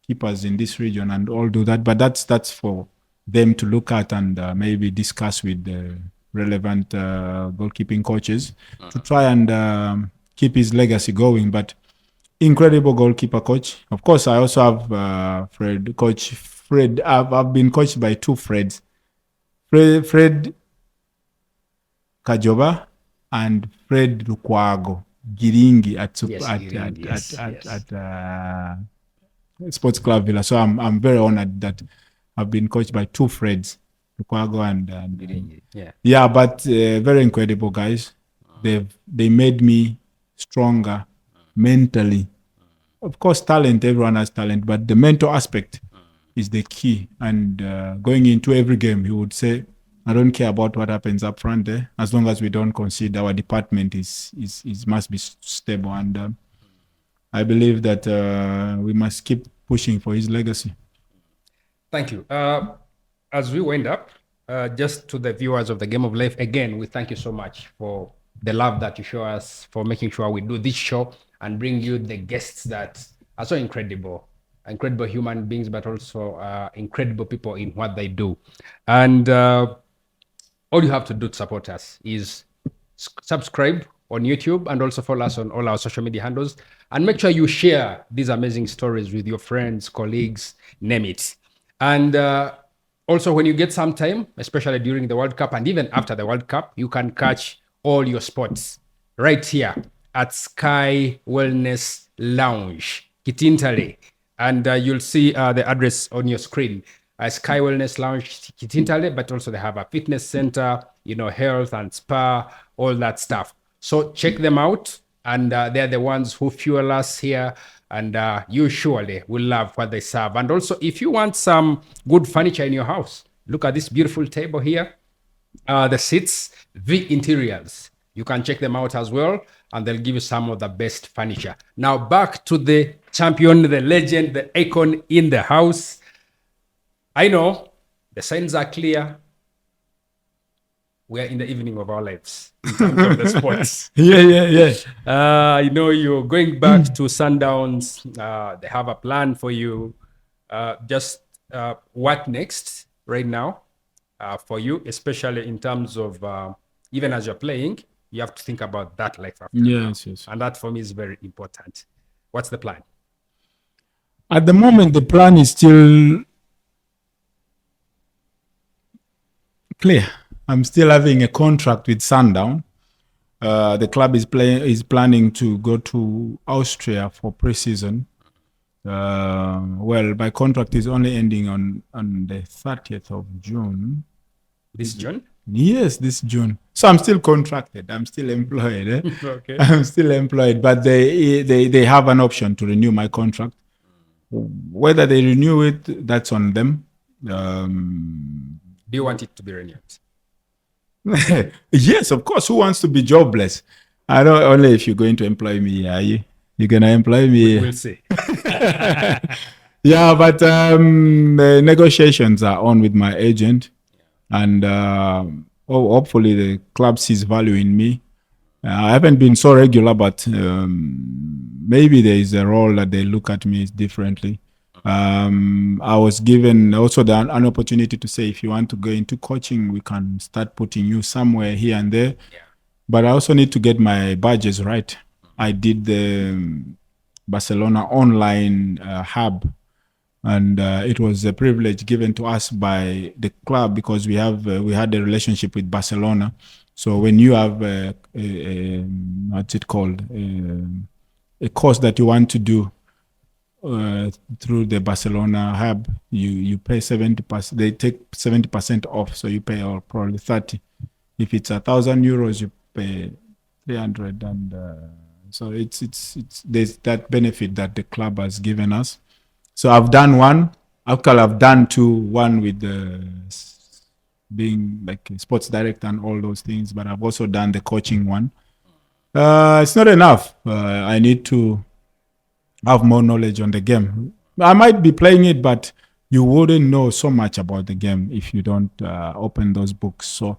keepers in this region and all do that. But that's for them to look at and maybe discuss with the relevant goalkeeping coaches to try and keep his legacy going. But incredible goalkeeper coach. Of course, I also have Coach Fred. I've been coached by two Freds. Fred Kajoba and Fred Lukwago Giringi at Sports Club Villa. So I'm very honored that I've been coached by two Freds, Lukwago and Giringi. Yeah, but very incredible guys. They made me stronger mentally. Of course, talent, everyone has talent, but the mental aspect is the key. And going into every game, he would say, I don't care about what happens up front there, as long as we don't concede, our department must be stable. And I believe that we must keep pushing for his legacy. Thank you. As we wind up, just to the viewers of the Game of Life, again, we thank you so much for the love that you show us, for making sure we do this show and bring you the guests that are so incredible human beings, but also incredible people in what they do. And all you have to do to support us is subscribe on YouTube and also follow us on all our social media handles. And make sure you share these amazing stories with your friends, colleagues, name it. And also, when you get some time, especially during the World Cup and even after the World Cup, you can catch all your sports right here at Sky Wellness Lounge, Kitintale. And you'll see the address on your screen. Sky Wellness Lounge, Kitintale, but also they have a fitness center, health and spa, all that stuff. So check them out. And they're the ones who fuel us here. And you surely will love what they serve. And also, if you want some good furniture in your house, look at this beautiful table here. The seats, the interiors. You can check them out as well. And they'll give you some of the best furniture. Now back to the champion, the legend, the icon in the house. I know the signs are clear. We are in the evening of our lives in terms of the sports. Yeah. You're going back to Sundowns. They have a plan for you. What next right now for you, especially in terms of even as you're playing, you have to think about that life after. Yes. And that for me is very important. What's the plan? At the moment, the plan is still clear. I'm still having a contract with Sundown. The club is planning to go to Austria for pre-season. My contract is only ending on the 30th of June. This June? Yes, this June. So I'm still contracted. I'm still employed. Okay. I'm still employed, but they have an option to renew my contract. Whether they renew it, that's on them. Do you want it to be renewed? Yes, of course. Who wants to be jobless? I don't. Only if you're going to employ me, are you? You're gonna employ me. We'll see. Yeah, but the negotiations are on with my agent, and hopefully the club sees value in me. I haven't been so regular, but maybe there is a role that they look at me differently. I was given also an opportunity to say, if you want to go into coaching, we can start putting you somewhere here and there. Yeah. But I also need to get my badges right. I did the Barcelona online hub, and it was a privilege given to us by the club because we had a relationship with Barcelona. So when you have what's it called? a course that you want to do through the Barcelona hub, you pay 70%. They take 70% off, so you pay probably 30. If it's €1,000, you pay 300, and so it's there's that benefit that the club has given us. So I've done one. I've done two. One with being like a sports director and all those things, but I've also done the coaching one. It's not enough. I need to have more knowledge on the game. I might be playing it, but you wouldn't know so much about the game if you don't open those books. So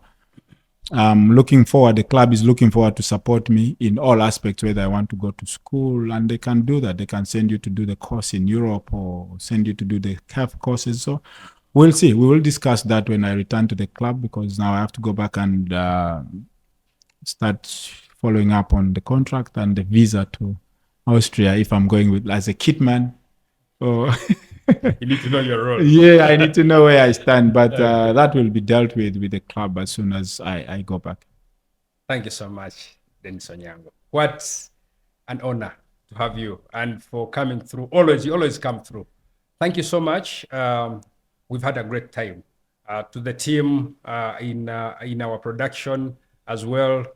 I'm looking forward. The club is looking forward to support me in all aspects, whether I want to go to school, and they can do that. They can send you to do the course in Europe or send you to do the CAF courses. So we'll see. We will discuss that when I return to the club, because now I have to go back and start following up on the contract and the visa to Austria if I'm going with as a kitman. Oh. You need to know your role. Yeah, I need to know where I stand, but that will be dealt with the club as soon as I go back. Thank you so much, Denis Onyango. What an honor to have you, and for coming through. You always come through. Thank you so much. We've had a great time. To the team in our production as well.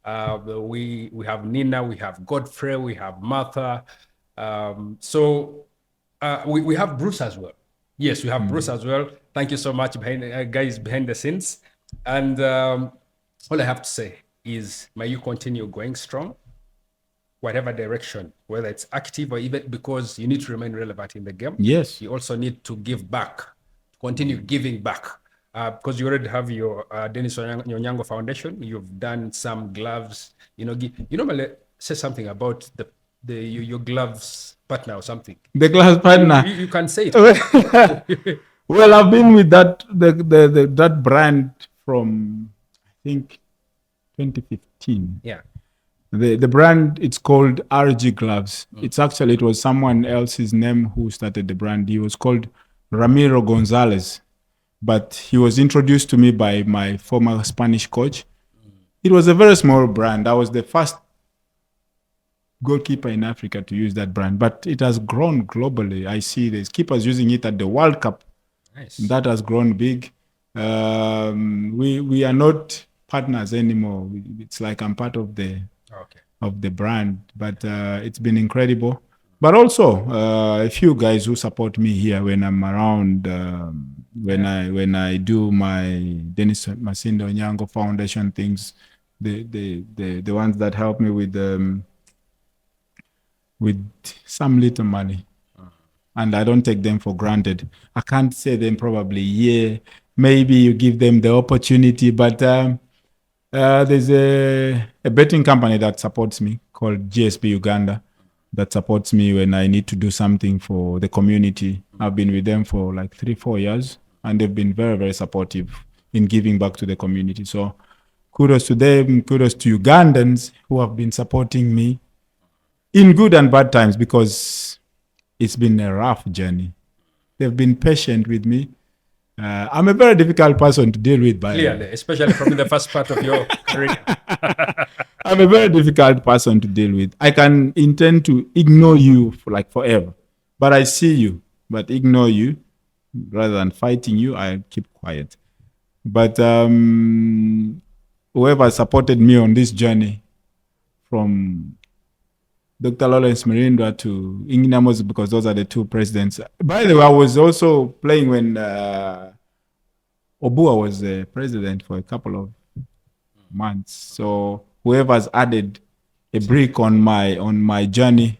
We have Nina, we have Godfrey, we have Martha. We have Bruce as well. Yes, we have Bruce as well. Thank you so much, guys behind the scenes. And all I have to say is, may you continue going strong, whatever direction, whether it's active or even, because you need to remain relevant in the game. Yes. You also need to give back, continue giving back. Because you already have your Denis Onyango Foundation. You've done some gloves. You normally say something about your gloves partner or something. The gloves partner. You can say it. Well, I've been with that brand from, I think, 2015. Yeah. The brand, it's called RG Gloves. It was someone else's name who started the brand. He was called Ramiro Gonzalez. But he was introduced to me by my former Spanish coach. It was a very small brand. I was the first goalkeeper in Africa to use that brand, but it has grown globally. I see there's keepers using it at the World Cup. Nice. That has grown big. We are not partners anymore. It's like I'm part of the brand, but it's been incredible. But also a few guys who support me here when I'm around. When I do my Denis Onyango Foundation things, the ones that help me with some little money, and I don't take them for granted. I can't say them probably, maybe you give them the opportunity, but there's a betting company that supports me called GSP Uganda that supports me when I need to do something for the community. I've been with them for like 3-4 years, and they've been very, very supportive in giving back to the community. So kudos to them, kudos to Ugandans who have been supporting me in good and bad times, because it's been a rough journey. They've been patient with me. I'm a very difficult person to deal with. Clearly, especially from the first part of your career. I'm a very difficult person to deal with. I can intend to ignore you for like forever, but I see you, but ignore you rather than fighting you. I keep quiet. But whoever supported me on this journey, from Dr. Lawrence Mirindwa to Inginamos, because those are the two presidents. By the way, I was also playing when Obua was the president for a couple of months. So whoever's added a brick on my journey,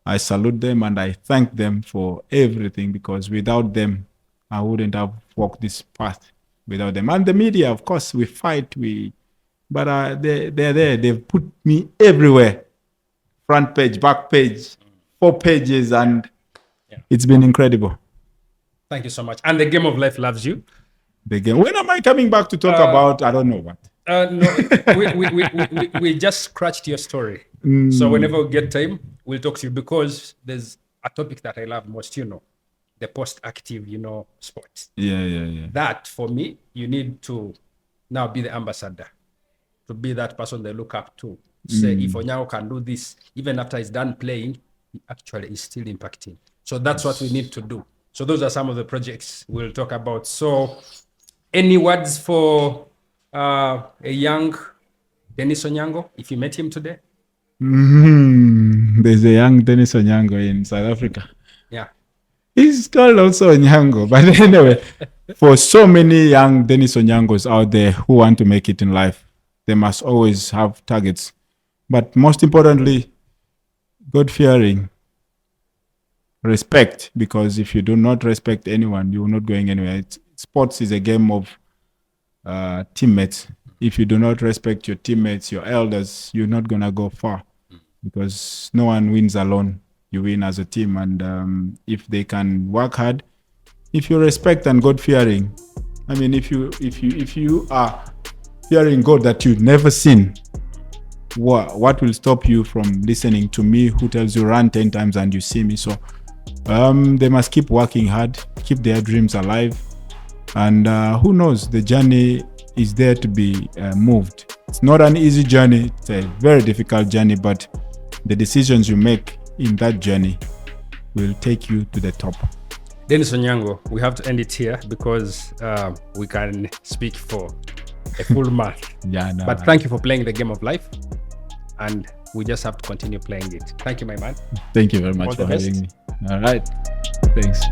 I salute them and I thank them for everything, because without them, I wouldn't have walked this path without them. And the media, of course, we fight, but they're there. They've put me everywhere. Front page, back page, 4 pages, and it's been incredible. Thank you so much. And the game of life loves you. The game. When am I coming back to talk about? I don't know what. No, we just scratched your story. So whenever we get time, we'll talk to you, because there's a topic that I love most, the post-active, sports. Yeah. That, for me, you need to now be the ambassador, to be that person they look up to. say if Onyango can do this, even after he's done playing, he actually is still impacting. So that's what we need to do. So those are some of the projects we'll talk about. So any words for a young Denis Onyango, if you met him today? There's a young Denis Onyango in South Africa. Yeah. He's called also Onyango. But anyway, for so many young Denis Onyangos out there who want to make it in life, they must always have targets. But most importantly, God-fearing, respect, because if you do not respect anyone, you're not going anywhere. Sports is a game of teammates. If you do not respect your teammates, your elders, you're not going to go far, because no one wins alone. You win as a team. And if they can work hard, if you respect and God-fearing, I mean, if you are fearing God that you've never seen, what will stop you from listening to me who tells you run 10 times and you see me? So they must keep working hard, keep their dreams alive. And who knows, the journey is there to be moved. It's not an easy journey. It's a very difficult journey, but the decisions you make in that journey will take you to the top. Denis Onyango, we have to end it here because we can speak for a full month. Yeah, no, but thank you for playing the game of life, and we just have to continue playing it. Thank you, my man. Thank you very much All for the best. having me. All right. Thanks.